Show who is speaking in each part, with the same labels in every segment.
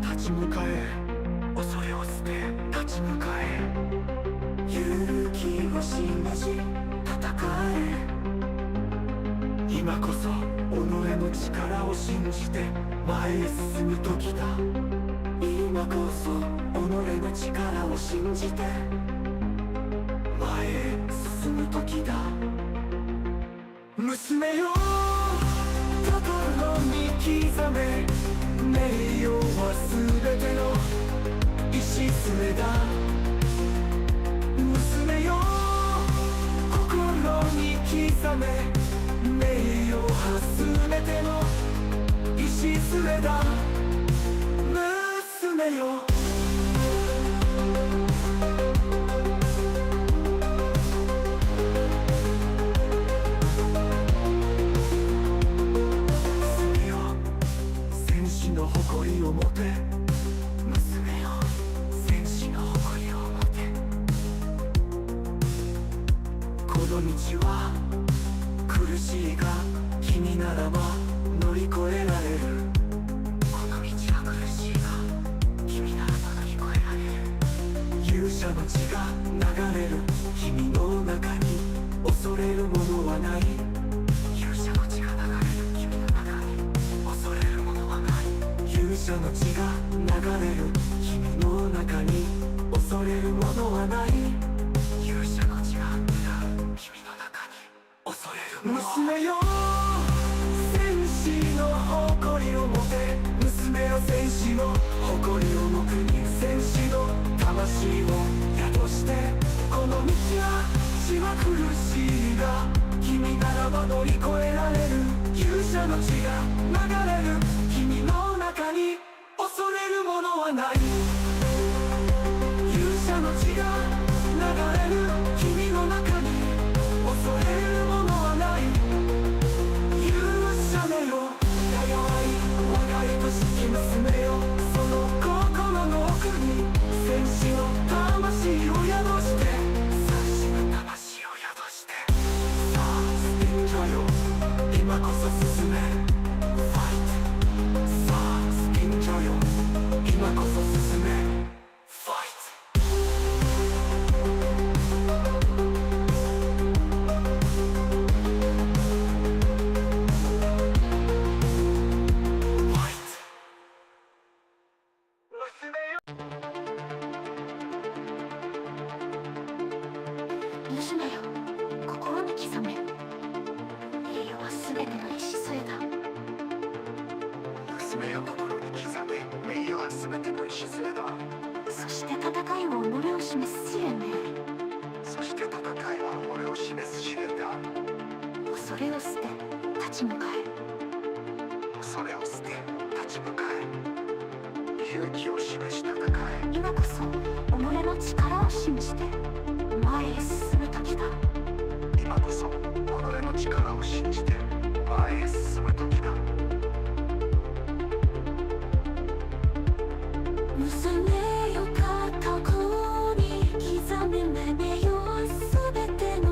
Speaker 1: 立ち向かえ、恐れを捨て立ち向かえ、勇気を信じ戦え、今こそ己の力を信じて前へ進む時だ。今こそ己の力を信じて前へ進む時だ。娘よ、心に刻め、名誉は全ての礎だ。娘よ、心に刻め、名誉は全ての礎だ。娘よ、誇りを持て、娘よ、戦士の誇りを持て。この道は苦しいが君ならば乗り越えられる。この道は苦しいが君ならば乗り越えられる。勇者の血が流れる君の中に恐れるものはない。勇者の血が流れる君の中に恐れるものはない。勇者の血が流れる君の中に恐れるものはない。勇者の血が流う君の中に恐れるものはない。娘よ、戦士の誇りを持て。娘よ、戦士の誇りを持くに戦士の魂を宿して。この道は血は苦しいが君ならば乗り越えられる。勇者の血が流れる君の中に恐れるものはない。勇者の血が流れる君の中に恐れるものはない。勇者めよ、やがわい我が愛しき娘よ、その心の奥に戦士の魂を宿して、戦士の魂を宿して。さあスピンジャよ、今こそ進め、ファイト。さあスピンジャよ、今こそ進め、ファイト。
Speaker 2: 娘よ、心に刻め、栄誉は全ての礎だ。
Speaker 1: 娘よ、心に刻め、名誉は全ての礎だ。
Speaker 2: そして戦いは己を示す試練ね。
Speaker 1: そして戦いは俺を示す試練だ。
Speaker 2: 恐れを捨て立ち向かえ。
Speaker 1: 恐れを捨て立ち向かえ。勇気を示し戦え。
Speaker 2: 今こそ己の力を信じて前へ進む時だ。
Speaker 1: 今こそ己の力を信じて前へ進む時だ。
Speaker 2: 娘よ、肩こに刻め、名誉は全ての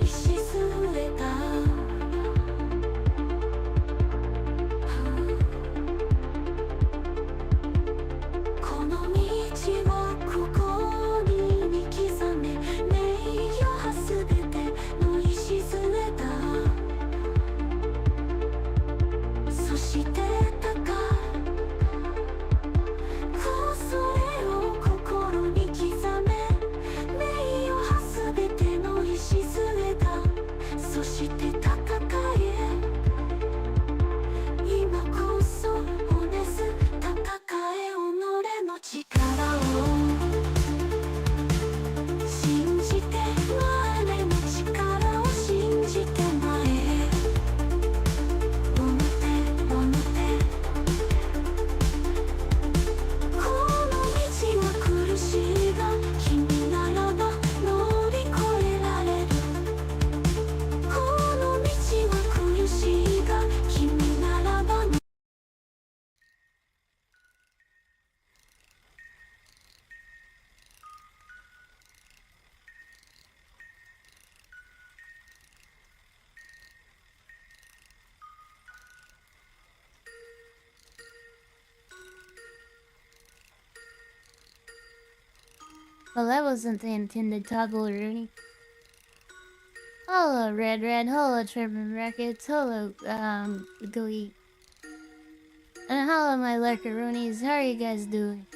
Speaker 2: 礎だ。この道は心に刻め、名誉は全ての礎だ。そして高いこそ
Speaker 3: Well, that wasn't the intended toggle, Rooney. Hello, Red Red. Hello, Trippin' Records. Hello, Glee. And hello, my lurkeroonies. How are you guys doing?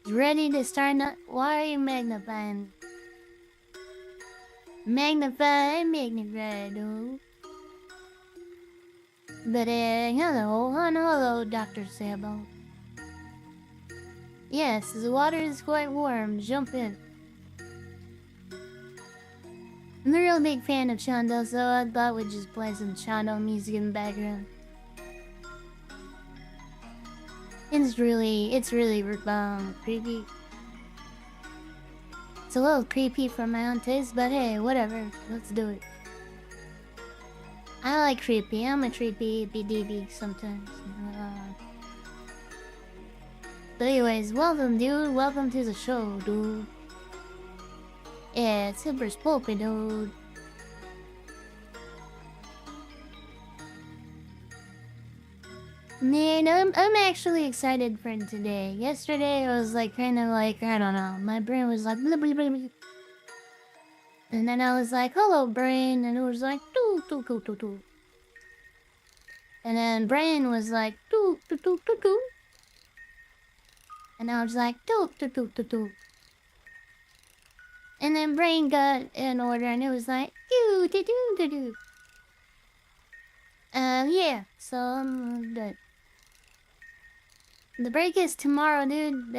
Speaker 3: Ready to start? Why are you magnifying? Magnify, oh. But, hello, Dr. Sabo. Yes, the water is quite warm. Jump in. I'm a real big fan of Shondo, so I thought we'd just play some Shondo music in the background. It's really creepy. It's a little creepy for my own taste, but hey, whatever. Let's do it. I like creepy. I'm a creepy BDB sometimes. But anyways, welcome, dude. Welcome to the show, dude. Yeah, it's super spooky, dude. Man, I'm actually excited for today. Yesterday I was like kind of like, I don't know, my brain was like blah, blah, blah, blah. And then I was like, hello brain, and it was like doo doo doo doo doo. And then brain was like doo doo doo doo doo. And I was like doo doo doo doo doo. And then brain got in order and it was like doo doo doo doo doo. Yeah, so I'm good. The break is tomorrow, dude.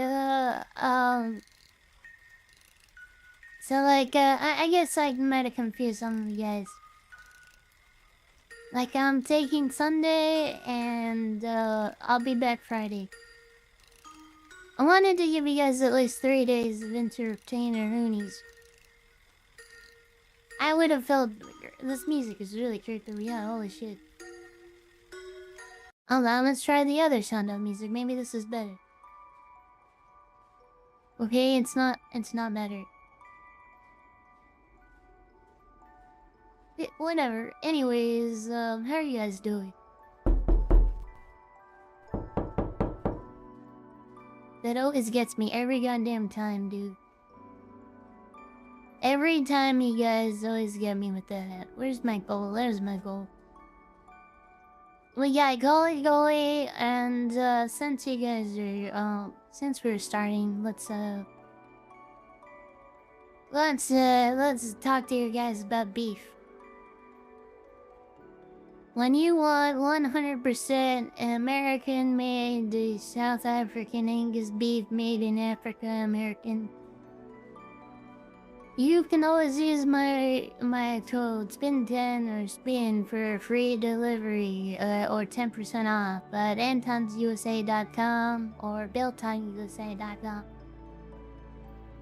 Speaker 3: So like, I guess I might have confused some of you guys. Like, I'm taking Sunday and I'll be back Friday. I wanted to give you guys at least 3 days of entertainer hoonies. I would have felt this music is really creepy. Yeah, holy shit. Hold on, let's try the other sound of music. Maybe this is better. Okay, it's not better. Whatever. Anyways, how are you guys doing? That always gets me every goddamn time, dude. Every time you guys always get me with that. Where's my goal? There's my goal. Well, yeah, goalie, and since you guys are since we're starting, let's talk to you guys about beef. When you want 100% American-made South African Angus beef made in Africa, American, you can always use my code SPIN10 or SPIN for free delivery or 10% off at antonsusa.com or builtonusa.com.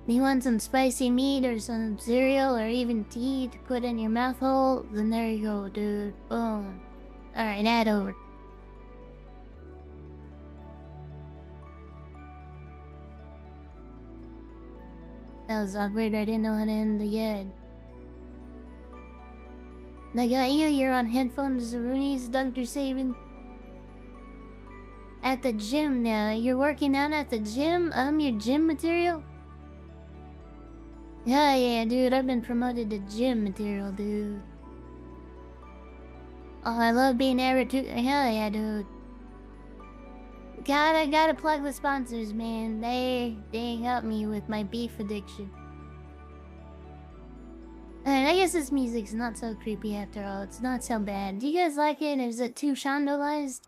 Speaker 3: You want some spicy meat or some cereal or even tea to put in your mouth hole? Then there you go, dude. Boom. Alright, add over. That was awkward, I didn't know how to end the ad. I got you, you're on headphones, Rooney's Dr. Saban. At the gym now, you're working out at the gym? Your gym material? Yeah, dude, I've been promoted to gym material, dude. Oh, I love being average too. Hell yeah, dude. Gotta plug the sponsors, man. They help me with my beef addiction. And I guess this music's not so creepy after all. It's not so bad. Do you guys like it? Is it too shondolized?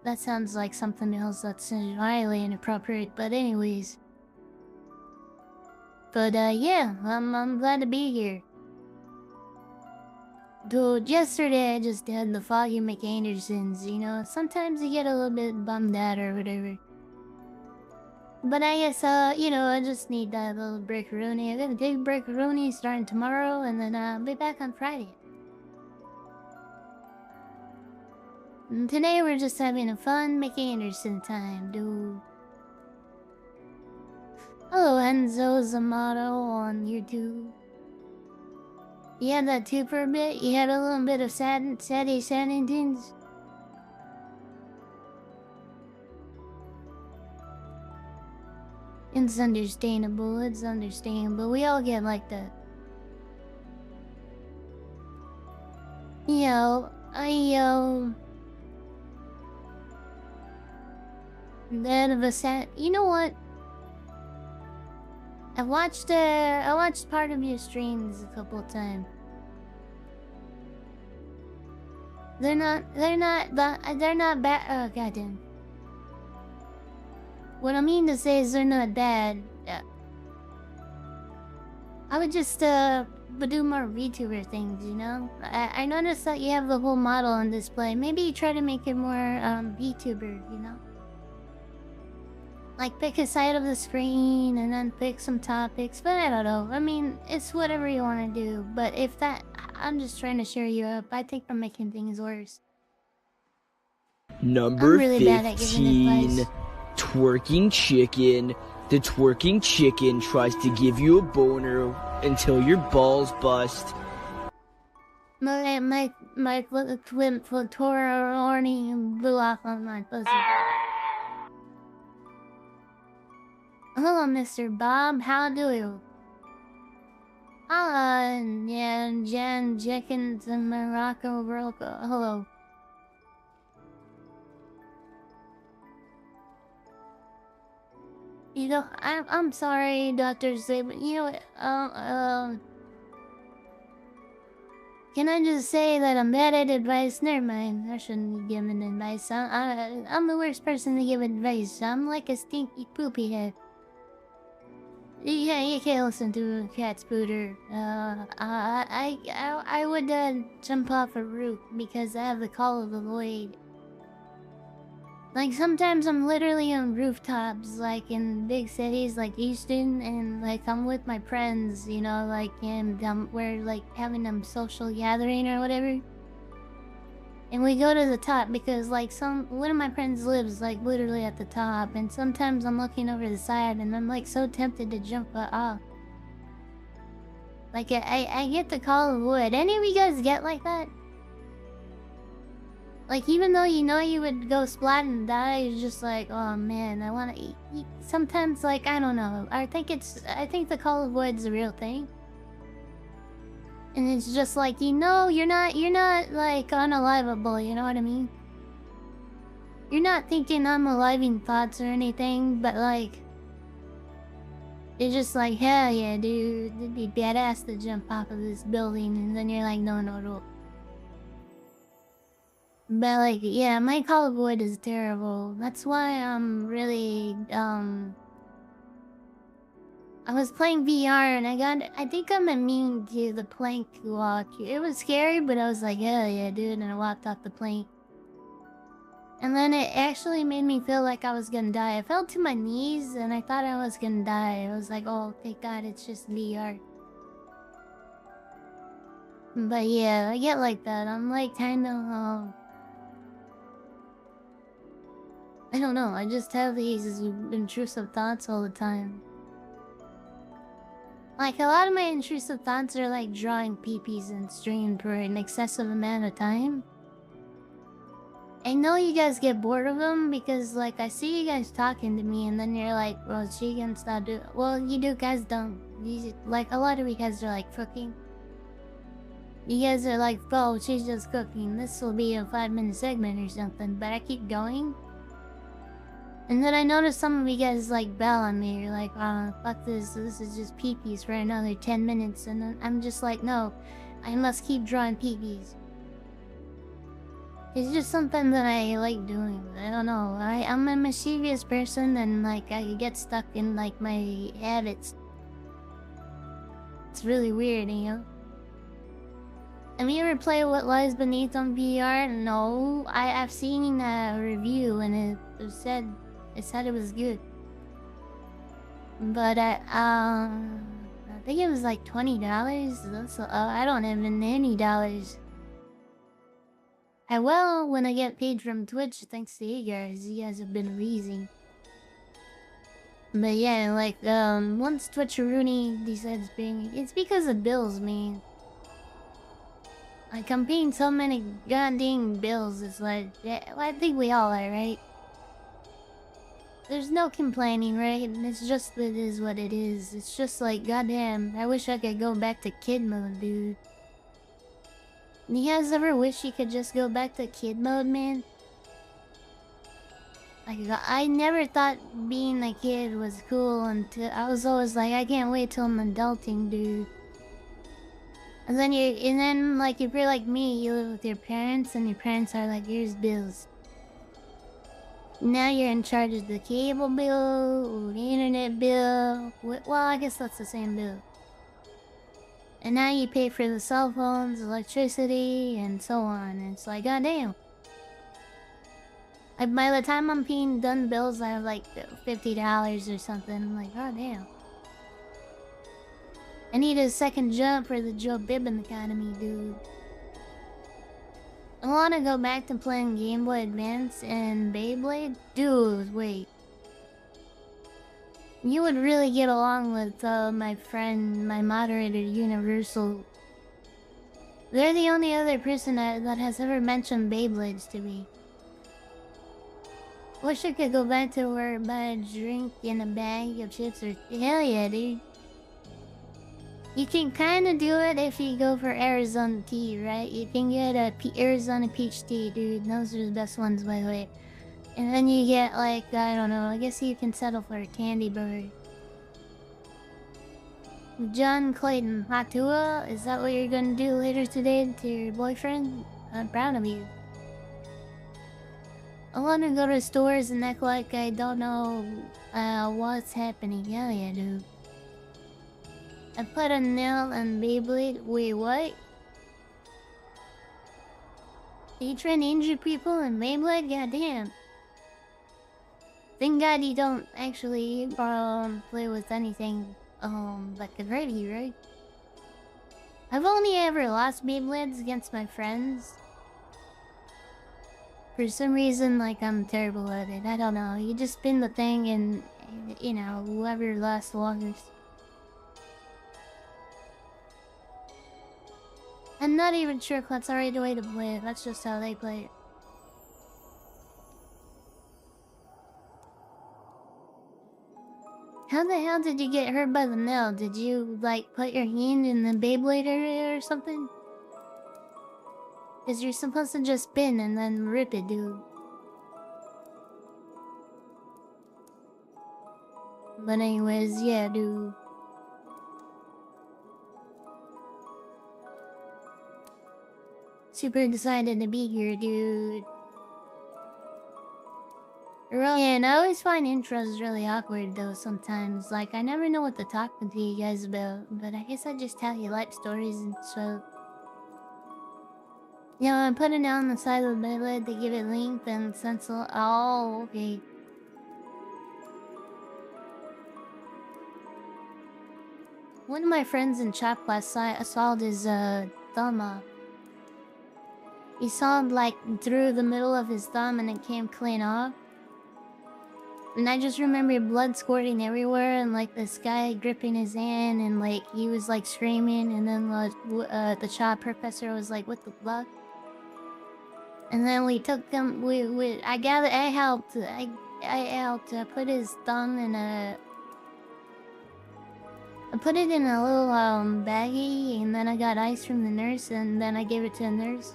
Speaker 3: That sounds like something else that's highly inappropriate, but anyways. But yeah, I'm glad to be here. Dude, yesterday I just had the Foggy McAndersons, you know? Sometimes you get a little bit bummed out or whatever. But I guess, you know, I just need that little break-a-rooney. I got a big break-a-rooney starting tomorrow, and then I'll be back on Friday. And today we're just having a fun McAnderson time, dude. Hello, Enzo Zamato on YouTube. You had that too for a bit? You had a little bit of saddy. It's understandable. It's understandable. We all get like that. Yo, Dead of a set. You know what? I watched part of your streams a couple of times. They're not bad. Oh, goddamn. What I mean to say is they're not bad. I would just do more VTuber things, you know? I noticed that you have the whole model on display. Maybe you try to make it more VTuber, you know? Like pick a side of the screen and then pick some topics, but I don't know. I mean, it's whatever you want to do. But if that, I'm just trying to cheer you up. I think I'm making things worse.
Speaker 4: Number
Speaker 3: I'm really bad at giving
Speaker 4: 15,
Speaker 3: advice.
Speaker 4: twerking chicken. The twerking chicken tries to give you a boner until your balls bust.
Speaker 3: My twin foot tore horny and blew off on my pussy. Hello, Mr. Bob. How do you? Yeah, Jan Jenkins and Morocco Broco. Hello. You know, I'm sorry, Dr. Zay, but you know, can I just say that I'm bad at advice? Never mind, I shouldn't be giving advice. I'm the worst person to give advice. I'm like a stinky poopy head. Yeah, you can't listen to a cat spooter. I would jump off a roof because I have the call of the void. Like sometimes I'm literally on rooftops, like in big cities like Houston, and like I'm with my friends, you know, like and we're like having a social gathering or whatever. And we go to the top because like one of my friends lives like literally at the top, and sometimes I'm looking over the side and I'm like so tempted to jump off. Like I get the call of wood. Any of you guys get like that? Like even though you know you would go splat and die, you're just like, oh man, I wanna eat. Sometimes like I don't know. I think the call of wood's a real thing. And it's just like, you know, you're not like unalivable, you know what I mean? You're not thinking unaliving thoughts or anything, but like you're just like, hell yeah, dude, it'd be badass to jump off of this building, and then you're like, no. But like, yeah, my call of wood is terrible. That's why I'm really I was playing VR and I think I'm immune to the plank walk. It was scary, but I was like, hell yeah, dude, and I walked off the plank. And then it actually made me feel like I was gonna die. I fell to my knees and I thought I was gonna die. I was like, oh, thank God, it's just VR. But yeah, I get like that. I'm like kind of, I don't know, I just have these intrusive thoughts all the time. Like, a lot of my intrusive thoughts are like drawing peepees and stream for an excessive amount of time. I know you guys get bored of them because, like, I see you guys talking to me and then you're like, well, she can stop doing... Well, you do guys don't. Like, a lot of you guys are like cooking. You guys are like, oh, she's just cooking. This will be a 5-minute segment or something. But I keep going. And then I noticed some of you guys like bell on me. You're like, oh, fuck this. This is just peepees for another 10 minutes. And then I'm just like, no, I must keep drawing peepees. It's just something that I like doing. I don't know. I'm a mischievous person and like I get stuck in like my habits. It's really weird, you know? Have you ever played What Lies Beneath on VR? No. I've seen a review and it said it was good. But I think it was like $20. That's I don't have any dollars. I will when I get paid from Twitch, thanks to you guys. You guys have been amazing. But yeah, like once Twitch Rooney decides being, it's because of bills, man. Like I'm paying so many goddamn bills. It's like, yeah, well, I think we all are, right? There's no complaining, right? It's just it is what it is. It's just like, goddamn, I wish I could go back to kid mode, dude. You guys ever wish you could just go back to kid mode, man? Like, I never thought being a kid was cool until I was always like, I can't wait till I'm adulting, dude. And then like, if you're like me, you live with your parents, and your parents are like, here's bills. Now you're in charge of the cable bill, or the internet bill. Well, I guess that's the same bill. And now you pay for the cell phones, electricity, and so on. And it's like, goddamn. By the time I'm paying done bills, I have like $50 or something. I'm like, goddamn. I need a second jump for the Joe Bibbin Academy, dude. I want to go back to playing Game Boy Advance and Beyblade. Dude, wait. You would really get along with my friend, my moderator, Universal. They're the only other person that has ever mentioned Beyblades to me. Wish I could go back to where I buy a drink in a bag of chips or... Hell yeah, dude. You can kind of do it if you go for Arizona tea, right? You can get a Arizona peach tea, dude. Those are the best ones, by the way. And then you get, like, I don't know, I guess you can settle for a candy bar. John Clayton, Hatua? Is that what you're gonna do later today to your boyfriend? I'm proud of you. I want to go to stores and act like I don't know what's happening. Hell yeah, dude. I put a nail on Beyblade. Wait, what? You trying to injure people in Beyblade? Goddamn. Thank God you don't actually play with anything that could hurt you, right? I've only ever lost Beyblades against my friends. For some reason, like, I'm terrible at it. I don't know. You just spin the thing and, you know, whoever lasts longest. I'm not even sure if that's the right way to play it. That's just how they play it. How the hell did you get hurt by the nail? Did you, like, put your hand in the Beyblade area or something? Because you're supposed to just spin and then rip it, dude. But anyways, yeah, dude. Super excited to be here, dude. And I always find intros really awkward though sometimes. Like, I never know what to talk to you guys about, but I guess I just tell you life stories and stuff. Yeah, I'm putting it on the side of the Beyblade to give it length and sense. Oh, okay. One of my friends in chat class sawed his thumb off. He sawed like through the middle of his thumb and it came clean off. And I just remember blood squirting everywhere and like this guy gripping his hand and like he was like screaming, and then the shop professor was like, "What the fuck?" And then we took him. I helped put his thumb in a. I put it in a little baggie, and then I got ice from the nurse, and then I gave it to the nurse.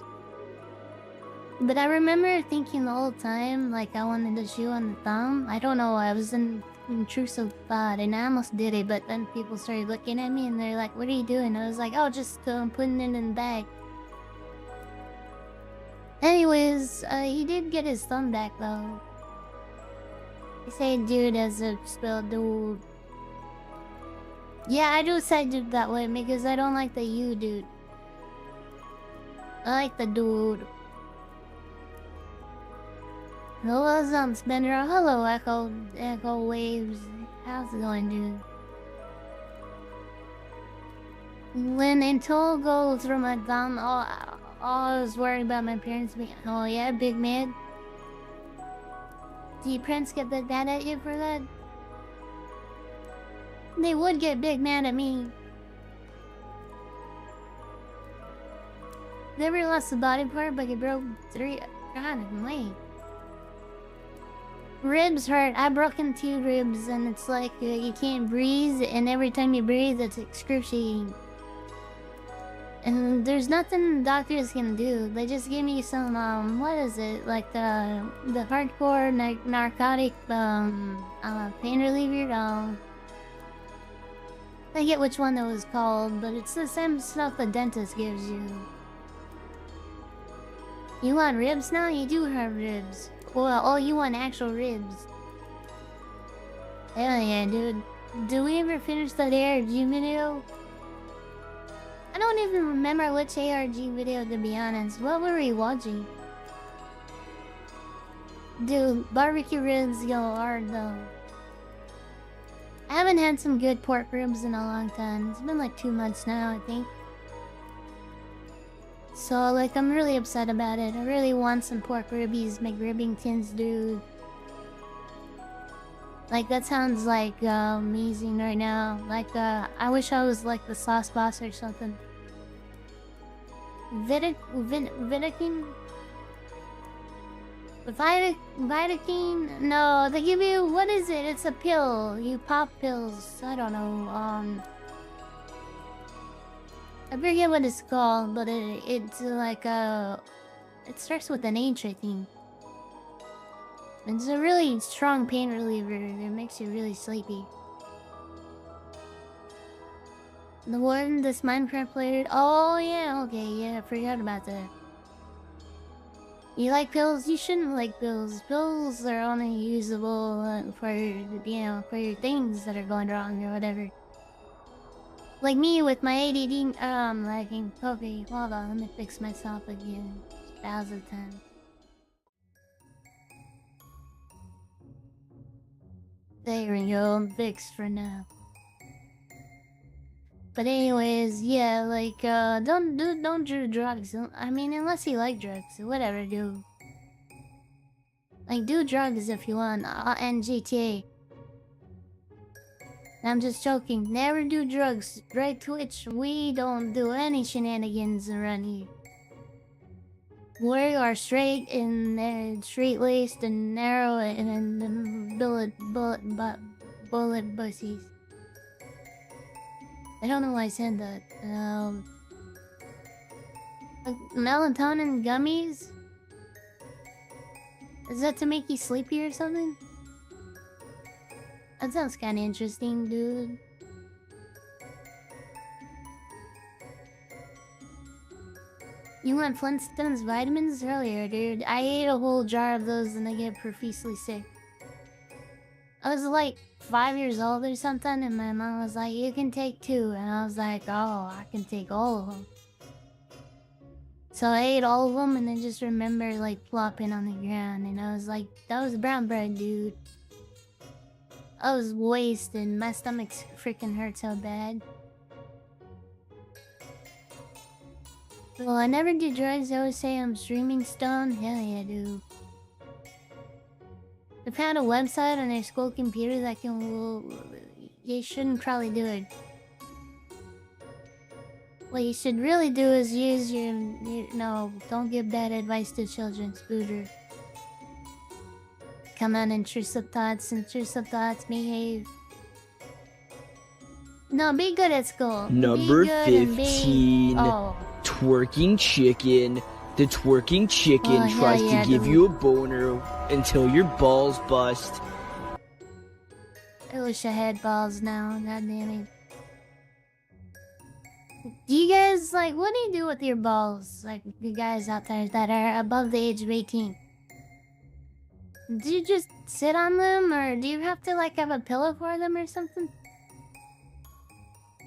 Speaker 3: But I remember thinking the whole time, like, I wanted to chew on the thumb. I don't know, I was in intrusive thought, and I almost did it, but then people started looking at me, and they're like, "What are you doing?" I was like, "Oh, just putting it in the bag." Anyways, he did get his thumb back, though. He said dude as a spelled dude. Yeah, I do say dude that way, because I don't like the you, dude. I like the dude. Hello, Spindra. Hello, Echo Waves. How's it going, dude? When Intol goes through my thumb, I was worried about my parents being... Oh yeah, big man. Do your parents get big mad at you for that? They would get big mad at me. Never lost a body part, but you broke 3... God, wait. Ribs hurt. I broken 2 ribs, and it's like you can't breathe, and every time you breathe, it's excruciating. And there's nothing doctors can do. They just give me some what is it, like the hardcore narcotic pain reliever. I forget which one that was called, but it's the same stuff the dentist gives you. You want ribs now? You do have ribs. Well, oh, you want actual ribs? Hell yeah, dude. Did we ever finish that ARG video? I don't even remember which ARG video, to be honest. What were we watching? Dude, barbecue ribs go hard though. I haven't had some good pork ribs in a long time. It's been like 2 months now, I think. So, like, I'm really upset about it. I really want some pork ribbies, McRibbingtons, dude. Like, that sounds like amazing right now. Like, I wish I was like the sauce boss or something. Vitakin? Vitakin? No, they give you, what is it? It's a pill. You pop pills. I don't know. I forget what it's called, but it's like it starts with an H, I think. It's a really strong pain reliever. It makes you really sleepy. The one, this Minecraft player. Oh yeah, okay, yeah, I forgot about that. You like pills? You shouldn't like pills. Pills are only usable for, you know, for your things that are going wrong or whatever. Like me with my ADD, lagging. Okay, hold on, let me fix myself again. 1010. There we go, I'm fixed for now. But anyways, yeah, like, don't do drugs. I mean, unless you like drugs, whatever, do. Like, do drugs if you want, and GTA. I'm just joking. Never do drugs. Right, Twitch? We don't do any shenanigans around here. We are straight and straight-laced and narrow and bullet bussies. I don't know why I said that. Like melatonin gummies? Is that to make you sleepy or something? That sounds kind of interesting, dude. You want Flintstones vitamins earlier, dude? I ate a whole jar of those and I get profusely sick. I was like 5 years old or something, and my mom was like, "You can take 2," and I was like, "Oh, I can take all of them." So I ate all of them, and I just remember like flopping on the ground, and I was like, "That was brown bread, dude." I was wasted. My stomach freaking hurt so bad. Well, I never do drugs. I always say I'm streaming stone. Hell yeah, dude. They found a website on their school computer that can... Well, you shouldn't probably do it. What you should really do is use your... No, don't give bad advice to children, Spindra. Come on, intrusive thoughts, behave. No, be good at school.
Speaker 4: Number 15, twerking chicken. The twerking chicken tries to give you a boner until your balls bust.
Speaker 3: I wish I had balls now, god damn it. Do you guys, like, what do you do with your balls? Like, you guys out there that are above the age of 18. Do you just sit on them, or do you have to, like, have a pillow for them or something?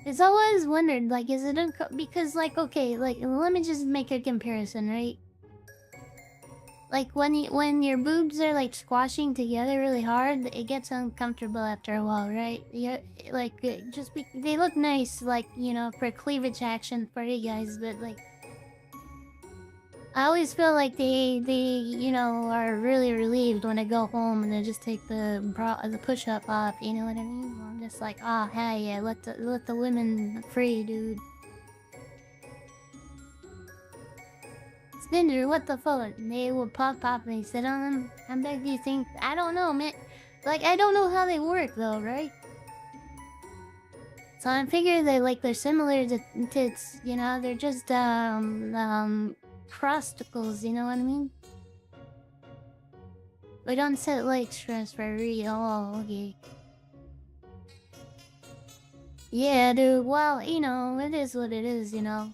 Speaker 3: It's always wondered, like, is it because, like, okay, like, let me just make a comparison, right? Like, when your boobs are, like, squashing together really hard, it gets uncomfortable after a while, right? Yeah, like, they look nice, like, you know, for cleavage action for you guys, but, like... I always feel like they you know, are really relieved when I go home and they just take the push-up off, you know what I mean? I'm just like, oh, hey, yeah, let the women free, dude. Spindra, what the fuck? They will pop and sit on them. I bet you think, I don't know, man. Like, I don't know how they work though, right? So I figure they're similar to tits, you know, they're just prosticles, you know what I mean? We don't set like stress for real. Oh, okay. Yeah, dude, well, you know, it is what it is, you know.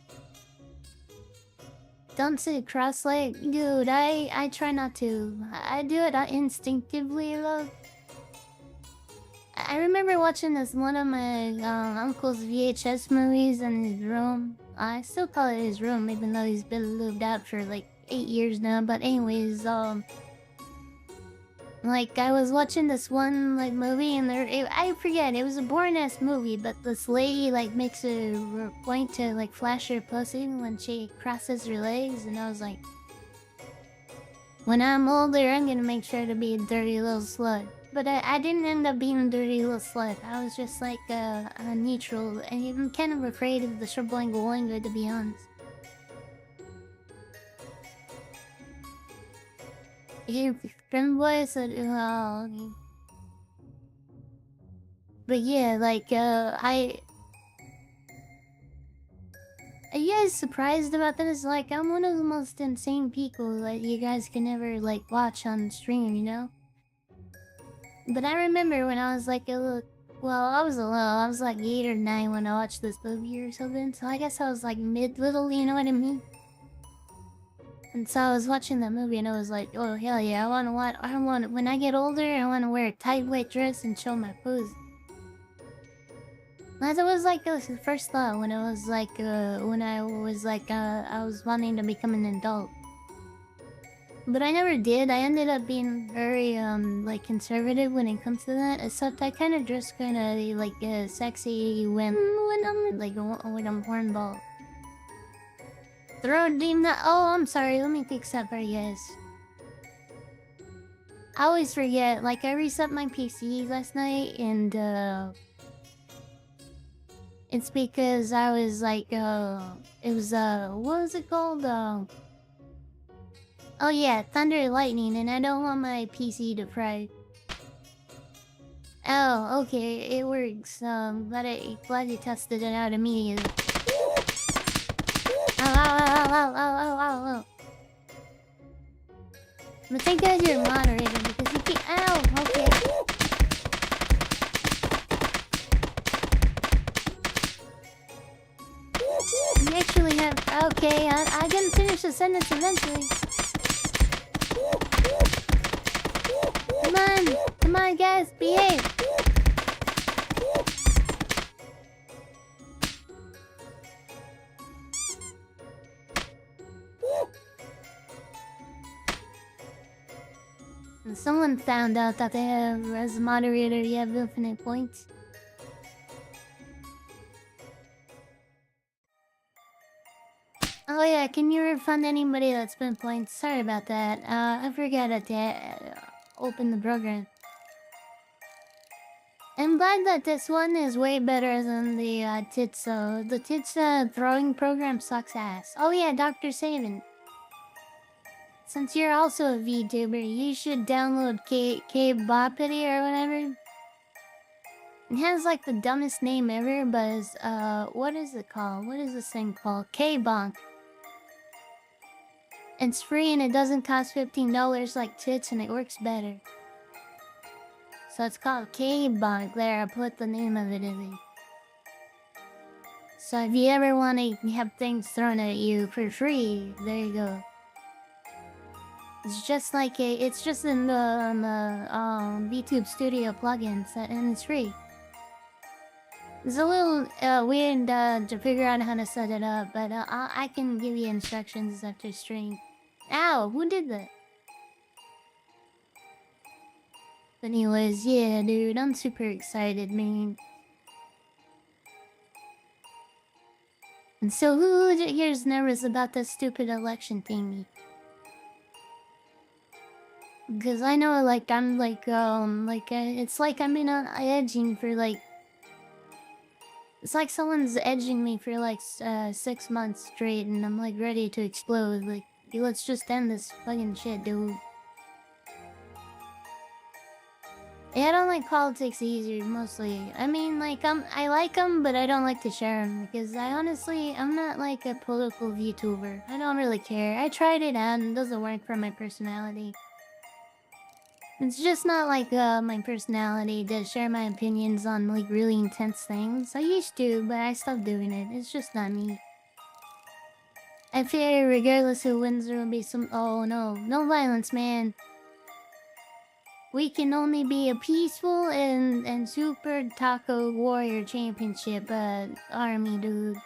Speaker 3: Don't sit cross-legged. Dude, I try not to. I do it instinctively, though. I remember watching this one of my uncle's VHS movies in his room. I still call it his room, even though he's been lived out for like 8 years now. But anyways, like I was watching this one like movie, and I forget, it was a boring-ass movie, but this lady like makes a point to like flash her pussy when she crosses her legs, and I was like, when I'm older, I'm gonna make sure to be a dirty little slut. But I didn't end up being a dirty little slut. I was just like a neutral, and I'm kind of afraid of the Sherboinga, to be honest. Your friend boy said, well, but yeah, like, are you guys surprised about this? Like, I'm one of the most insane people that you guys can ever, like, watch on stream, you know? But I remember when I was, like, I was, like, 8 or 9 when I watched this movie or something, so I guess I was, like, mid-little, you know what I mean? And so I was watching that movie and I was like, oh, hell yeah, when I get older, I wanna wear a tight white dress and show my pose. That was like the first thought when I was like, I was wanting to become an adult. But I never did. I ended up being very, like, conservative when it comes to that. Except I kind of dress kind of, like, sexy when I'm hornball. Throw deem that. Oh, I'm sorry. Let me fix that for you guys. I always forget. Like, I reset my PC last night, and, it's because I was like, it was, what was it called? Oh yeah, Thunder and Lightning, and I don't want my PC to fry. Oh, okay, it works. Glad you tested it out immediately. Ow. But thank God you're a moderator, because you keep— ow, okay. You actually have— okay, I'm gonna finish the sentence eventually. Come on, guys, behave. And someone found out that they have, as a moderator, you have infinite points. Oh yeah, can you refund anybody that spent points? Sorry about that. I forgot to open the program. I'm glad that this one is way better than the tits. The tits throwing program sucks ass. Oh yeah, Dr. Savin. Since you're also a VTuber, you should download K-Boppity or whatever. It has like the dumbest name ever, but it's, what is it called? What is this thing called? K-Bonk. It's free and it doesn't cost $15 like tits, and it works better. So it's called K-Bonk. There, I put the name of it in it. So if you ever want to have things thrown at you for free, there you go. It's just like it's just in the VTube Studio plugins, and it's free. It's a little weird to figure out how to set it up, but I can give you instructions after stream. Ow, who did that? But anyways, yeah, dude, I'm super excited, man. And so who here's nervous about this stupid election thingy? Because I know, like, I'm like, it's like I'm in on edging for like— it's like someone's edging me for like 6 months straight, and I'm like ready to explode. Like, let's just end this fucking shit, dude. Yeah, I don't like politics either, mostly. I mean, like, I like them, but I don't like to share them. Because I'm not like a political VTuber. I don't really care. I tried it out and it doesn't work for my personality. It's just not like my personality to share my opinions on like really intense things. I used to, but I stopped doing it. It's just not me. I fear regardless who wins there will be some— oh no, no violence, man. We can only be a peaceful and super taco warrior championship army, dude.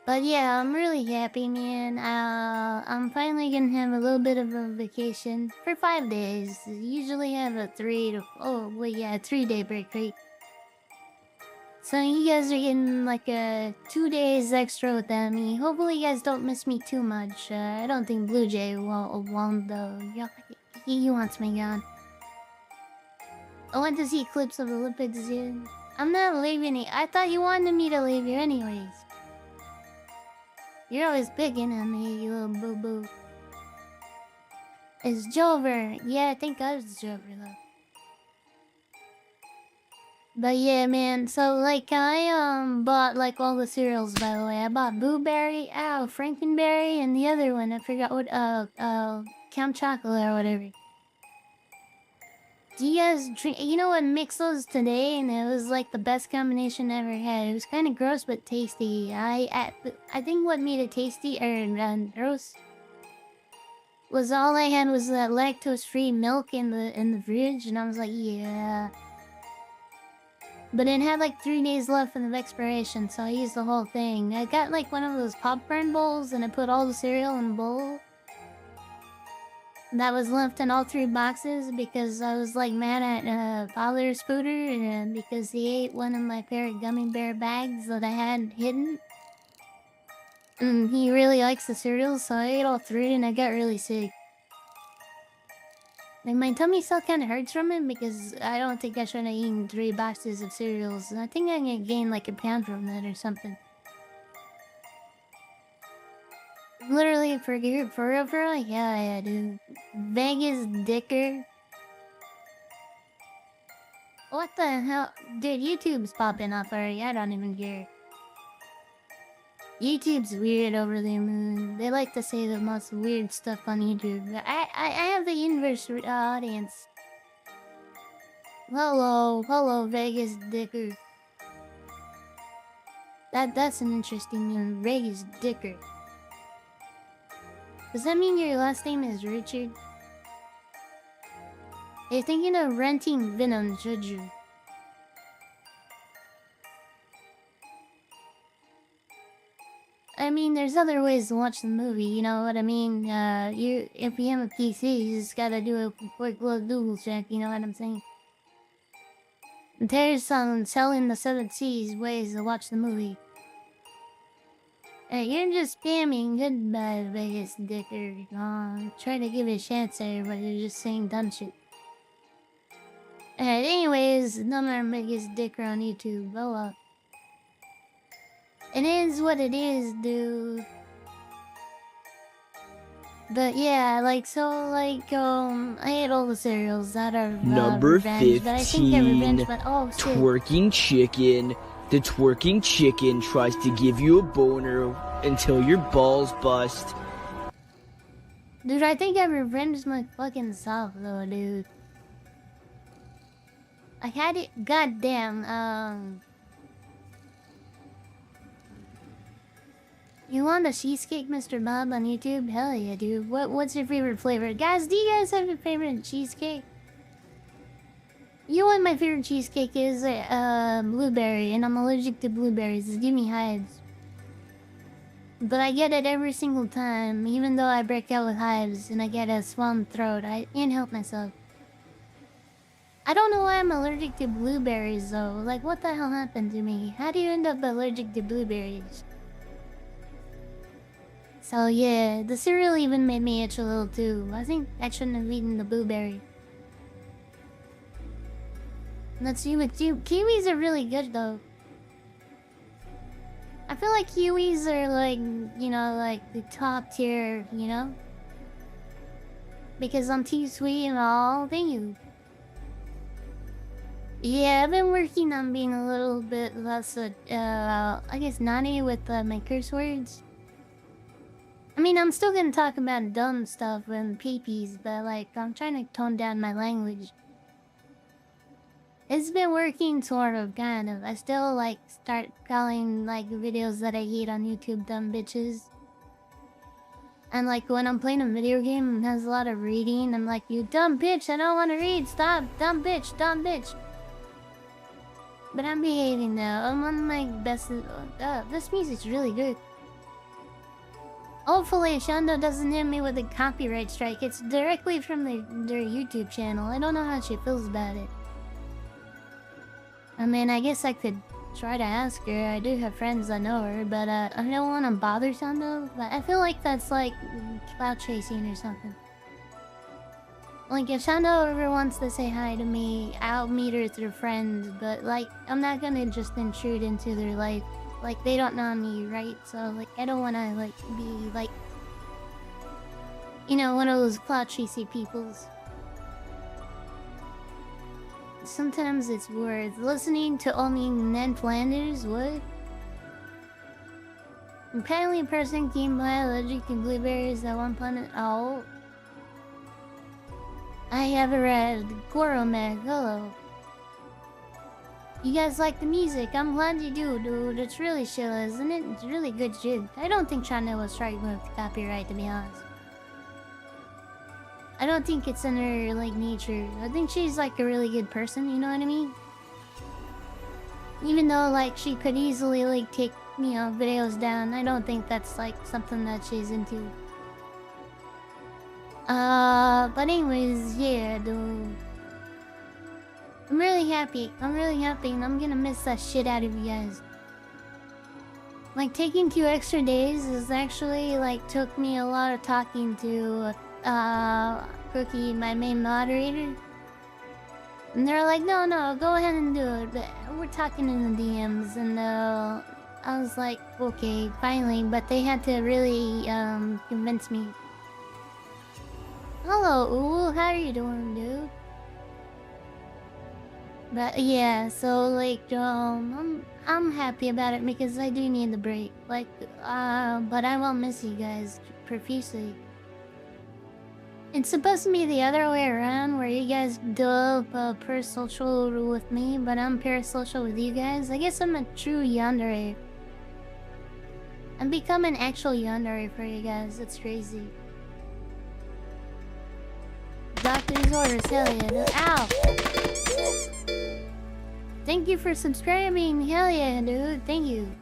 Speaker 3: But yeah, I'm really happy, man. I'm finally gonna have a little bit of a vacation for 5 days. Usually have a 3-day break, right? So you guys are getting like 2 days extra without me. Hopefully you guys don't miss me too much. I don't think Blue Jay won't though. Yeah, he wants me gone. I want to see clips of Olympics, dude. I'm not leaving it. I thought you wanted me to leave you anyways. You're always picking on me, you little boo-boo. It's Jover. Yeah, I think I was Jover, though. But yeah, man, so, like, I, bought, like, all the cereals, by the way. I bought Blueberry, Frankenberry, and the other one, I forgot what, Count Chocolate or whatever. Do you guys drink— you know what, mixed those today, and it was like the best combination I ever had. It was kind of gross but tasty. I think what made it tasty or gross was all I had was that lactose-free milk in the fridge, and I was like, yeah. But it had like 3 days left of expiration, so I used the whole thing. I got like one of those popcorn bowls, and I put all the cereal in the bowl that was left in all 3 boxes because I was like mad at Father Spooter because he ate one of my favorite gummy bear bags that I had hidden. And he really likes the cereal, so I ate all 3 and I got really sick. Like, my tummy still kind of hurts from it because I don't think I should have eaten 3 boxes of cereals. I think I'm gonna gain like a pound from that or something. Literally, for real? Yeah, dude. Vegas Dicker. What the hell? Dude, YouTube's popping off already. I don't even care. YouTube's weird over the moon. They like to say the most weird stuff on YouTube. I have the inverse audience. Hello, Vegas Dicker. That's an interesting name, Vegas Dicker. Does that mean your last name is Richard? You're thinking of renting Venom, should you? I mean, there's other ways to watch the movie, you know what I mean? If you have a PC, you just gotta do a quick little Google check, you know what I'm saying? There's some selling the 7 C's ways to watch the movie. Hey, you're just spamming. Goodbye, Vegas Dicker. Try to give it a chance there, but you're just saying dumb shit. Alright, anyways, no more Vegas Dicker on YouTube. Oh well. It is what it is, dude. But yeah, I ate all the cereals that are
Speaker 4: Number
Speaker 3: revenge,
Speaker 4: 15,
Speaker 3: but I think they're revenge, but oh shit.
Speaker 4: Twerking Chicken. The twerking chicken tries to give you a boner until your balls bust.
Speaker 3: Dude, I think I revenged my fucking self though, dude. I had it— goddamn, you want a cheesecake, Mr. Bob, on YouTube? Hell yeah, dude. What's your favorite flavor? Guys, do you guys have a favorite cheesecake? You know what my favorite cheesecake is? Blueberry, and I'm allergic to blueberries. Give me hives. But I get it every single time, even though I break out with hives and I get a swollen throat. I can't help myself. I don't know why I'm allergic to blueberries though. Like, what the hell happened to me? How do you end up allergic to blueberries? So yeah, the cereal even made me itch a little too. I think I shouldn't have eaten the blueberry. Let's see with you. Kiwis are really good though. I feel like Kiwis are like, you know, like the top tier, you know? Because I'm too sweet and all. Thank you. Yeah, I've been working on being a little bit less, I guess, naughty with my curse words. I mean, I'm still gonna talk about dumb stuff and peepees, but like, I'm trying to tone down my language. It's been working, sort of, kind of. I still like start calling like videos that I hate on YouTube dumb bitches. And like when I'm playing a video game and has a lot of reading, I'm like, you dumb bitch, I don't want to read, stop, dumb bitch, dumb bitch. But I'm behaving now. I'm on my best. This music's really good. Hopefully Shando doesn't hit me with a copyright strike. It's directly from their YouTube channel. I don't know how she feels about it. I mean, I guess I could try to ask her. I do have friends that know her, but I don't want to bother Shando. But I feel like that's like cloud chasing or something. Like, if Shando ever wants to say hi to me, I'll meet her through friends, but, like, I'm not gonna just intrude into their life. Like, they don't know me, right? So, like, I don't wanna, like, be, like, you know, one of those cloud chasey peoples. Sometimes it's worth listening to only Ned Flanders, what? Apparently a person came by allergic to blueberries at one point. Oh. I have a red Goromeg, hello. You guys like the music? I'm glad you do, dude. It's really chill, isn't it? It's really good shit. I don't think China was trying with copyright, to be honest. I don't think it's in her, like, nature. I think she's, like, a really good person, you know what I mean? Even though, like, she could easily, like, take, you know, videos down, I don't think that's, like, something that she's into. But anyways, yeah, dude. I'm really happy. I'm really happy, and I'm gonna miss that shit out of you guys. Like, taking 2 extra days is actually, like, took me a lot of talking to, Cookie, my main moderator. And they're like, no, go ahead and do it. But we're talking in the DMs, and, I was like, okay, finally. But they had to really, convince me. Hello, Uwu, how are you doing, dude? But yeah, so like, I'm happy about it because I do need the break. Like, but I will miss you guys profusely. It's supposed to be the other way around, where you guys do parasocial with me, but I'm parasocial with you guys. I guess I'm a true yandere. I'm becoming an actual yandere for you guys. It's crazy. Doctor's orders, hell yeah, dude. Ow! Thank you for subscribing, hell yeah, dude. Thank you.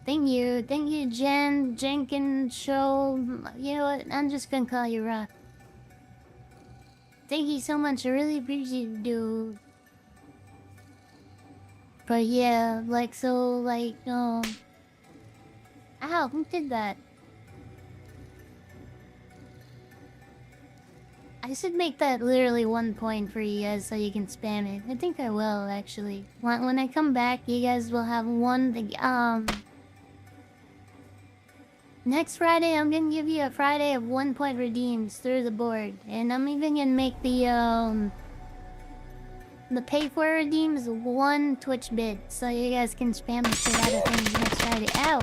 Speaker 3: Thank you, Jen, Jenkins, Show. You know what? I'm just gonna call you Rock. Thank you so much. I really appreciate it, dude. But yeah, like, so, like, Ow, who did that? I should make that literally 1 point for you guys so you can spam it. I think I will, actually. When I come back, you guys will have one... Next Friday, I'm gonna give you a Friday of 1 point redeems through the board. And I'm even gonna make the pay for redeems 1 Twitch bid. So you guys can spam the shit out of things next Friday. Ow!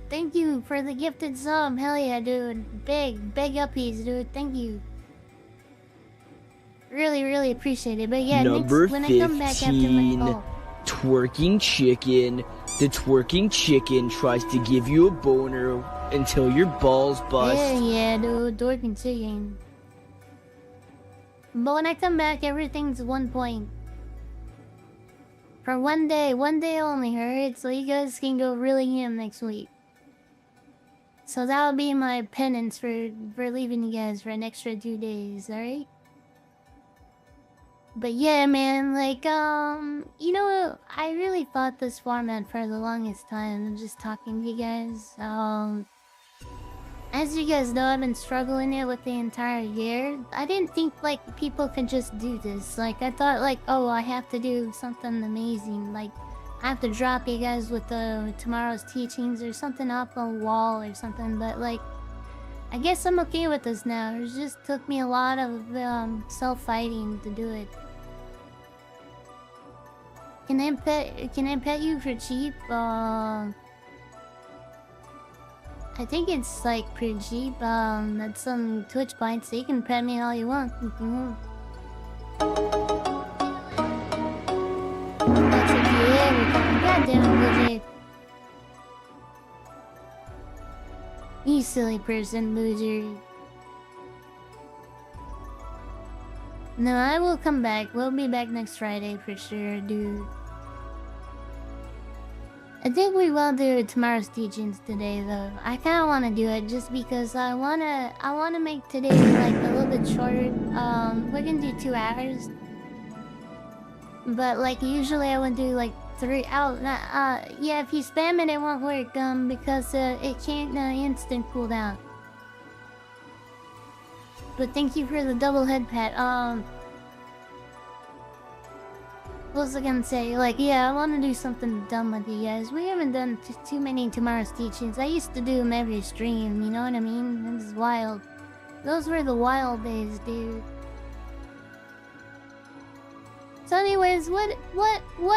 Speaker 3: Thank you for the gifted sub. Hell yeah, dude. Big uppies, dude. Thank you. Really, really appreciate it. But yeah,
Speaker 4: Number
Speaker 3: next, when
Speaker 4: 15,
Speaker 3: I come back after my
Speaker 4: twerking chicken. The twerking chicken tries to give you a boner until your balls bust.
Speaker 3: Yeah, dude. Twerking chicken. But when I come back, everything's 1 point. For 1 day. 1 day only, alright? So you guys can go really ham next week. So that'll be my penance for leaving you guys for an extra 2 days, alright? But yeah, man, like, you know, I really fought this format for the longest time, just talking to you guys. As you guys know, I've been struggling it with the entire year. I didn't think like people could just do this. Like I thought like, oh, I have to do something amazing. Like I have to drop you guys with the tomorrow's teachings or something up on the wall or something. But like, I guess I'm okay with this now. It just took me a lot of self-fighting to do it. Can I pet you for cheap? I think it's like pretty cheap. That's some Twitch points, so you can pet me all you want. That's if you ever come. God damn it, Bluejay. You silly person, Bluejay. No, I will come back. We'll be back next Friday for sure, dude. I think we will do tomorrow's teachings today, though. I kind of want to do it just because I wanna make today like a little bit shorter. We're gonna do 2 hours, but like usually I would do like 3 out. Yeah, if you spam it, it won't work. Because it can't instant cooldown. But thank you for the double head pat. What was I gonna say? Like, yeah, I want to do something dumb with you guys. We haven't done too many tomorrow's teachings. I used to do them every stream, you know what I mean? It's wild. Those were the wild days, dude. So anyways, what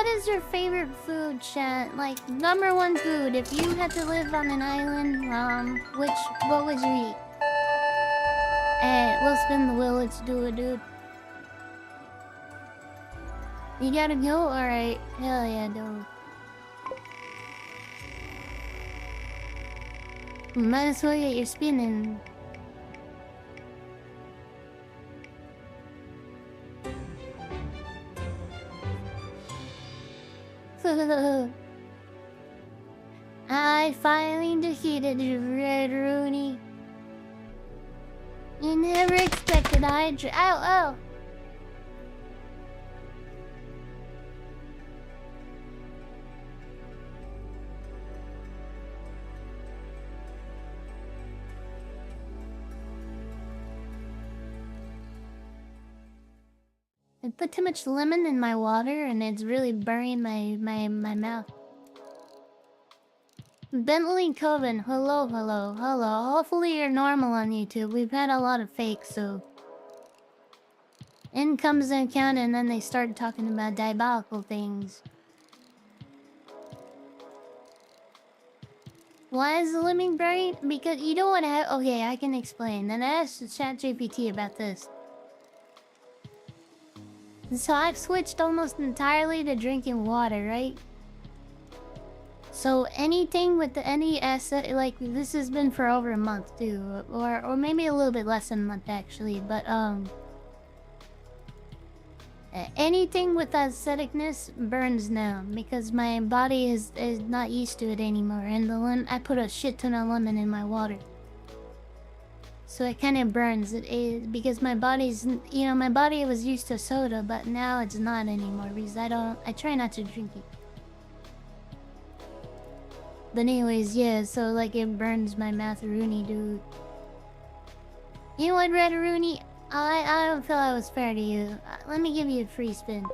Speaker 3: is your favorite food, chat? Like, #1 food. If you had to live on an island, what would you eat? We'll spin the wheel, let's do it, dude. You gotta go? Alright. Hell yeah, dude. Might as well get your spinning. I finally defeated Red Rooney. You never expected Ow, ow! I put too much lemon in my water and it's really burning my mouth. Bentley Coven, hello. Hopefully you're normal on YouTube. We've had a lot of fakes, so... In comes the account and then they start talking about diabolical things. Why is the lemon burning? Because you don't want to have... Okay, I can explain. Then I asked ChatGPT about this. So I've switched almost entirely to drinking water, right? So anything with any acid, like this has been for over a month too, or maybe a little bit less than a month actually. But anything with acidicness burns now because my body is not used to it anymore. And I put a shit ton of lemon in my water. So it kind of burns. It is because my body's, you know, my body was used to soda, but now it's not anymore because I try not to drink it. But anyways, yeah, so like it burns my mouth, Rooney, dude. You know what, Red Rooney? I don't feel I was fair to you. Let me give you a free spin.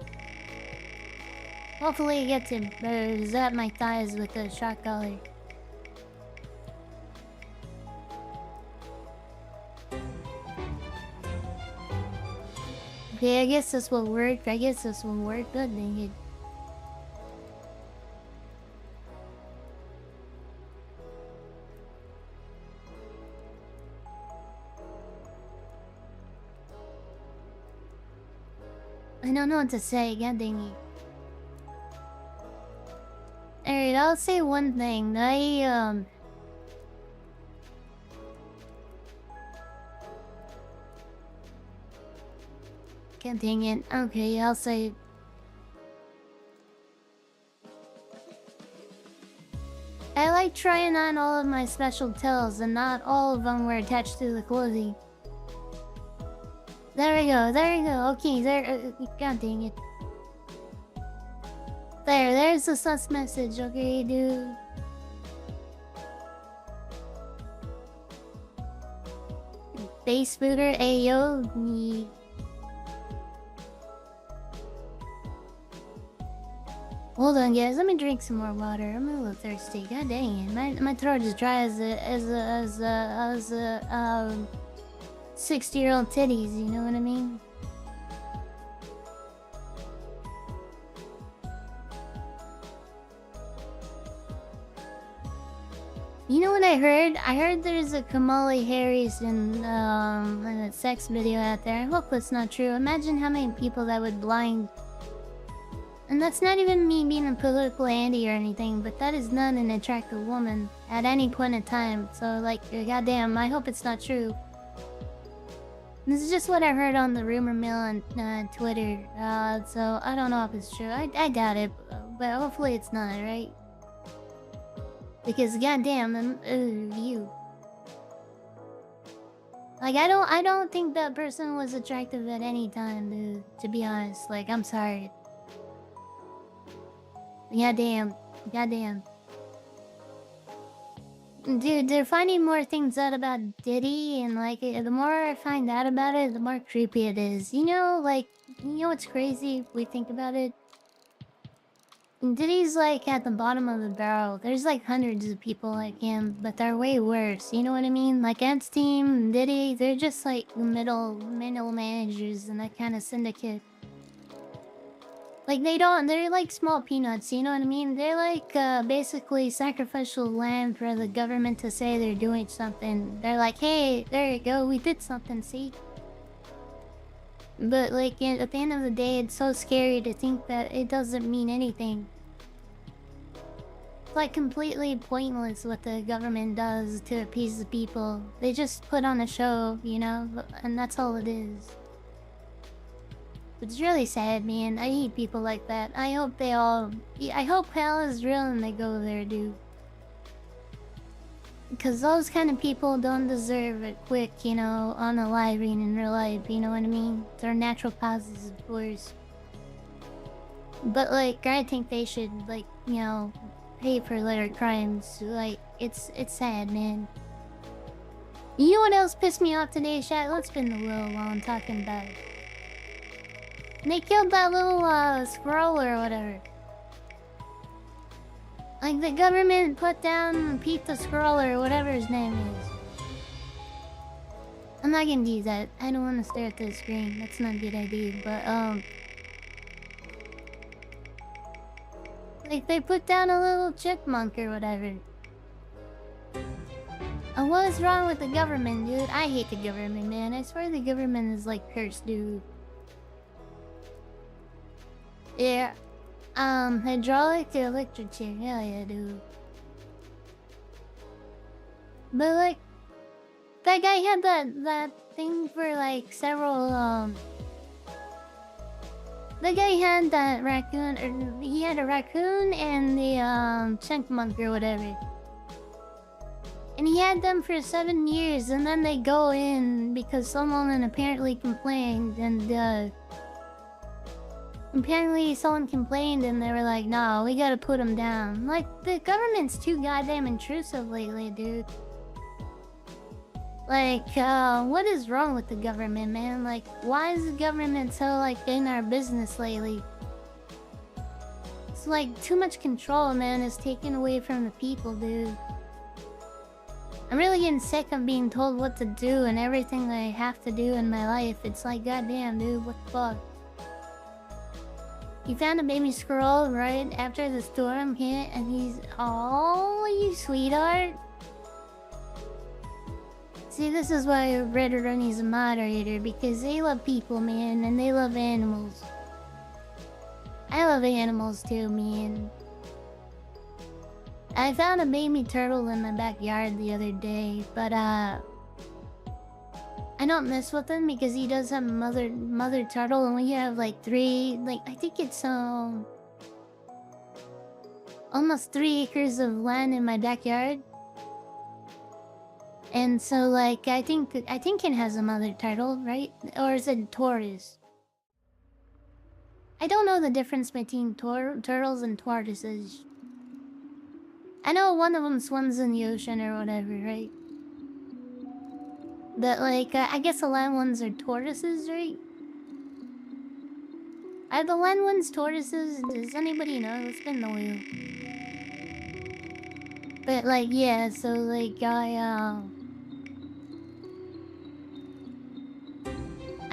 Speaker 3: Hopefully it gets to zap my thighs with a shot collar. Okay, I guess this will work. Good dang it. I don't know what to say, god dang it. Alright, I'll say one thing. God dang it. Okay, I'll say... I like trying on all of my special tails, and not all of them were attached to the clothing. There we go. Okay, there... God dang it. There's the sus message, okay, dude? Space Booter, ayo, me. Hold on, guys. Let me drink some more water. I'm a little thirsty. God dang it, my throat is dry as a 60-year-old titties. You know what I mean? You know what I heard? I heard there's a Kamala Harris and a sex video out there. I hope that's not true. Imagine how many people that would blind. And that's not even me being a political anti or anything, but that is not an attractive woman at any point in time. So, like, goddamn, I hope it's not true. This is just what I heard on the rumor mill on Twitter. So I don't know if it's true. I doubt it, but hopefully it's not, right? Because goddamn, you. Like I don't think that person was attractive at any time, dude. To be honest, like I'm sorry. Goddamn. Dude, they're finding more things out about Diddy, and like the more I find out about it, the more creepy it is. You know, like you know what's crazy if we think about it? Diddy's like at the bottom of the barrel. There's like hundreds of people like him, but they're way worse. You know what I mean? Like Epstein, Diddy, they're just like middle managers in that kind of syndicate. Like they're like small peanuts, you know what I mean? They're like basically sacrificial lamb for the government to say they're doing something. They're like, hey, there you go, we did something, see? But like at the end of the day, it's so scary to think that it doesn't mean anything. It's like completely pointless what the government does to appease the people. They just put on a show, you know, and that's all it is. It's really sad, man. I hate people like that. I hope hell is real and they go there, dude. Because those kind of people don't deserve a quick, you know, unaliving in real life, you know what I mean? They're natural causes, of course. But, like, I think they should, like, you know, pay for their crimes. Like, it's sad, man. You know what else pissed me off today, chat? Let's spin the wheel while I'm talking about it. They killed that little, squirrel or whatever. Like, the government put down Pete the Squirrel or whatever his name is. I'm not gonna do that. I don't want to stare at the screen. That's not a good idea, but, like, they put down a little chipmunk or whatever. And what is wrong with the government, dude? I hate the government, man. I swear the government is, like, cursed, dude. Yeah. Hydraulic or electric chair? Hell yeah, dude. But like, that guy had that thing for like several, the guy had that raccoon, or he had a raccoon and the, chipmunk or whatever. And he had them for 7 years, and then they go in because someone apparently complained, and, apparently someone complained and they were like, no, we gotta put him down. Like, the government's too goddamn intrusive lately, dude. Like, what is wrong with the government, man? Like, why is the government so, like, in our business lately? It's like, too much control, man, is taken away from the people, dude. I'm really getting sick of being told what to do and everything that I have to do in my life. It's like, goddamn, dude, what the fuck? He found a baby squirrel right after the storm hit, and he's... Oh, you sweetheart. See, this is why Reddit Runny's a moderator, because they love people, man, and they love animals. I love animals too, man. I found a baby turtle in my backyard the other day, but I don't mess with him because he does have a mother turtle, and we have like 3, like I think it's almost 3 acres of land in my backyard. And so like I think it has a mother turtle, right? Or is it tortoise? I don't know the difference between turtles and tortoises. I know one of them swims in the ocean or whatever, right? That, like, I guess the land ones are tortoises, right? Are the land ones tortoises? Does anybody know? It's been a while. But, like, yeah, so, like, I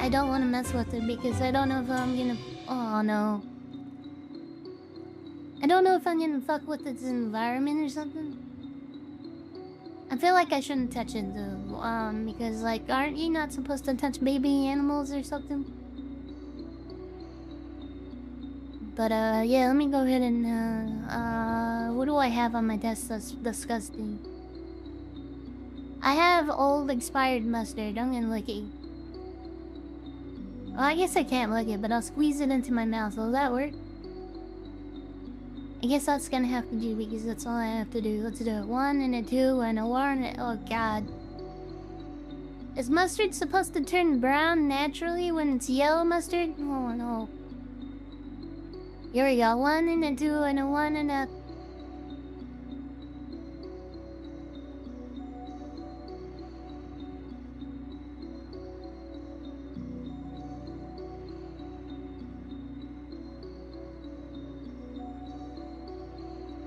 Speaker 3: don't want to mess with it because I don't know if I'm gonna... Oh, no. I don't know if I'm gonna fuck with its environment or something. I feel like I shouldn't touch it, though. Because, like, aren't you not supposed to touch baby animals or something? But, yeah, let me go ahead and, what do I have on my desk that's disgusting? I have old expired mustard. I'm gonna lick it. Well, I guess I can't lick it, but I'll squeeze it into my mouth. Will that work? I guess that's gonna have to do because that's all I have to do. Let's do it. 1 and a 2 and a 1 and oh god. Is mustard supposed to turn brown naturally when it's yellow mustard? Oh no. Here we go. 1 and a 2 and a 1 and a...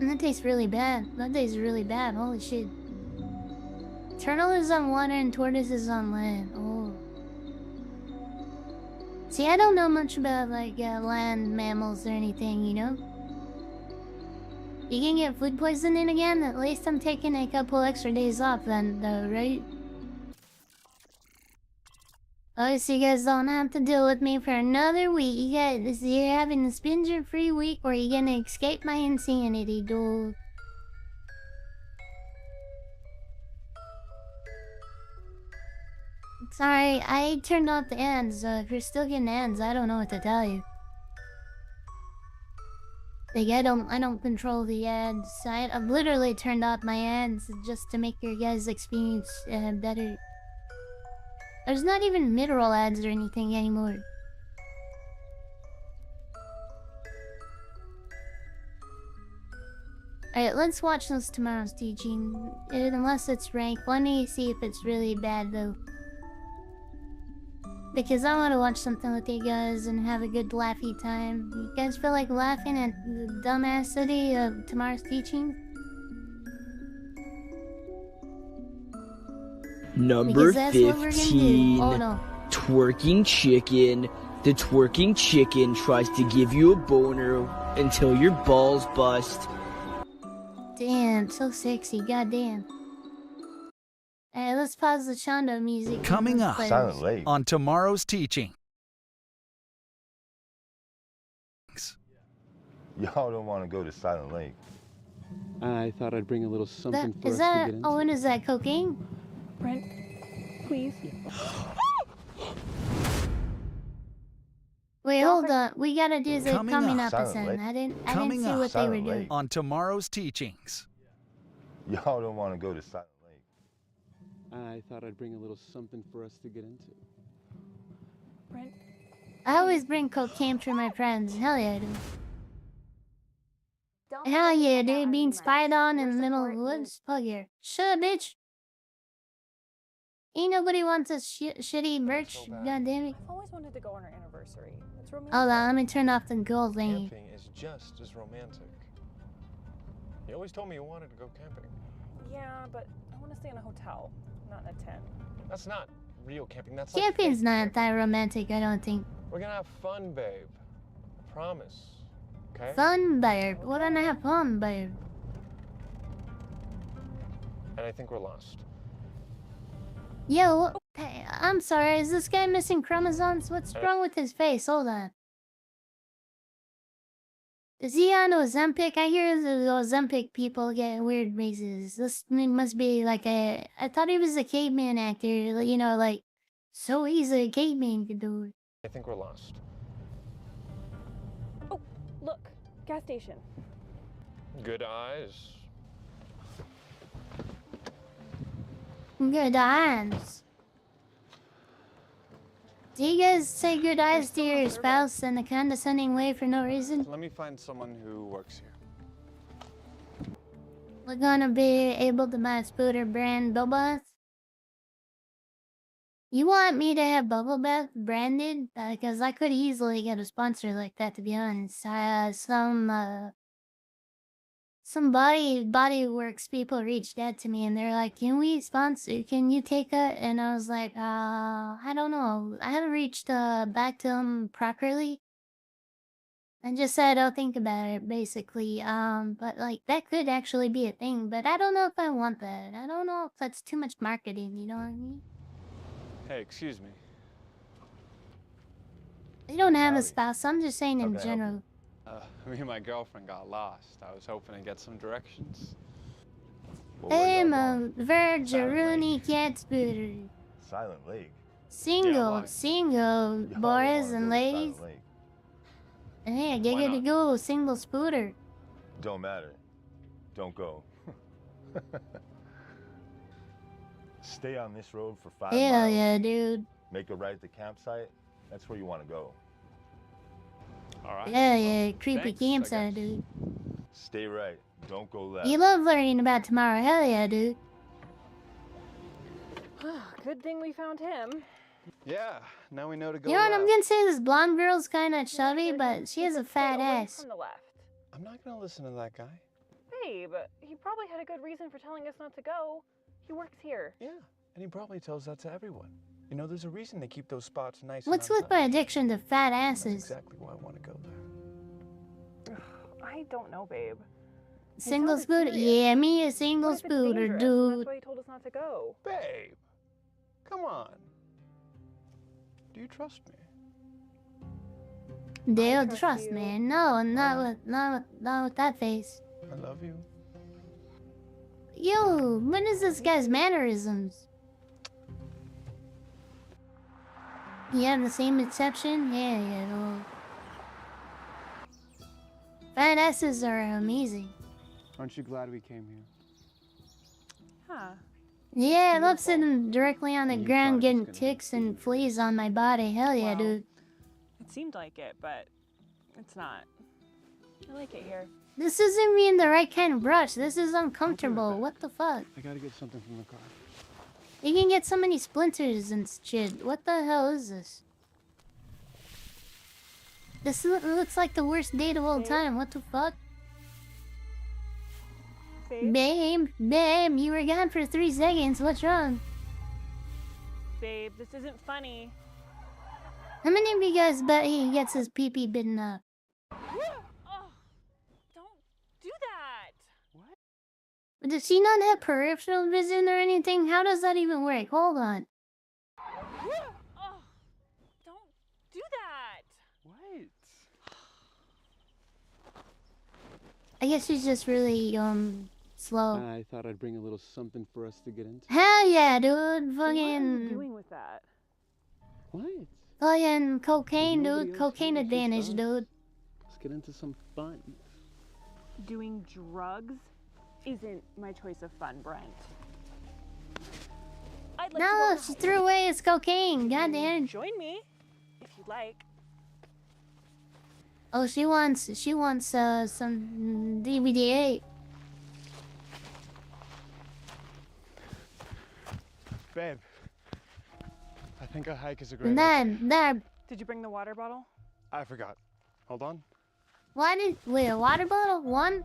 Speaker 3: That tastes really bad. That tastes really bad. Holy shit. Turtle is on water and tortoise is on land. Oh. See, I don't know much about, like, land mammals or anything, you know? You can get food poisoning again? At least I'm taking a couple extra days off then, though, right? Oh, so you guys don't have to deal with me for another week. You guys, you're having a Spindra-free week or you're gonna escape my insanity, dude. Sorry, I turned off the ads. If you're still getting ads, I don't know what to tell you. Like, I don't control the ads. I've literally turned off my ads just to make your guys' experience better. There's not even mid-roll ads or anything anymore. Alright, let's watch this tomorrow's teaching. Unless it's ranked. Let me see if it's really bad though. Because I want to watch something with you guys and have a good laughy time. You guys feel like laughing at the dumbassity of tomorrow's teaching?
Speaker 4: Number 15,
Speaker 3: oh, no.
Speaker 4: twerking chicken. The twerking chicken tries to give you a boner until your balls bust.
Speaker 3: Damn, so sexy, goddamn. Alright, let's pause the Shondo music.
Speaker 5: Coming up on tomorrow's teaching.
Speaker 6: Y'all don't want to go to Silent Lake.
Speaker 7: I thought I'd bring a little something for us to get into.
Speaker 3: Oh, and is that cocaine?
Speaker 8: Brent, please.
Speaker 3: Wait, hold on. We gotta do the coming up
Speaker 6: Silent
Speaker 3: again. I didn't see what they were doing.
Speaker 5: On tomorrow's teachings.
Speaker 6: Y'all don't want to go to Silent Lake.
Speaker 7: I thought I'd bring a little something for us to get into.
Speaker 8: Brent.
Speaker 3: I always bring cocaine for my friends. Hell yeah, I do. Hell yeah, dude. Being spied on in the middle of the woods. Fuck yeah. Shut up, bitch. Ain't nobody wants this shitty merch. God damn it.
Speaker 8: I've always wanted to go on our anniversary. It's romantic.
Speaker 3: Hold on, let me turn off the gold thingy.
Speaker 9: Camping is just as romantic. You always told me you wanted to go camping.
Speaker 8: Yeah, but I want to stay in a hotel, not in a tent.
Speaker 9: That's not real camping. That's
Speaker 3: Camping's
Speaker 9: like
Speaker 3: not that romantic, I don't think.
Speaker 9: We're gonna have fun, babe. I promise. Okay?
Speaker 3: Fun, babe. What don't I have fun, babe?
Speaker 9: And I think we're lost.
Speaker 3: Yo, hey, I'm sorry. Is this guy missing chromosomes? What's wrong with his face? Hold on. Is he on Ozempic? I hear the Ozempic people get weird raises. This must be like a... I thought he was a caveman actor. You know, like... So he's a caveman dude.
Speaker 9: I think we're lost.
Speaker 8: Oh, look. Gas station.
Speaker 9: Good eyes.
Speaker 3: Good eyes. Do you guys say good eyes to your spouse in a condescending way for no reason?
Speaker 9: Let me find someone who works here.
Speaker 3: We're gonna be able to buy Spooder brand Boba. You want me to have Bubble Bath branded? Because I could easily get a sponsor like that, to be honest. Some bodyworks people reached out to me and they're like, can we sponsor, can you take it? And I was like, I don't know. I haven't reached back to them properly. I just said I'll think about it, basically. But like that could actually be a thing, but I don't know if I want that. I don't know if that's too much marketing, you know what I mean?
Speaker 9: Hey, excuse me.
Speaker 3: I don't have a
Speaker 6: Howdy.
Speaker 3: spouse, I'm just saying
Speaker 6: How
Speaker 3: in
Speaker 6: can I help
Speaker 3: general.
Speaker 9: Me and my girlfriend got lost. I was hoping to get some directions.
Speaker 6: Well, where
Speaker 3: I'm
Speaker 6: y'all
Speaker 3: a
Speaker 6: going?
Speaker 3: Virgeruni cat spooter.
Speaker 6: Silent Lake.
Speaker 3: Single,
Speaker 9: why?
Speaker 3: single,
Speaker 6: Y'all don't
Speaker 3: boys
Speaker 6: wanna
Speaker 3: and
Speaker 6: go to
Speaker 3: ladies.
Speaker 6: Silent Lake.
Speaker 3: Hey,
Speaker 9: Why
Speaker 3: giggity
Speaker 9: not?
Speaker 3: go, single spooter.
Speaker 6: Don't matter. Don't go. Stay on this road for 5
Speaker 3: Hell
Speaker 6: miles.
Speaker 3: yeah, dude.
Speaker 6: Make a right at the campsite. That's where you want to go.
Speaker 9: All right.
Speaker 3: Yeah, yeah, creepy
Speaker 9: Thanks, I
Speaker 3: campsite,
Speaker 9: guess.
Speaker 3: dude.
Speaker 6: Stay right. Don't go left.
Speaker 3: You love learning about tomorrow, hell yeah, dude.
Speaker 8: Good thing we found him.
Speaker 9: Yeah, now we know to go
Speaker 3: You know what, I'm
Speaker 9: left.
Speaker 3: gonna say this blonde girl's kinda chubby,
Speaker 8: Sure,
Speaker 3: but she has a
Speaker 8: said
Speaker 3: fat
Speaker 8: stay away
Speaker 3: ass.
Speaker 8: From the left.
Speaker 9: I'm not gonna listen to that guy.
Speaker 8: Babe, he probably had a good reason for telling us not to go. He works here.
Speaker 9: Yeah, and he probably tells that to everyone. You know, there's a reason they keep those spots nice
Speaker 3: What's
Speaker 9: and
Speaker 3: with my
Speaker 9: untouched.
Speaker 3: addiction to fat
Speaker 9: That's
Speaker 3: asses?
Speaker 9: exactly why I want to go there.
Speaker 8: I don't know, babe.
Speaker 3: Single
Speaker 8: sounded
Speaker 3: spooter?
Speaker 8: serious.
Speaker 3: Yeah, me a single
Speaker 8: What if it's
Speaker 3: spooter,
Speaker 8: dangerous?
Speaker 3: dude.
Speaker 8: That's why he told us not to go.
Speaker 9: Babe, come on. Do you trust me?
Speaker 3: They'll
Speaker 8: trust
Speaker 3: trust
Speaker 8: you.
Speaker 3: me. No, not with that face.
Speaker 9: I love you.
Speaker 3: Yo, what is this guy's mannerisms? You have the same exception? Yeah, well. Fat asses are amazing.
Speaker 7: Aren't you glad we came here?
Speaker 8: Huh.
Speaker 3: Yeah, I love sitting directly on the
Speaker 7: You
Speaker 3: ground
Speaker 7: thought it was
Speaker 3: getting
Speaker 7: gonna be
Speaker 3: ticks and fleas on my body. Hell yeah,
Speaker 8: Well,
Speaker 3: dude.
Speaker 8: It seemed like it, but it's not. I like it here.
Speaker 3: This isn't even the right kind of brush. This is uncomfortable.
Speaker 7: back.
Speaker 3: What the fuck?
Speaker 7: I gotta get something from the car.
Speaker 3: You can get so many splinters and shit. What the hell is this? This looks like the worst date of all time. What the fuck?
Speaker 8: Babe?
Speaker 3: Babe, you were gone for 3 seconds. What's wrong?
Speaker 8: Babe, this isn't funny.
Speaker 3: How many of you guys bet he gets his pee-pee bitten up?
Speaker 8: Oh, don't do that.
Speaker 3: Does she not have peripheral vision or anything? How does that even work? Hold on.
Speaker 8: Oh, don't do that.
Speaker 7: What?
Speaker 3: I guess she's just really, slow.
Speaker 7: I thought I'd bring a little something for us to get into.
Speaker 3: Hell yeah, dude.
Speaker 8: What are you
Speaker 3: Fucking...
Speaker 8: doing with that?
Speaker 7: What?
Speaker 3: Fucking cocaine,
Speaker 7: Nobody
Speaker 3: dude.
Speaker 7: else
Speaker 3: Cocaine
Speaker 7: here, it's just
Speaker 3: advantage,
Speaker 7: us.
Speaker 3: dude.
Speaker 7: Let's get into some fun.
Speaker 8: Doing drugs isn't my choice of fun, Brent. I'd like
Speaker 3: No,
Speaker 8: to
Speaker 3: she
Speaker 8: go
Speaker 3: threw away his cocaine. Goddamn.
Speaker 8: Join me, if you'd like.
Speaker 3: Oh, she wants some DVD.
Speaker 9: Babe, I think a hike is a great
Speaker 3: And then,
Speaker 8: Did you bring the water bottle?
Speaker 9: I forgot. Hold on.
Speaker 3: wait, a water bottle? One?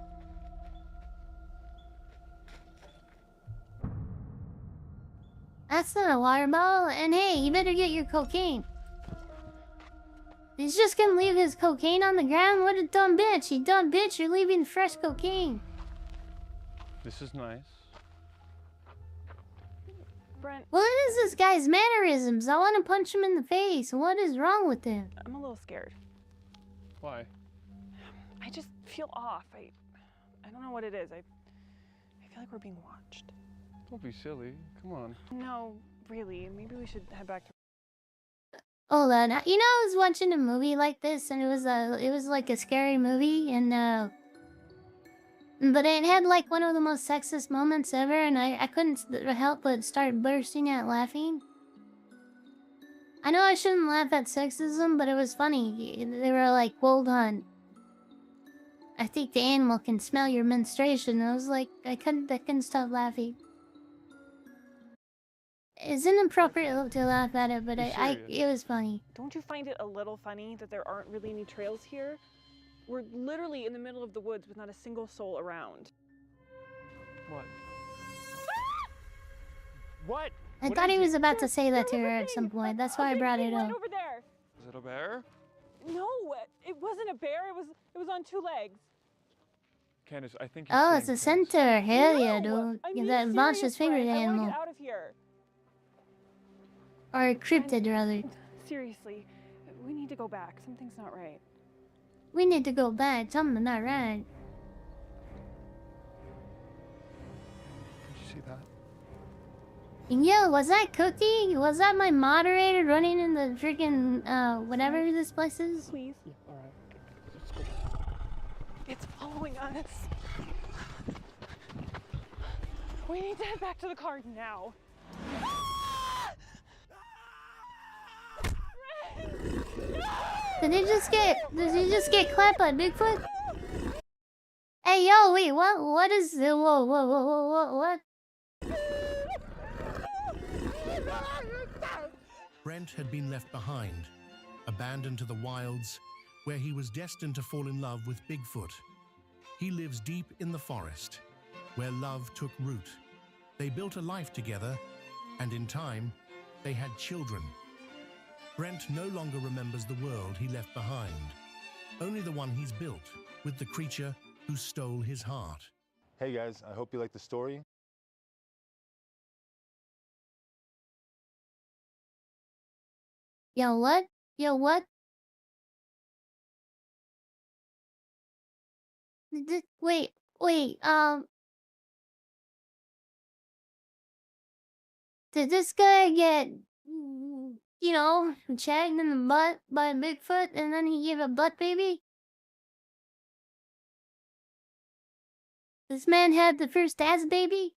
Speaker 3: That's not a water bottle. And hey, you better get your cocaine. He's just gonna leave his cocaine on the ground? What a dumb bitch. You dumb bitch, you're leaving fresh cocaine.
Speaker 9: This is nice.
Speaker 8: Brent,
Speaker 3: What is this guy's mannerisms? I want to punch him in the face. What is wrong with him?
Speaker 8: I'm a little scared.
Speaker 9: Why?
Speaker 8: I just feel off. I don't know what it is. I feel like we're being watched.
Speaker 9: Don't be silly. Come on.
Speaker 8: No, really. Maybe we should head back to.
Speaker 3: Hold on. You know, I was watching a movie like this, and it was like a scary movie, and but it had like one of the most sexist moments ever, and I couldn't help but start bursting out laughing. I know I shouldn't laugh at sexism, but it was funny. They were like, "Hold on, I think the animal can smell your menstruation." I was like, I couldn't stop laughing. It's inappropriate to laugh at it, but
Speaker 8: Be
Speaker 3: it was funny.
Speaker 8: Don't you find it a little funny that there aren't really any trails here? We're literally in the middle of the woods with not a single soul around.
Speaker 9: What? What?
Speaker 3: I thought he was about to say that to her at some point. That's why I brought it up.
Speaker 8: Right over there.
Speaker 9: Is it a bear?
Speaker 8: No, it wasn't a bear. It was on two legs.
Speaker 9: Candace, I think you're
Speaker 3: Oh, it's a
Speaker 9: saying things.
Speaker 3: centaur. Hell yeah,
Speaker 8: No,
Speaker 3: dude.
Speaker 8: I
Speaker 3: Yeah,
Speaker 8: mean,
Speaker 3: that monstrous
Speaker 8: serious,
Speaker 3: fingered
Speaker 8: Brent, I wanna
Speaker 3: animal.
Speaker 8: get out of here.
Speaker 3: Or a cryptid, rather.
Speaker 8: Seriously, we need to go back. Something's not right.
Speaker 3: We need to go back. Something not right.
Speaker 9: Did you see that?
Speaker 3: Yo, was that Cookie? Was that my moderator running in the freaking, whatever this place is?
Speaker 8: Please.
Speaker 9: Yeah, alright. Let's go.
Speaker 8: It's following us. We need to head back to the car now.
Speaker 3: Did he just get clapped by Bigfoot? Hey, yo, wait, what is, whoa, what?
Speaker 10: Brent had been left behind, abandoned to the wilds, where he was destined to fall in love with Bigfoot. He lives deep in the forest, where love took root. They built a life together, and in time, they had children. Brent no longer remembers the world he left behind, only the one he's built with the creature who stole his heart.
Speaker 6: Hey guys, I hope you like the story.
Speaker 3: Yo, what? Wait, did this guy get, shagged in the butt by Bigfoot and then he gave a butt baby? This man had the first ass baby?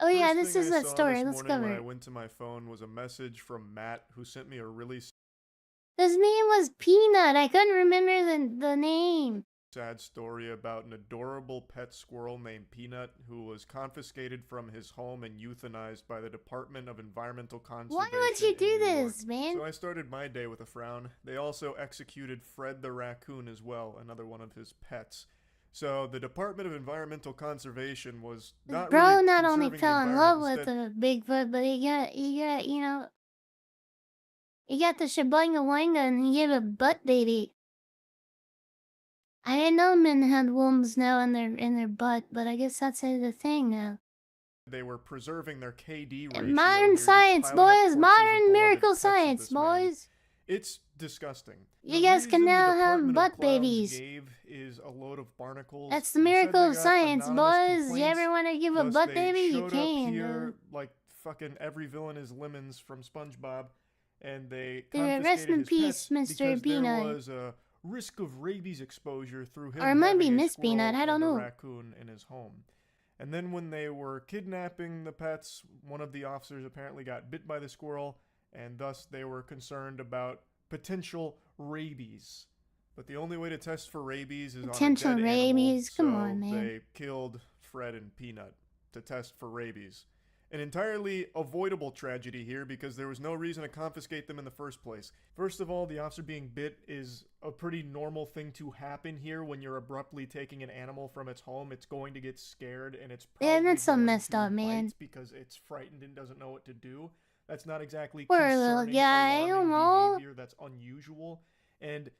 Speaker 3: Oh yeah, this is that story. Let's cover
Speaker 11: When I
Speaker 3: it.
Speaker 11: went to my phone was a message from Matt who sent me a really
Speaker 3: His name was Peanut. I couldn't remember the name.
Speaker 11: sad story about an adorable pet squirrel named Peanut who was confiscated from his home and euthanized by the Department of Environmental Conservation.
Speaker 3: Why would you
Speaker 11: in
Speaker 3: do
Speaker 11: New York.
Speaker 3: this, man?
Speaker 11: So I started my day with a frown. They also executed Fred the raccoon as well, another one of his pets. So the Department of Environmental Conservation was not
Speaker 3: Bro
Speaker 11: really
Speaker 3: not only
Speaker 11: conserving the
Speaker 3: fell in love
Speaker 11: environment.
Speaker 3: with the Bigfoot, but he got, he got the shabanga wanga and he gave a butt baby. I didn't know men had wombs now in their butt, but I guess that's the thing now.
Speaker 11: They were preserving their KD ratio.
Speaker 3: Modern
Speaker 11: here, just
Speaker 3: science,
Speaker 11: piling up
Speaker 3: boys.
Speaker 11: corpses of
Speaker 3: Modern
Speaker 11: beloved
Speaker 3: miracle
Speaker 11: pets of
Speaker 3: science,
Speaker 11: this man.
Speaker 3: boys.
Speaker 11: It's disgusting.
Speaker 3: You
Speaker 11: The
Speaker 3: guys can
Speaker 11: reason the
Speaker 3: now have
Speaker 11: Department of
Speaker 3: butt
Speaker 11: Clowns
Speaker 3: babies.
Speaker 11: gave is a load of barnacles.
Speaker 3: That's the
Speaker 11: They said
Speaker 3: miracle
Speaker 11: they
Speaker 3: of
Speaker 11: got
Speaker 3: science,
Speaker 11: anonymous
Speaker 3: boys. You ever
Speaker 11: complaints,
Speaker 3: want to give a
Speaker 11: thus
Speaker 3: butt
Speaker 11: they
Speaker 3: baby? You
Speaker 11: showed
Speaker 3: can,
Speaker 11: up here
Speaker 3: dude.
Speaker 11: like fucking every villain is Lemons from SpongeBob, and they
Speaker 3: Dude, rest
Speaker 11: confiscated
Speaker 3: in
Speaker 11: his
Speaker 3: peace,
Speaker 11: pets
Speaker 3: Mr.
Speaker 11: because
Speaker 3: Peanut.
Speaker 11: there was a risk of rabies exposure through him
Speaker 3: Or it might be
Speaker 11: having a
Speaker 3: Miss
Speaker 11: squirrel
Speaker 3: Peanut, I don't
Speaker 11: and a
Speaker 3: know.
Speaker 11: raccoon in his home. And then when they were kidnapping the pets, one of the officers apparently got bit by the squirrel, and thus they were concerned about potential rabies. But the only way to test for rabies is
Speaker 3: Potential
Speaker 11: on a dead animal,
Speaker 3: rabies? Come
Speaker 11: so
Speaker 3: on, man.
Speaker 11: they killed Fred and Peanut to test for rabies. An entirely avoidable tragedy here because there was no reason to confiscate them in the first place. First of all, the officer being bit is a pretty normal thing to happen here when you're abruptly taking an animal from its home. It's going to get scared and it's probably
Speaker 3: Yeah, that's so
Speaker 11: going
Speaker 3: messed
Speaker 11: to
Speaker 3: up, man.
Speaker 11: bite because it's frightened and doesn't know what to do. That's not exactly
Speaker 3: Poor little
Speaker 11: concerning,
Speaker 3: guy, I don't
Speaker 11: alarming
Speaker 3: know.
Speaker 11: behavior. That's unusual. And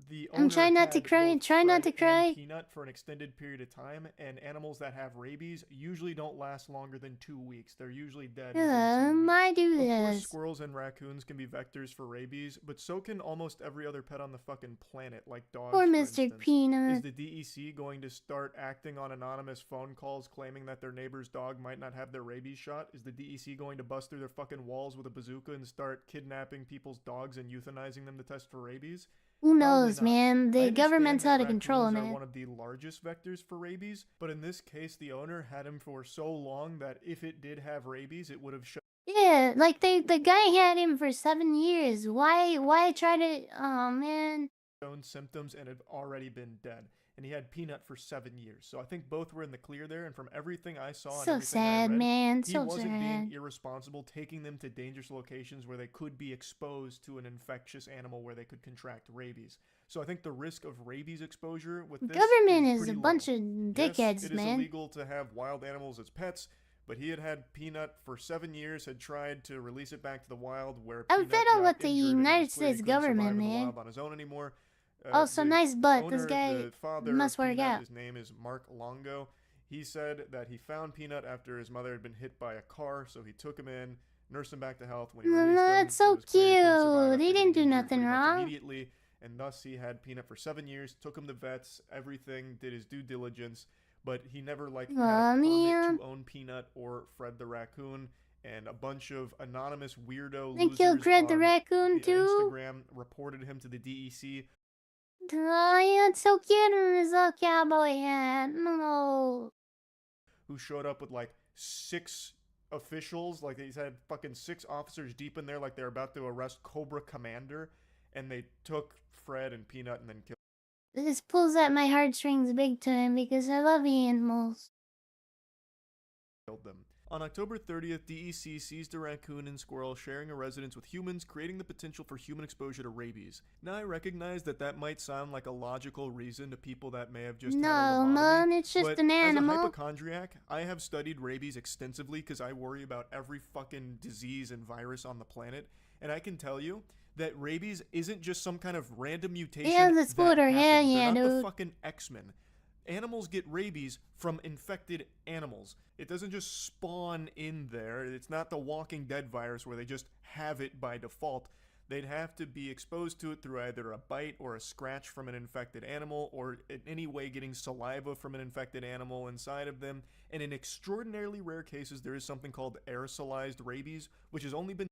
Speaker 11: the
Speaker 3: I'm
Speaker 11: owner
Speaker 3: trying not to
Speaker 11: had
Speaker 3: cry,
Speaker 11: both
Speaker 3: try not
Speaker 11: Fred
Speaker 3: to cry.
Speaker 11: and Peanut for an extended period of time, and animals that have rabies usually don't last longer than 2 weeks. They're usually dead within 2 weeks.
Speaker 3: I do
Speaker 11: Of course,
Speaker 3: this.
Speaker 11: squirrels and raccoons can be vectors for rabies, but so can almost every other pet on the fucking planet, like dogs,
Speaker 3: Poor
Speaker 11: for
Speaker 3: Mr.
Speaker 11: instance. Is
Speaker 3: Peanut.
Speaker 11: the DEC going to start acting on anonymous phone calls claiming that their neighbor's dog might not have their rabies shot? Is the DEC going to bust through their fucking walls with a bazooka and start kidnapping people's dogs and euthanizing them to test for rabies?
Speaker 3: Who
Speaker 11: Probably
Speaker 3: knows,
Speaker 11: not.
Speaker 3: man?
Speaker 11: I
Speaker 3: The
Speaker 11: understand
Speaker 3: government's
Speaker 11: that
Speaker 3: out of control,
Speaker 11: raccoons are
Speaker 3: man.
Speaker 11: one of the largest vectors for rabies, but in this case, the owner had him for so long that if it did have rabies, it would have
Speaker 3: Yeah, like the guy had him for 7 years. Why try to? Oh man.
Speaker 11: shown symptoms and had already been dead. and he had Peanut for 7 years. So I think both were in the clear there, and from everything I saw and
Speaker 3: So
Speaker 11: everything
Speaker 3: sad,
Speaker 11: I read,
Speaker 3: man.
Speaker 11: he
Speaker 3: So
Speaker 11: wasn't
Speaker 3: sad.
Speaker 11: being irresponsible, taking them to dangerous locations where they could be exposed to an infectious animal where they could contract rabies. So I think the risk of rabies exposure with this
Speaker 3: Government is
Speaker 11: pretty
Speaker 3: a
Speaker 11: low.
Speaker 3: bunch of
Speaker 11: Yes,
Speaker 3: dickheads,
Speaker 11: it is
Speaker 3: man.
Speaker 11: illegal to have wild animals as pets, but he had Peanut for 7 years, had tried to release it back to the wild where
Speaker 3: I
Speaker 11: Peanut
Speaker 3: fed on
Speaker 11: got
Speaker 3: with the
Speaker 11: injured and it
Speaker 3: United
Speaker 11: was clear he
Speaker 3: States
Speaker 11: couldn't survive
Speaker 3: government,
Speaker 11: in the
Speaker 3: man.
Speaker 11: wild on his own anymore.
Speaker 3: Oh, so
Speaker 11: The
Speaker 3: nice butt. This
Speaker 11: owner,
Speaker 3: guy
Speaker 11: the father
Speaker 3: must
Speaker 11: of
Speaker 3: work
Speaker 11: Peanut,
Speaker 3: out.
Speaker 11: his name is Mark Longo. He said that he found Peanut after his mother had been hit by a car, so he took him in, nursed him back to health. When he released him,
Speaker 3: That's so
Speaker 11: it was clear he couldn't survive
Speaker 3: cute. He
Speaker 11: after
Speaker 3: didn't do
Speaker 11: getting injured
Speaker 3: nothing
Speaker 11: pretty much
Speaker 3: wrong.
Speaker 11: immediately, and thus he had Peanut for 7 years, took him to vets, everything, did his due diligence, but he never had a permit
Speaker 3: man.
Speaker 11: to own Peanut or Fred the raccoon. And a bunch of anonymous weirdo
Speaker 3: They
Speaker 11: losers
Speaker 3: killed Fred the
Speaker 11: on
Speaker 3: raccoon too.
Speaker 11: Instagram reported him to the DEC.
Speaker 3: Oh, yeah, it's so cute in his little cowboy hat. No.
Speaker 11: Who showed up with like 6 officials, like he's had fucking 6 officers deep in there, like they're about to arrest Cobra Commander, and they took Fred and Peanut and then killed
Speaker 3: This pulls at my heartstrings big time because I love animals.
Speaker 11: them. On October 30th, DEC seized a raccoon and squirrel sharing a residence with humans, creating the potential for human exposure to rabies. Now, I recognize that might sound like a logical reason to people that may have just had a lobotomy,
Speaker 3: man, it's just
Speaker 11: but
Speaker 3: an animal.
Speaker 11: as a hypochondriac, I have studied rabies extensively because I worry about every fucking disease and virus on the planet, and I can tell you that rabies isn't just some kind of random mutation.
Speaker 3: Yeah, the splitter,
Speaker 11: that
Speaker 3: hell
Speaker 11: happens.
Speaker 3: yeah,
Speaker 11: They're not
Speaker 3: dude.
Speaker 11: the fucking X-Men. Animals get rabies from infected animals. It doesn't just spawn in there. It's not the Walking Dead virus where they just have it by default. They'd have to be exposed to it through either a bite or a scratch from an infected animal, or in any way getting saliva from an infected animal inside of them. And in extraordinarily rare cases, there is something called aerosolized rabies, which has only been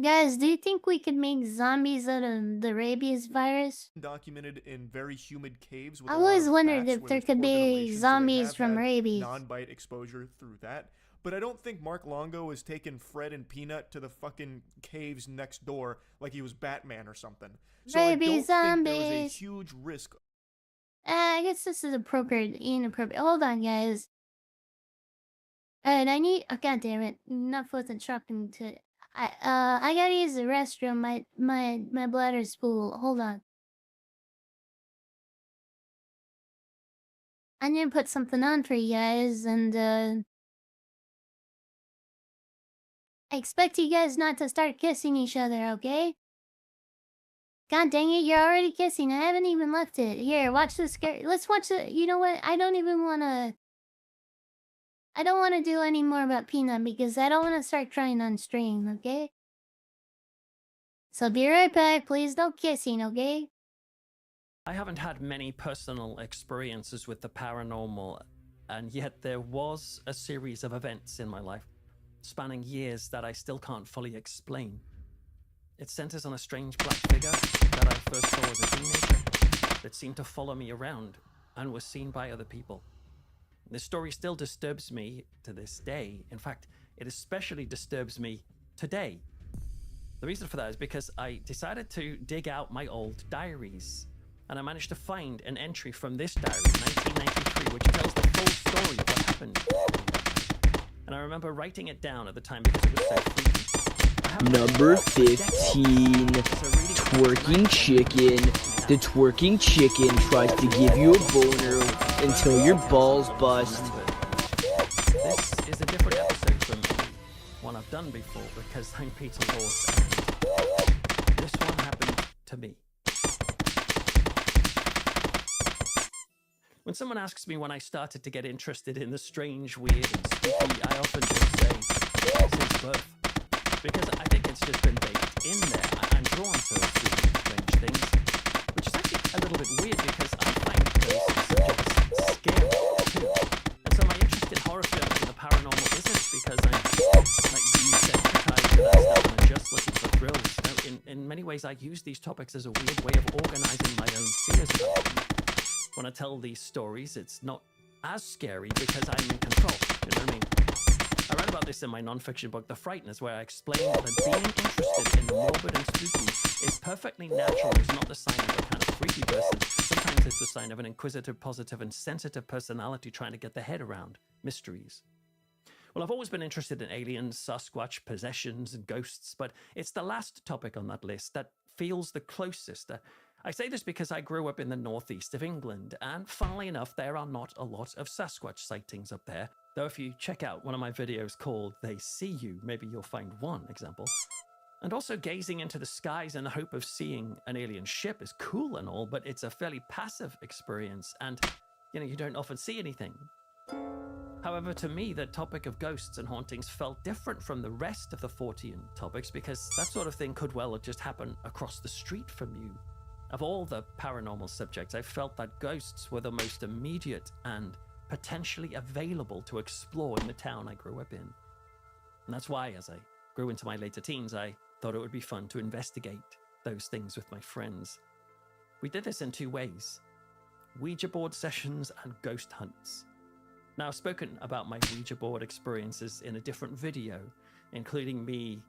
Speaker 3: Guys, do you think we could make zombies out of the rabies virus?
Speaker 11: documented in very humid caves. With
Speaker 3: I
Speaker 11: a lot
Speaker 3: always
Speaker 11: of
Speaker 3: wondered
Speaker 11: bats
Speaker 3: if
Speaker 11: where
Speaker 3: there
Speaker 11: there's
Speaker 3: could
Speaker 11: poor
Speaker 3: be
Speaker 11: ventilation, so they
Speaker 3: zombies
Speaker 11: have
Speaker 3: from
Speaker 11: had
Speaker 3: rabies.
Speaker 11: non-bite exposure through that. But I don't think Mark Longo has taken Fred and Peanut to the fucking caves next door like he was Batman or something. So
Speaker 3: Rabies,
Speaker 11: I don't think there was a
Speaker 3: zombies.
Speaker 11: huge risk.
Speaker 3: I guess this is inappropriate. Hold on, guys. Alright, I need. Oh, God damn it! Enough with interrupting to. I gotta use the restroom. My bladder's full. Hold on. I need to put something on for you guys, and I expect you guys not to start kissing each other, okay? God dang it, you're already kissing. I haven't even left it. Here, watch this. Let's watch the. You know what? I don't want to do any more about Peanut because I don't want to start crying on stream, okay? So be right back. Please don't kissing, okay?
Speaker 12: I haven't had many personal experiences with the paranormal, and yet there was a series of events in my life, spanning years, that I still can't fully explain. It centers on a strange black figure that I first saw as a teenager that seemed to follow me around and was seen by other people. This story still disturbs me to this day. In fact, it especially disturbs me today. The reason for that is because I decided to dig out my old diaries, and I managed to find an entry from this diary, 1993, which tells the full story of what happened. And I remember writing it down at the time because it was so freaky.
Speaker 4: Number 15, twerking chicken. The twerking chicken tries to give you a boner until your balls bust.
Speaker 12: This is a different episode from one I've done before because I'm Peter Laws, and this one happened to me. When someone asks me when I started to get interested in the strange, weird, and spooky, I often just say, since birth. Because I think it's just been baked in there. I'm drawn to spooky, strange things, which is actually a little bit weird because I find those subjects scary too. And so my interest in horror films and the paranormal isn't because I'm like desensitized to that stuff and I'm just looking for thrills. No, in many ways, I use these topics as a weird way of organizing my own fears about them. When I tell these stories, it's not as scary because I'm in control. You know what I mean? I write about this in my non-fiction book, The Frighteners, where I explain that being interested in the morbid and spooky is perfectly natural. It's not the sign of a kind of freaky person. Sometimes sometimes it's the sign of an inquisitive, positive, and sensitive personality trying to get their head around mysteries. Well, I've always been interested in aliens, Sasquatch, possessions, and ghosts, but it's the last topic on that list that feels the closest. I say this because I grew up in the northeast of England, and funnily enough, there are not a lot of Sasquatch sightings up there. Though if you check out one of my videos called They See You, maybe you'll find one example. And also gazing into the skies in the hope of seeing an alien ship is cool and all, but it's a fairly passive experience, and you don't often see anything. However, to me, the topic of ghosts and hauntings felt different from the rest of the Fortean topics, because that sort of thing could well just happen across the street from you. Of all the paranormal subjects, I felt that ghosts were the most immediate and potentially available to explore in the town I grew up in. And that's why, as I grew into my later teens, I thought it would be fun to investigate those things with my friends. We did this in two ways: Ouija board sessions and ghost hunts. Now, I've spoken about my Ouija board experiences in a different video, including me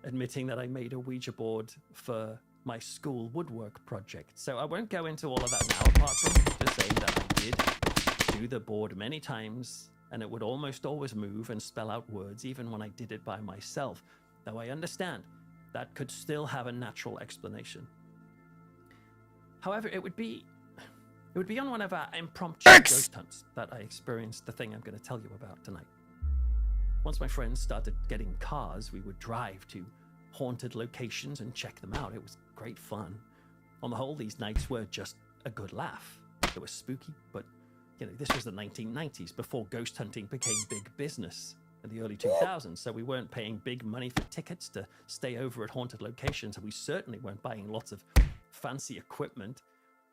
Speaker 12: admitting that I made a Ouija board for my school woodwork project. So I won't go into all of that now, apart from just saying that I did do the board many times, and it would almost always move and spell out words, even when I did it by myself, though I understand that could still have a natural explanation. However, it would be on one of our impromptu ghost hunts that I experienced the thing I'm going to tell you about tonight. Once my friends started getting cars, we would drive to haunted locations and check them out. It was great fun. On the whole, these nights were just a good laugh. It was spooky, but this was the 1990s, before ghost hunting became big business in the early 2000s, so we weren't paying big money for tickets to stay over at haunted locations, and we certainly weren't buying lots of fancy equipment.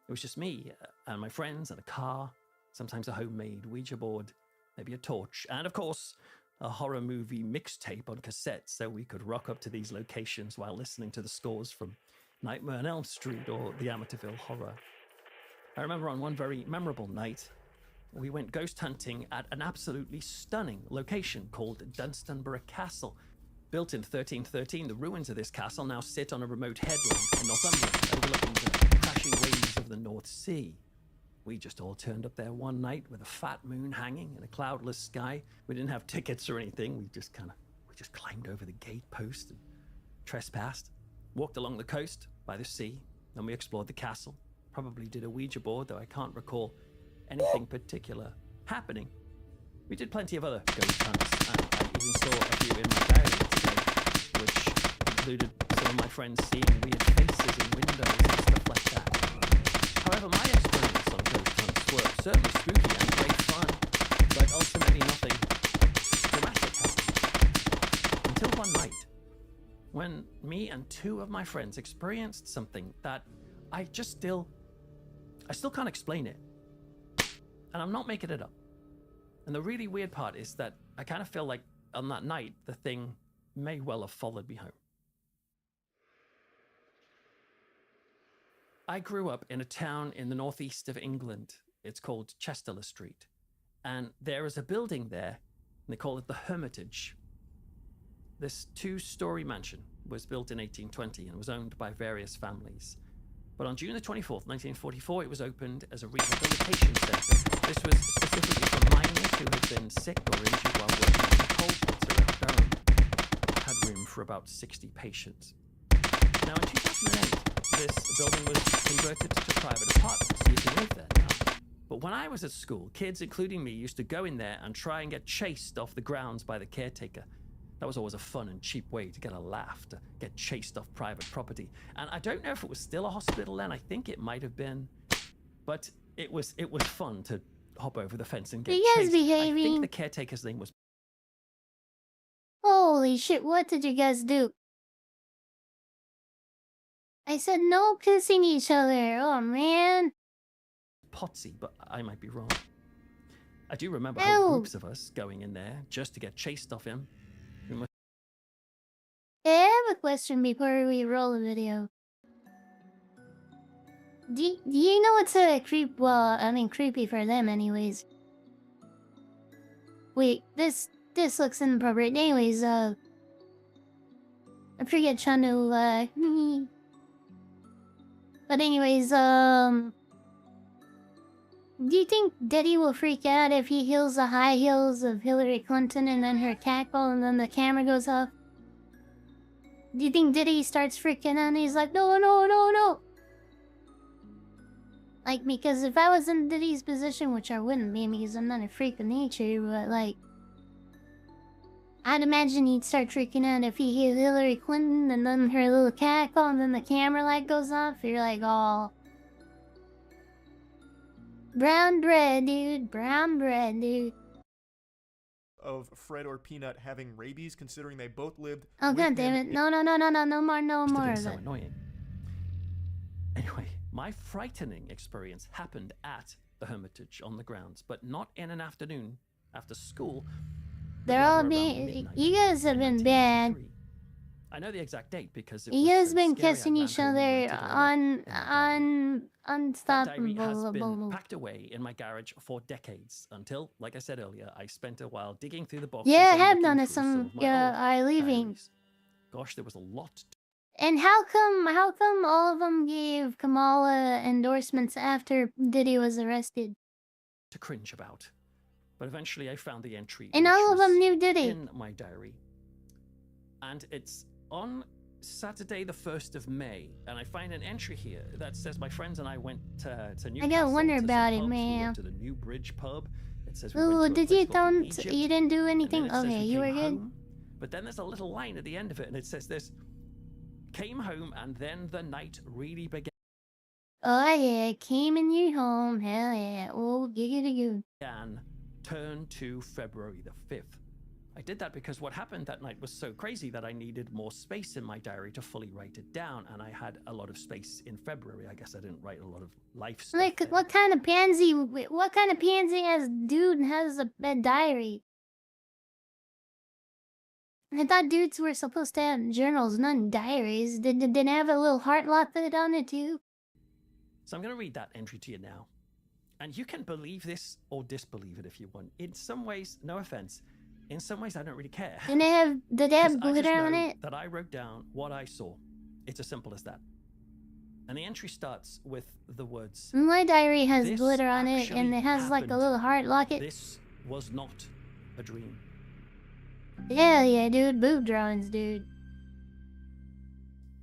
Speaker 12: It was just me and my friends and a car, sometimes a homemade Ouija board, maybe a torch, and of course, a horror movie mixtape on cassette, so we could rock up to these locations while listening to the scores from Nightmare on Elm Street or the Amityville Horror. I remember on one very memorable night, we went ghost hunting at an absolutely stunning location called Dunstanburgh Castle. Built in 1313, the ruins of this castle now sit on a remote headland in Northumberland, overlooking the crashing waves of the North Sea. We just all turned up there one night with a fat moon hanging in a cloudless sky. We didn't have tickets or anything. We just climbed over the gate post and trespassed, walked along the coast by the sea, then we explored the castle. Probably did a Ouija board, though I can't recall anything particular happening. We did plenty of other ghost hunts, and I even saw a few in my diary today, which included some of my friends seeing weird faces in windows and stuff like that. However, my experience on ghost hunts were certainly spooky and great fun, but ultimately nothing dramatic happened. Until one night, when me and two of my friends experienced something that I still can't explain it. And I'm not making it up. And the really weird part is that I kind of feel like on that night, the thing may well have followed me home. I grew up in a town in the northeast of England. It's called Chester Street. And there is a building there, and they call it the Hermitage. This two-story mansion was built in 1820 and was owned by various families. But on June the 24th, 1944, it was opened as a rehabilitation centre. This was specifically for miners who had been sick or injured while working in the coal pits around Durham. It had room for about 60 patients. Now, in 2008, this building was converted to private apartments, so you can live there now. But when I was at school, kids, including me, used to go in there and try and get chased off the grounds by the caretaker. That was always a fun and cheap way to get a laugh, to get chased off private property. And I don't know if it was still a hospital then. I think it might have been. But it was fun to hop over the fence and get chased.
Speaker 3: Behaving.
Speaker 12: I think the caretaker's name was...
Speaker 3: Holy shit, what did you guys do? I said no kissing each other. Oh, man.
Speaker 12: Potsy, but I might be wrong. I do remember whole groups of us going in there just to get chased off him.
Speaker 3: I have a question before we roll the video. Do you know what's a creep? Well, I mean creepy for them anyways. Wait, this looks inappropriate. Anyways, I forget channel, but anyways, Do you think Diddy will freak out if he hears the high heels of Hillary Clinton and then her cackle and then the camera goes off? Do you think Diddy starts freaking out and he's like, no, no, no, no? Like, because if I was in Diddy's position, which I wouldn't be because I'm not a freak of nature, but like, I'd imagine he'd start freaking out if he hears Hillary Clinton and then her little cackle and then the camera light goes off. You're like, oh. Brown bread, dude. Brown bread, dude.
Speaker 11: Of Fred or Peanut having rabies, considering they both lived.
Speaker 3: Oh, god damn it. No, no, no, no, no, no more, no more of
Speaker 12: so
Speaker 3: it.
Speaker 12: Annoying. Anyway, my frightening experience happened at the Hermitage on the grounds, but not in an afternoon after school.
Speaker 3: They're all being. You guys have been bad.
Speaker 12: I know the exact date because
Speaker 3: you guys have been kissing each other on unstoppable.
Speaker 12: That diary has been packed away in my garage for decades until, like I said earlier, I spent a while digging through the boxes.
Speaker 3: Yeah, I have done it some leaving.
Speaker 12: Diaries. Gosh, there was a lot.
Speaker 3: And how come all of them gave Kamala endorsements after Diddy was arrested?
Speaker 12: To cringe about. But eventually I found the entry.
Speaker 3: And all of them knew Diddy.
Speaker 12: In my diary. And it's on Saturday the 1st of May, and I find an entry here that says my friends and I went to Newcastle.
Speaker 3: I gotta wonder about it, man.
Speaker 12: We went to the New Bridge pub. It says
Speaker 3: did you you didn't do anything? Okay, you were good.
Speaker 12: Home. But then there's a little line at the end of it, and it says this: came home, and then the night really began.
Speaker 3: Oh yeah, came in your home, hell yeah. Oh, giggity goo.
Speaker 12: Turn to February the 5th. I did that because what happened that night was so crazy that I needed more space in my diary to fully write it down, and I had a lot of space in February. I guess I didn't write a lot of life stuff.
Speaker 3: Like, what kind of pansy ass dude has a diary? I thought dudes were supposed to have journals, not diaries. Did they have a little heart locket on it too?
Speaker 12: So I'm going to read that entry to you now. And you can believe this or disbelieve it if you want. In some ways, no offense, in some ways I don't really care.
Speaker 3: Did they have glitter on it?
Speaker 12: That I wrote down what I saw. It's as simple as that. And the entry starts with the words.
Speaker 3: My diary has glitter on it, and it has like a little heart locket.
Speaker 12: This was not a dream.
Speaker 3: Hell yeah, dude. Boob drawings, dude.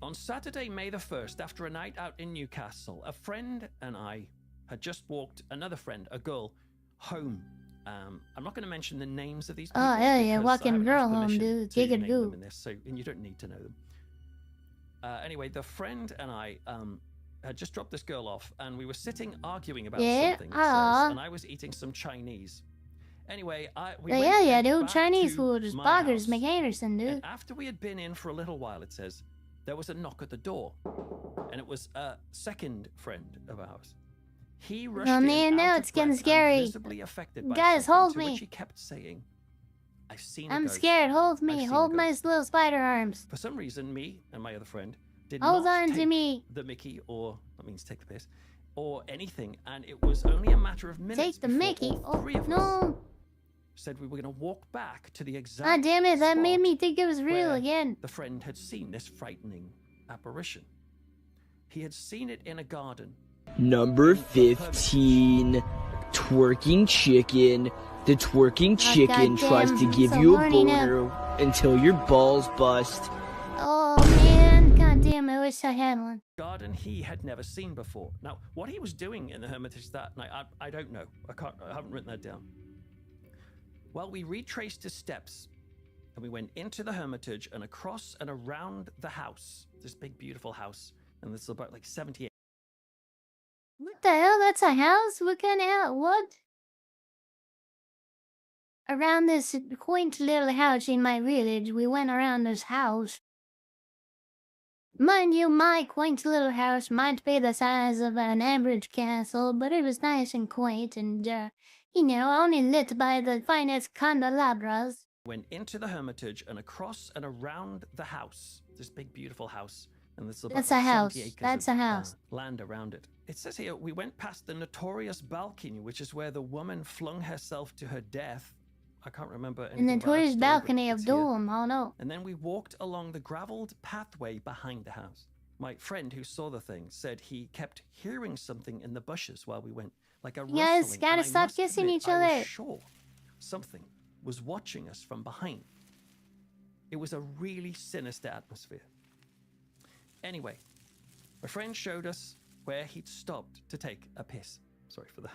Speaker 12: On Saturday, May the 1st, after a night out in Newcastle, a friend and I had just walked another friend, a girl, home. I'm not going to mention the names of these people.
Speaker 3: Oh, hell yeah, walking girl home, dude. Giggity goo.
Speaker 12: And you don't need to know them. Anyway, the friend and I had just dropped this girl off, and we were sitting arguing about something. And I was eating some Chinese. Anyway,
Speaker 3: dude. Chinese food is boggers McAnderson, dude.
Speaker 12: And after we had been in for a little while, it says, there was a knock at the door. And it was a second friend of ours. He rushed in
Speaker 3: now it's getting scary.
Speaker 12: Visibly affected by
Speaker 3: guys, hold me.
Speaker 12: Which he kept saying, I've seen
Speaker 3: I'm scared. Hold me. Hold my little spider arms.
Speaker 12: For some reason, me and my other friend did
Speaker 3: hold
Speaker 12: not
Speaker 3: on
Speaker 12: take
Speaker 3: to me.
Speaker 12: the Mickey, or that means take the piss, or anything, and it was only a matter of minutes.
Speaker 3: Take the Mickey.
Speaker 12: All three of us said we were going to walk back to the exact.
Speaker 3: Ah, damn it! That made me think it was real again.
Speaker 12: The friend had seen this frightening apparition. He had seen it in a garden.
Speaker 4: Number 15, twerking chicken. The twerking chicken tries to give you a boner until your balls bust.
Speaker 3: Oh man, goddamn! I wish I had one.
Speaker 12: Garden he had never seen before. Now, what he was doing in the Hermitage that night, I don't know. I haven't written that down. Well, we retraced his steps, and we went into the Hermitage and across and around the house. This big, beautiful house, and this is about like 78.
Speaker 3: What the hell? That's a house? What kind of house? What? Around this quaint little house in my village, we went around this house. Mind you, my quaint little house might be the size of an average castle, but it was nice and quaint and, only lit by the finest candelabras.
Speaker 12: Went into the Hermitage and across and around the house. This big, beautiful house. And this is about
Speaker 3: That's a house. That's a house.
Speaker 12: Land around it. It says here, we went past the notorious balcony, which is where the woman flung herself to her death. I can't remember.
Speaker 3: In the notorious balcony of Doom, oh no.
Speaker 12: And then we walked along the graveled pathway behind the house. My friend who saw the thing said he kept hearing something in the bushes while we went like a
Speaker 3: Yes,
Speaker 12: rustling,
Speaker 3: gotta
Speaker 12: and I
Speaker 3: stop
Speaker 12: must
Speaker 3: kissing
Speaker 12: admit,
Speaker 3: each
Speaker 12: I
Speaker 3: other.
Speaker 12: was sure something was watching us from behind. It was a really sinister atmosphere. Anyway, my friend showed us where he'd stopped to take a piss. Sorry for that.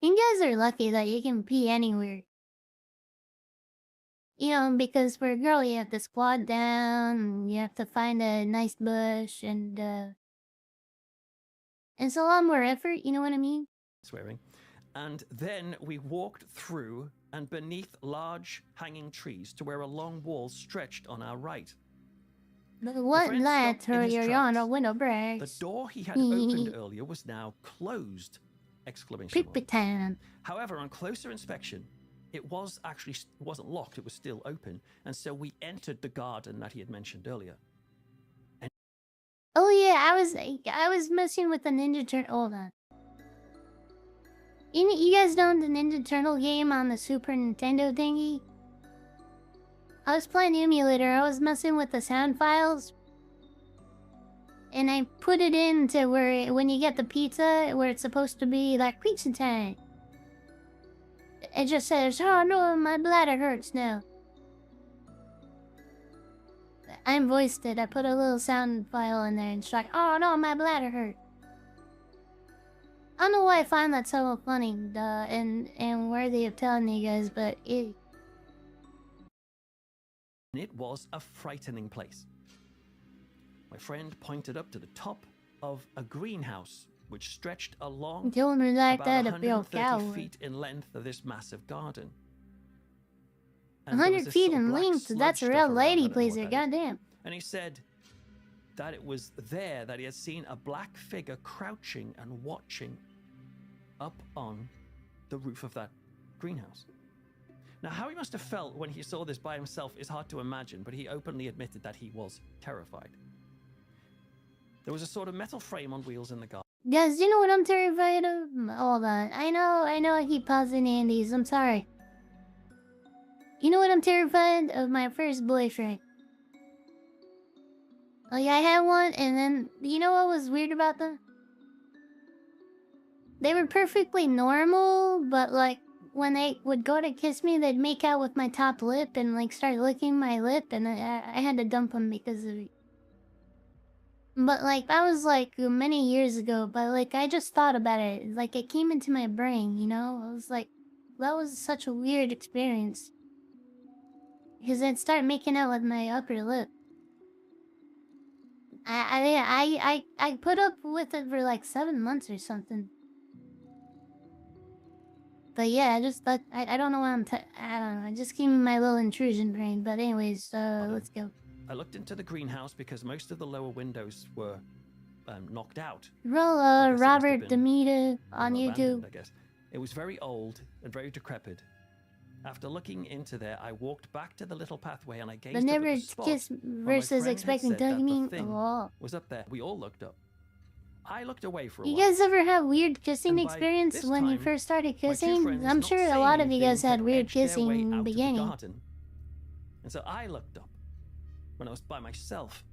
Speaker 3: You guys are lucky that you can pee anywhere. You know, because for a girl, you have to squat down, and you have to find a nice bush, and it's a lot more effort, you know what I mean?
Speaker 12: Swearing. And then we walked through and beneath large hanging trees to where a long wall stretched on our right.
Speaker 3: But what
Speaker 12: friend
Speaker 3: light
Speaker 12: stopped in his
Speaker 3: through your
Speaker 12: tracks.
Speaker 3: window
Speaker 12: The
Speaker 3: breaks?
Speaker 12: door he had opened earlier was now closed! Exclamation
Speaker 3: Creepy
Speaker 12: mark.
Speaker 3: town.
Speaker 12: However, on closer inspection, it wasn't locked, it was still open, and so we entered the garden that he had mentioned earlier.
Speaker 3: Oh yeah, I was messing with the Ninja Turtle. Hold on. You guys know the Ninja Turtle game on the Super Nintendo thingy? I was playing emulator. I was messing with the sound files, and I put it into where when you get the pizza, where it's supposed to be like pizza time. It just says, "Oh no, my bladder hurts now." I voiced it. I put a little sound file in there, and it's like, "Oh no, my bladder hurts." I don't know why I find that so funny, and worthy of telling you guys, but it
Speaker 12: was a frightening place. My friend pointed up to the top of a greenhouse, which stretched along
Speaker 3: doing me like
Speaker 12: about
Speaker 3: that, a real
Speaker 12: 130
Speaker 3: coward.
Speaker 12: feet in length of this massive garden. And there was
Speaker 3: 100
Speaker 12: this
Speaker 3: feet
Speaker 12: sort of
Speaker 3: in
Speaker 12: black
Speaker 3: length.
Speaker 12: sludge
Speaker 3: That's a
Speaker 12: stuff
Speaker 3: real
Speaker 12: around. I
Speaker 3: lady
Speaker 12: don't know what
Speaker 3: pleaser.
Speaker 12: that is.
Speaker 3: Goddamn.
Speaker 12: And he said that it was there that he had seen a black figure crouching and watching up on the roof of that greenhouse. Now, how he must have felt when he saw this by himself is hard to imagine, but he openly admitted that he was terrified. There was a sort of metal frame on wheels in the garden.
Speaker 3: Guys, you know what I'm terrified of? Hold on. I know I keep pausing Andy's. I'm sorry. You know what I'm terrified of? My first boyfriend. Like, I had one, and then, you know what was weird about them? They were perfectly normal, but like, when they would go to kiss me, they'd make out with my top lip and like start licking my lip, and I had to dump them because of it. But like, that was like many years ago, but like, I just thought about it. Like, it came into my brain, you know? I was like, that was such a weird experience. Because I'd start making out with my upper lip. I put up with it for like 7 months or something. But yeah, I just thought, I don't know why I don't know, I just gave me my little intrusion brain. But anyways, let's go.
Speaker 12: I looked into the greenhouse because most of the lower windows were knocked out.
Speaker 3: Roll Robert Demita on YouTube.
Speaker 12: I guess. It was very old and very decrepit. After looking into there, I walked back to the little pathway and I gazed
Speaker 3: The
Speaker 12: up
Speaker 3: never
Speaker 12: at the spot
Speaker 3: kiss
Speaker 12: where my
Speaker 3: versus
Speaker 12: friend had
Speaker 3: expecting
Speaker 12: said that the
Speaker 3: tugging.
Speaker 12: thing
Speaker 3: Oh.
Speaker 12: was up there. We all looked up. I looked away for a
Speaker 3: You
Speaker 12: while.
Speaker 3: guys ever have weird kissing
Speaker 12: And by
Speaker 3: experience
Speaker 12: this
Speaker 3: when you
Speaker 12: time,
Speaker 3: first started
Speaker 12: my two
Speaker 3: kissing?
Speaker 12: friends,
Speaker 3: I'm
Speaker 12: not
Speaker 3: sure a
Speaker 12: saying
Speaker 3: lot of you guys
Speaker 12: anything,
Speaker 3: had weird
Speaker 12: edged their
Speaker 3: kissing
Speaker 12: way
Speaker 3: in the
Speaker 12: out of
Speaker 3: beginning.
Speaker 12: garden. And so I looked up when I was by myself.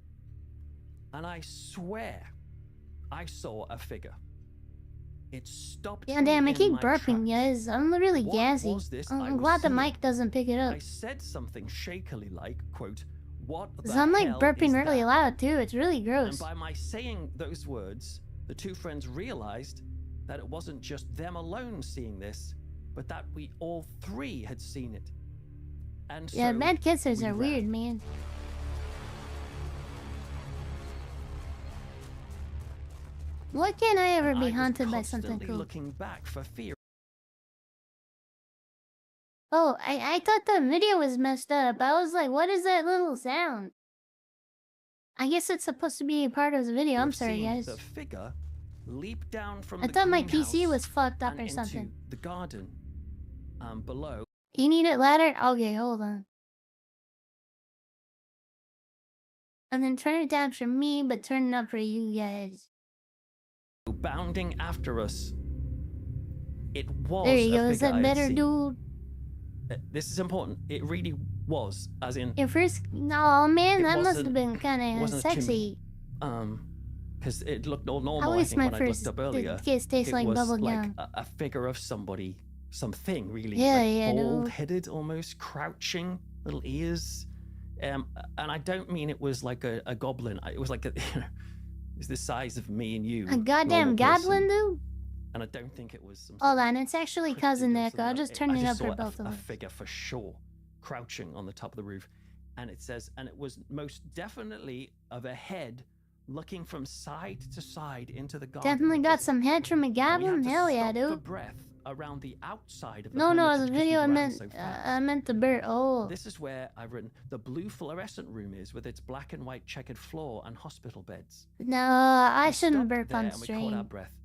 Speaker 12: And I swear I saw a figure. It stopped.
Speaker 3: Yeah, damn, I
Speaker 12: me in
Speaker 3: keep
Speaker 12: my
Speaker 3: burping,
Speaker 12: tracks.
Speaker 3: guys. I'm really
Speaker 12: What
Speaker 3: gassy.
Speaker 12: was this I
Speaker 3: I'm
Speaker 12: was
Speaker 3: glad the
Speaker 12: seeing?
Speaker 3: mic doesn't pick it up.
Speaker 12: I said something shakily like, quote, "What the
Speaker 3: Cause I'm like
Speaker 12: hell
Speaker 3: burping
Speaker 12: is
Speaker 3: really
Speaker 12: that?"
Speaker 3: loud too. It's really
Speaker 12: And
Speaker 3: gross.
Speaker 12: by my saying those words, the two friends realized that it wasn't just them alone seeing this, but that we all three had seen it. And
Speaker 3: Yeah,
Speaker 12: so
Speaker 3: bad kissers
Speaker 12: we
Speaker 3: are
Speaker 12: ran.
Speaker 3: weird, man. Why can't I ever
Speaker 12: And
Speaker 3: be
Speaker 12: I was
Speaker 3: haunted by something
Speaker 12: constantly
Speaker 3: cool?
Speaker 12: looking back for fear.
Speaker 3: Oh, I thought the video was messed up. I was like, what is that little sound? I guess it's supposed to be a part of the video. I'm
Speaker 12: of
Speaker 3: sorry,
Speaker 12: seeing
Speaker 3: guys.
Speaker 12: The figure leap down from
Speaker 3: I
Speaker 12: the
Speaker 3: thought my PC
Speaker 12: greenhouse
Speaker 3: was fucked up
Speaker 12: and
Speaker 3: or
Speaker 12: into
Speaker 3: something.
Speaker 12: the garden below.
Speaker 3: You need it louder? Okay, hold on. And then turn it down for me, but turn it up for you guys.
Speaker 12: Bounding after us. It was
Speaker 3: There you go.
Speaker 12: a
Speaker 3: Is
Speaker 12: figure
Speaker 3: that
Speaker 12: I had
Speaker 3: better,
Speaker 12: seen.
Speaker 3: dude?
Speaker 12: This is important. It really was, as in
Speaker 3: Your first... Oh, man,
Speaker 12: It
Speaker 3: that must
Speaker 12: wasn't-
Speaker 3: have been kind of
Speaker 12: wasn't a chimney.
Speaker 3: sexy.
Speaker 12: because it looked all
Speaker 3: At
Speaker 12: normal. I
Speaker 3: least
Speaker 12: think
Speaker 3: my
Speaker 12: when I
Speaker 3: first
Speaker 12: looked up earlier,
Speaker 3: kiss tastes
Speaker 12: it
Speaker 3: like
Speaker 12: was
Speaker 3: bubble
Speaker 12: like
Speaker 3: gum.
Speaker 12: a figure of somebody, something really,
Speaker 3: Yeah,
Speaker 12: like
Speaker 3: yeah, dude.
Speaker 12: bald-headed, almost crouching, little ears. And I don't mean it was like a goblin. It was like it's the size of me and you.
Speaker 3: A goddamn
Speaker 12: normal
Speaker 3: goblin,
Speaker 12: person.
Speaker 3: dude.
Speaker 12: And I don't think it was some.
Speaker 3: Hold on, it's actually cousin Nick. I'll just turn it up
Speaker 12: saw
Speaker 3: for both of
Speaker 12: a
Speaker 3: us.
Speaker 12: figure for sure, crouching on the top of the roof, and it says, and it was most definitely of a head looking from side to side into the garden.
Speaker 3: Definitely got some head from a
Speaker 12: And we had
Speaker 3: goblin.
Speaker 12: to
Speaker 3: Hell yeah,
Speaker 12: stop for
Speaker 3: dude.
Speaker 12: breath around the outside of the
Speaker 3: No,
Speaker 12: perimeter
Speaker 3: the
Speaker 12: because
Speaker 3: video
Speaker 12: we
Speaker 3: I
Speaker 12: ran
Speaker 3: meant,
Speaker 12: so fast.
Speaker 3: I meant the bird. Oh,
Speaker 12: This is where I've written the blue fluorescent room is with its black and white checkered floor and hospital beds.
Speaker 3: no, I
Speaker 12: We
Speaker 3: shouldn't
Speaker 12: stopped
Speaker 3: burp
Speaker 12: there
Speaker 3: on
Speaker 12: and we caught our
Speaker 3: stream.
Speaker 12: breath,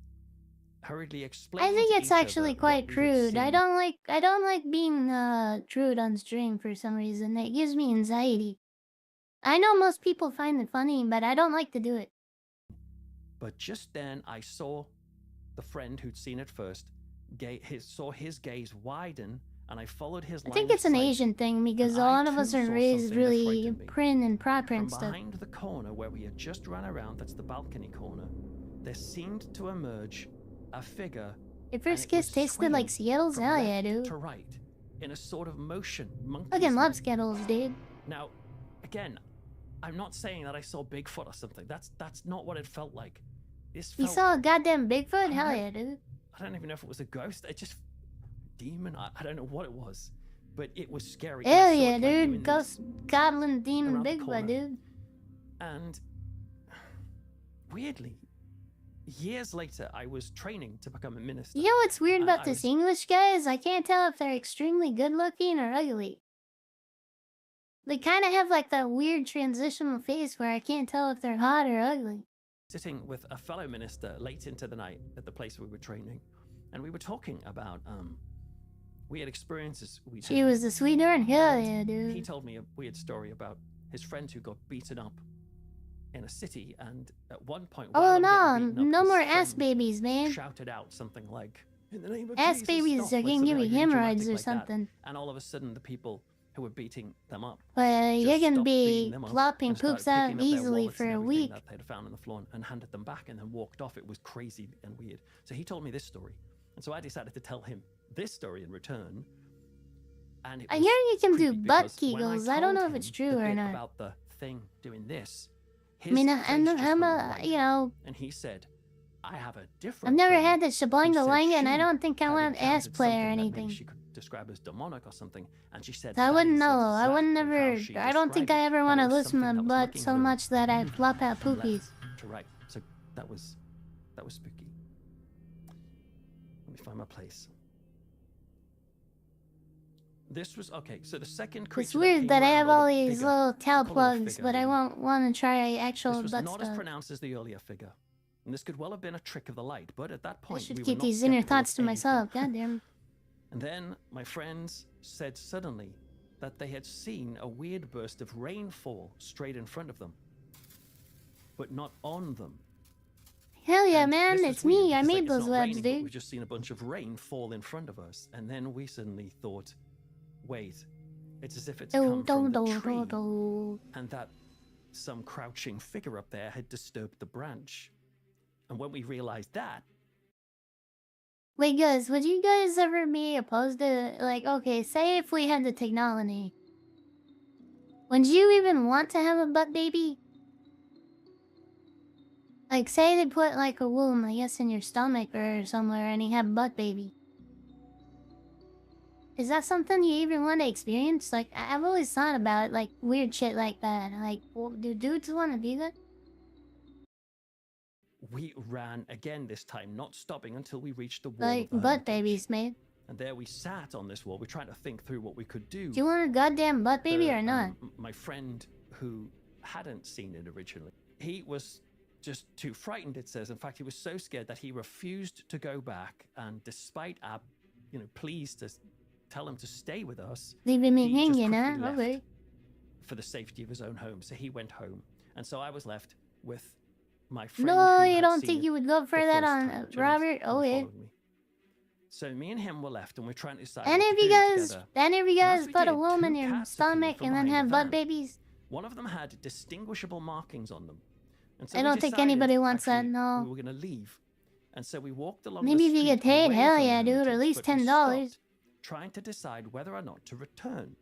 Speaker 12: hurriedly
Speaker 3: I
Speaker 12: explaining
Speaker 3: think
Speaker 12: to
Speaker 3: it's
Speaker 12: each other
Speaker 3: actually
Speaker 12: what
Speaker 3: quite
Speaker 12: we had
Speaker 3: crude. I
Speaker 12: seen.
Speaker 3: don't like being crude on stream for some reason. It gives me anxiety. I know most people find it funny, but I don't like to do it.
Speaker 12: But just then I saw the friend who'd seen it first, saw his gaze widen, and I followed his
Speaker 3: I
Speaker 12: line
Speaker 3: think
Speaker 12: of
Speaker 3: it's an
Speaker 12: sight.
Speaker 3: Asian thing because a
Speaker 12: And I
Speaker 3: lot of us
Speaker 12: too
Speaker 3: are
Speaker 12: saw
Speaker 3: raised
Speaker 12: something that
Speaker 3: really
Speaker 12: frightened me.
Speaker 3: prim and proper
Speaker 12: From
Speaker 3: and stuff.
Speaker 12: behind the corner where we had just run around, that's the balcony corner, there seemed to emerge a figure.
Speaker 3: Your
Speaker 12: and
Speaker 3: first
Speaker 12: it
Speaker 3: kiss
Speaker 12: was
Speaker 3: tasted like
Speaker 12: swinging
Speaker 3: Skittles?
Speaker 12: from
Speaker 3: Hell
Speaker 12: left
Speaker 3: yeah, dude.
Speaker 12: to right, in a sort of motion, monkey's
Speaker 3: Fucking love
Speaker 12: mind.
Speaker 3: Skittles, dude.
Speaker 12: Now, again, I'm not saying that I saw Bigfoot or something. That's not what it felt like. This
Speaker 3: You
Speaker 12: felt,
Speaker 3: saw a goddamn Bigfoot? Hell
Speaker 12: I-
Speaker 3: yeah, dude.
Speaker 12: I don't even know if it was a ghost. It just demon. I don't know what it was, but it was scary. And I
Speaker 3: Hell
Speaker 12: saw
Speaker 3: yeah,
Speaker 12: it, like, doing
Speaker 3: dude.
Speaker 12: this
Speaker 3: Ghost, goblin, demon,
Speaker 12: around the
Speaker 3: Bigfoot,
Speaker 12: corner.
Speaker 3: dude.
Speaker 12: And weirdly, years later, I was training to become a minister.
Speaker 3: You know what's weird
Speaker 12: And
Speaker 3: about
Speaker 12: I
Speaker 3: this
Speaker 12: was-
Speaker 3: English guy is I can't tell if they're extremely good looking or ugly. They kind of have like that weird transitional phase where I can't tell if they're hot or ugly.
Speaker 12: Sitting with a fellow minister late into the night at the place we were training, and we were talking about weird experiences we
Speaker 3: She
Speaker 12: had.
Speaker 3: was a sweetheart? Hell yeah,
Speaker 12: He
Speaker 3: dude.
Speaker 12: told me a weird story about his friend who got beaten up in a city, and at one point, while
Speaker 3: Oh
Speaker 12: they were
Speaker 3: no,
Speaker 12: getting beaten up,
Speaker 3: no
Speaker 12: his
Speaker 3: more ass
Speaker 12: friend
Speaker 3: babies, man.
Speaker 12: shouted out something like, "In the name of
Speaker 3: Ass
Speaker 12: Jesus,
Speaker 3: babies
Speaker 12: stop,"
Speaker 3: are
Speaker 12: like
Speaker 3: gonna
Speaker 12: something
Speaker 3: give you
Speaker 12: like really
Speaker 3: hemorrhoids
Speaker 12: dramatic
Speaker 3: or
Speaker 12: like that.
Speaker 3: something.
Speaker 12: And all of a sudden, the people who were beating them up
Speaker 3: But you
Speaker 12: just
Speaker 3: can
Speaker 12: stopped beating
Speaker 3: be
Speaker 12: them up
Speaker 3: plopping
Speaker 12: and started
Speaker 3: poops out
Speaker 12: picking up their
Speaker 3: easily
Speaker 12: wallets
Speaker 3: for
Speaker 12: and
Speaker 3: a
Speaker 12: everything
Speaker 3: week.
Speaker 12: that they'd found on the floor and handed them back and then walked off. It was crazy and weird. So he told me this story, and so I decided to tell him this story in return. And it
Speaker 3: I
Speaker 12: was
Speaker 3: hear you can do
Speaker 12: creepy
Speaker 3: butt
Speaker 12: because when
Speaker 3: kegels. I don't know
Speaker 12: told
Speaker 3: if it's
Speaker 12: him
Speaker 3: true
Speaker 12: the
Speaker 3: or
Speaker 12: bit
Speaker 3: not.
Speaker 12: about the thing doing this,
Speaker 3: I
Speaker 12: his
Speaker 3: mean,
Speaker 12: face just
Speaker 3: I'm
Speaker 12: went
Speaker 3: a,
Speaker 12: white.
Speaker 3: you know,
Speaker 12: And he said, "I have a different
Speaker 3: I've never
Speaker 12: friend
Speaker 3: had the
Speaker 12: who
Speaker 3: Shablanga
Speaker 12: said
Speaker 3: Langa, and I
Speaker 12: she
Speaker 3: don't think I
Speaker 12: had
Speaker 3: want ass
Speaker 12: encountered
Speaker 3: play or
Speaker 12: something that
Speaker 3: anything.
Speaker 12: maybe she could describe as demonic or something." And she said,
Speaker 3: So I
Speaker 12: "That
Speaker 3: wouldn't
Speaker 12: is
Speaker 3: know. I wouldn't
Speaker 12: exactly how
Speaker 3: never.
Speaker 12: she
Speaker 3: I don't think
Speaker 12: described
Speaker 3: I
Speaker 12: it,
Speaker 3: ever
Speaker 12: that
Speaker 3: want
Speaker 12: it
Speaker 3: to
Speaker 12: was
Speaker 3: listen
Speaker 12: something
Speaker 3: to
Speaker 12: that was
Speaker 3: butt
Speaker 12: looking
Speaker 3: so
Speaker 12: at her
Speaker 3: much that I flop out
Speaker 12: from left
Speaker 3: poopies.
Speaker 12: to right." So that was spooky. Let me find my place. This was okay. So the second creature
Speaker 3: It's weird
Speaker 12: came
Speaker 3: that I
Speaker 12: around,
Speaker 3: have
Speaker 12: or
Speaker 3: all
Speaker 12: the
Speaker 3: these
Speaker 12: figure,
Speaker 3: little tail
Speaker 12: call it a
Speaker 3: plugs,
Speaker 12: figure,
Speaker 3: but I
Speaker 12: really.
Speaker 3: won't want to try actual
Speaker 12: This was
Speaker 3: butt
Speaker 12: not as
Speaker 3: stuff.
Speaker 12: pronounced as the earlier figure, and this could well have been a trick of the light. But at that
Speaker 3: I
Speaker 12: point,
Speaker 3: should
Speaker 12: we were
Speaker 3: keep
Speaker 12: not
Speaker 3: these inner
Speaker 12: skeptical
Speaker 3: thoughts
Speaker 12: of
Speaker 3: to
Speaker 12: anything.
Speaker 3: myself. Goddamn.
Speaker 12: And then my friends said suddenly that they had seen a weird burst of rainfall straight in front of them, but not on them.
Speaker 3: Hell yeah,
Speaker 12: And
Speaker 3: man!
Speaker 12: this was
Speaker 3: It's
Speaker 12: weird
Speaker 3: me. I
Speaker 12: because, like,
Speaker 3: made
Speaker 12: it's
Speaker 3: those
Speaker 12: not
Speaker 3: webs,
Speaker 12: raining, but
Speaker 3: dude.
Speaker 12: we've just seen a bunch of rain fall in front of us, and then we suddenly thought, "Wait, it's as if it's come from the tree, and that some crouching figure up there had disturbed the branch." And when we realized that,
Speaker 3: Wait, guys, would you guys ever be opposed to, like, okay, say if we had the technology, would you even want to have a butt baby? Like, say they put, like, a womb, I guess, in your stomach or somewhere, and you have a butt baby. Is that something you even want to experience? Like, I've always thought about, like, weird shit like that. Like, well, do dudes want to do that?
Speaker 12: we ran again this time, not stopping until we reached the wall
Speaker 3: Like,
Speaker 12: of the
Speaker 3: butt
Speaker 12: hermitage.
Speaker 3: babies, man.
Speaker 12: And there we sat on this wall. We're trying to think through what we could do.
Speaker 3: Do you want a goddamn butt baby
Speaker 12: The,
Speaker 3: or not?
Speaker 12: My friend who hadn't seen it originally, he was just too frightened, it says. In fact, he was so scared that he refused to go back. And despite our, pleas to tell him to stay with us,
Speaker 3: Leaving me
Speaker 12: he just
Speaker 3: hanging, huh?
Speaker 12: quickly left
Speaker 3: Okay.
Speaker 12: for the safety of his own home. So he went home. And so I was left with my friend.
Speaker 3: No,
Speaker 12: who
Speaker 3: you
Speaker 12: had
Speaker 3: don't
Speaker 12: seen
Speaker 3: think
Speaker 12: it
Speaker 3: you would go for
Speaker 12: the
Speaker 3: that
Speaker 12: first
Speaker 3: on
Speaker 12: time, James,
Speaker 3: Robert?
Speaker 12: and
Speaker 3: Oh, yeah.
Speaker 12: followed me. So me and him were left, and we're trying to decide.
Speaker 3: Any
Speaker 12: what
Speaker 3: of
Speaker 12: to
Speaker 3: you
Speaker 12: do
Speaker 3: guys,
Speaker 12: together.
Speaker 3: any of you
Speaker 12: And as
Speaker 3: guys
Speaker 12: we
Speaker 3: put a
Speaker 12: did,
Speaker 3: womb in
Speaker 12: two
Speaker 3: your
Speaker 12: cats appeared
Speaker 3: stomach
Speaker 12: from
Speaker 3: and then
Speaker 12: behind
Speaker 3: have
Speaker 12: the
Speaker 3: butt
Speaker 12: van.
Speaker 3: babies?
Speaker 12: One of them had distinguishable markings on them, And so
Speaker 3: I
Speaker 12: we
Speaker 3: don't think
Speaker 12: decided,
Speaker 3: anybody wants that,
Speaker 12: actually,
Speaker 3: no.
Speaker 12: we were going to leave. And so we walked along
Speaker 3: Maybe
Speaker 12: the
Speaker 3: if you
Speaker 12: street
Speaker 3: get paid,
Speaker 12: away
Speaker 3: hell
Speaker 12: from the
Speaker 3: yeah, dude, at
Speaker 12: hermitage,
Speaker 3: least
Speaker 12: but we
Speaker 3: $10.
Speaker 12: stopped trying to decide whether or not to return.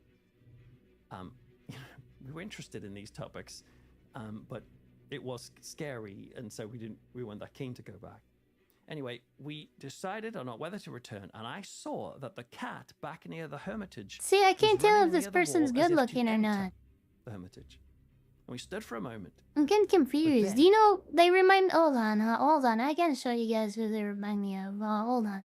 Speaker 12: We were interested in these topics, but it was scary, and so we weren't that keen to go back. Anyway, we decided or not whether to return, and I saw that the cat back near the hermitage.
Speaker 3: See, I can't
Speaker 12: was
Speaker 3: tell
Speaker 12: running
Speaker 3: if this
Speaker 12: near the
Speaker 3: person's
Speaker 12: wall as
Speaker 3: good
Speaker 12: if to
Speaker 3: looking or
Speaker 12: enter
Speaker 3: not.
Speaker 12: The hermitage. And we stood for a moment.
Speaker 3: I'm getting confused.
Speaker 12: then-
Speaker 3: Do you know, they remind... Hold on, hold on. I can show you guys who they remind me of. Hold on.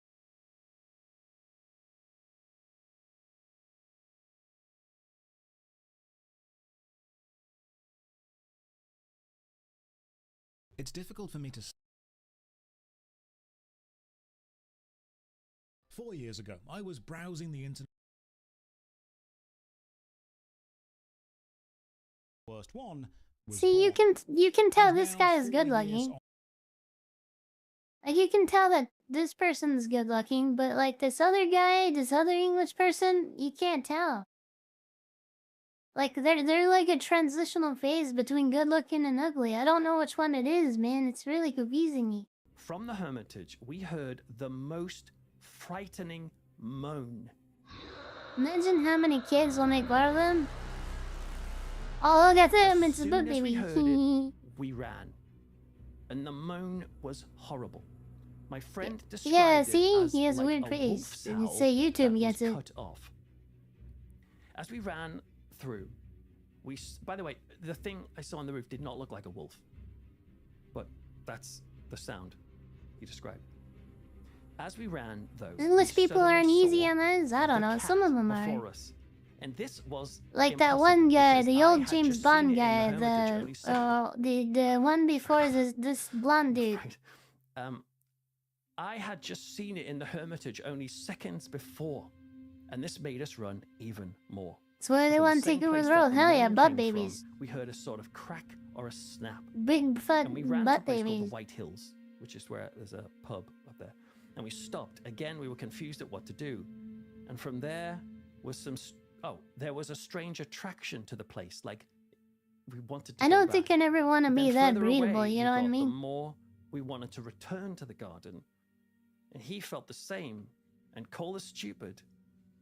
Speaker 13: It's difficult for me to... 4 years ago, I was browsing the internet. Worst one was
Speaker 3: See, you
Speaker 13: born.
Speaker 3: can tell
Speaker 13: And
Speaker 3: this
Speaker 13: now,
Speaker 3: guy is
Speaker 13: 4
Speaker 3: good
Speaker 13: years
Speaker 3: looking.
Speaker 13: on-
Speaker 3: Like, you can tell that this person's good looking, but like this other guy, this other English person, you can't tell. Like, they're like a transitional phase between good looking and ugly. I don't know which one it is, man. It's really confusing me.
Speaker 12: From the hermitage, we heard the most frightening moan.
Speaker 3: Imagine how many kids will make fun of them. Oh, look at them, it's a
Speaker 12: Soon
Speaker 3: book
Speaker 12: as we
Speaker 3: baby.
Speaker 12: heard it, we ran. And the moan was horrible. My friend described
Speaker 3: Yeah,
Speaker 12: it
Speaker 3: see?
Speaker 12: as
Speaker 3: He has a
Speaker 12: like
Speaker 3: weird
Speaker 12: a
Speaker 3: face.
Speaker 12: wolf's
Speaker 3: And
Speaker 12: howl
Speaker 3: say YouTube
Speaker 12: that
Speaker 3: gets
Speaker 12: was
Speaker 3: it.
Speaker 12: cut off. As we ran through, by the way, the thing I saw on the roof did not look like a wolf. But that's the sound he described. As we ran, though,
Speaker 3: English
Speaker 12: we
Speaker 3: people aren't
Speaker 12: suddenly
Speaker 3: easy
Speaker 12: saw
Speaker 3: on those. I don't
Speaker 12: the
Speaker 3: know.
Speaker 12: cat
Speaker 3: Some of them
Speaker 12: before
Speaker 3: are.
Speaker 12: us. And this was
Speaker 3: Like that
Speaker 12: impossible
Speaker 3: one guy,
Speaker 12: because
Speaker 3: the
Speaker 12: I
Speaker 3: old
Speaker 12: had
Speaker 3: James
Speaker 12: just
Speaker 3: Bond
Speaker 12: seen it in
Speaker 3: guy,
Speaker 12: the hermitage only seconds.
Speaker 3: the one before this blonde dude.
Speaker 12: Right. I had just seen it in the hermitage only seconds before, and this made us run even more.
Speaker 3: It's where they
Speaker 12: From
Speaker 3: want to
Speaker 12: same
Speaker 3: take over
Speaker 12: place
Speaker 3: the
Speaker 12: that
Speaker 3: world. Hell yeah,
Speaker 12: moan
Speaker 3: butt
Speaker 12: came
Speaker 3: babies.
Speaker 12: from, we heard a sort of crack or a snap,
Speaker 3: Big fat
Speaker 12: and we ran to a
Speaker 3: butt
Speaker 12: place called
Speaker 3: babies.
Speaker 12: the White Hills, which is where there's a pub up there. And we stopped. Again, we were confused at what to do. And from there was there was a strange attraction to the place. Like, we wanted to
Speaker 3: I
Speaker 12: go
Speaker 3: don't
Speaker 12: back.
Speaker 3: think I never want to
Speaker 12: But
Speaker 3: be
Speaker 12: then
Speaker 3: that
Speaker 12: further
Speaker 3: breathable,
Speaker 12: away
Speaker 3: you
Speaker 12: we
Speaker 3: know what I
Speaker 12: got,
Speaker 3: mean?
Speaker 12: The more we wanted to return to the garden. And he felt the same and called us stupid.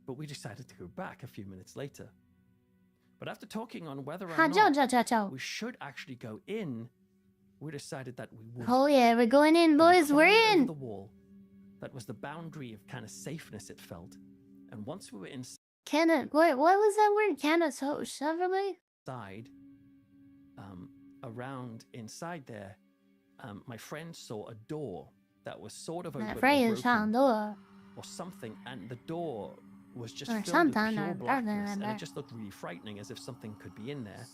Speaker 12: But we decided to go back a few minutes later. But after talking on whether or not we should actually go in, we decided that we would.
Speaker 3: Oh yeah, we're going in, boys. We're
Speaker 12: Climbed over
Speaker 3: in.
Speaker 12: the wall. That was the boundary of kind of safeness it felt. And once we were
Speaker 3: What was that word?
Speaker 12: inside, around inside there, my friend saw a door that was sort of open or broken or something, and the door was just
Speaker 3: Or
Speaker 12: filled with
Speaker 3: something,
Speaker 12: pure
Speaker 3: or
Speaker 12: blackness,
Speaker 3: something
Speaker 12: and
Speaker 3: like
Speaker 12: it just looked really frightening, as if something could be in there.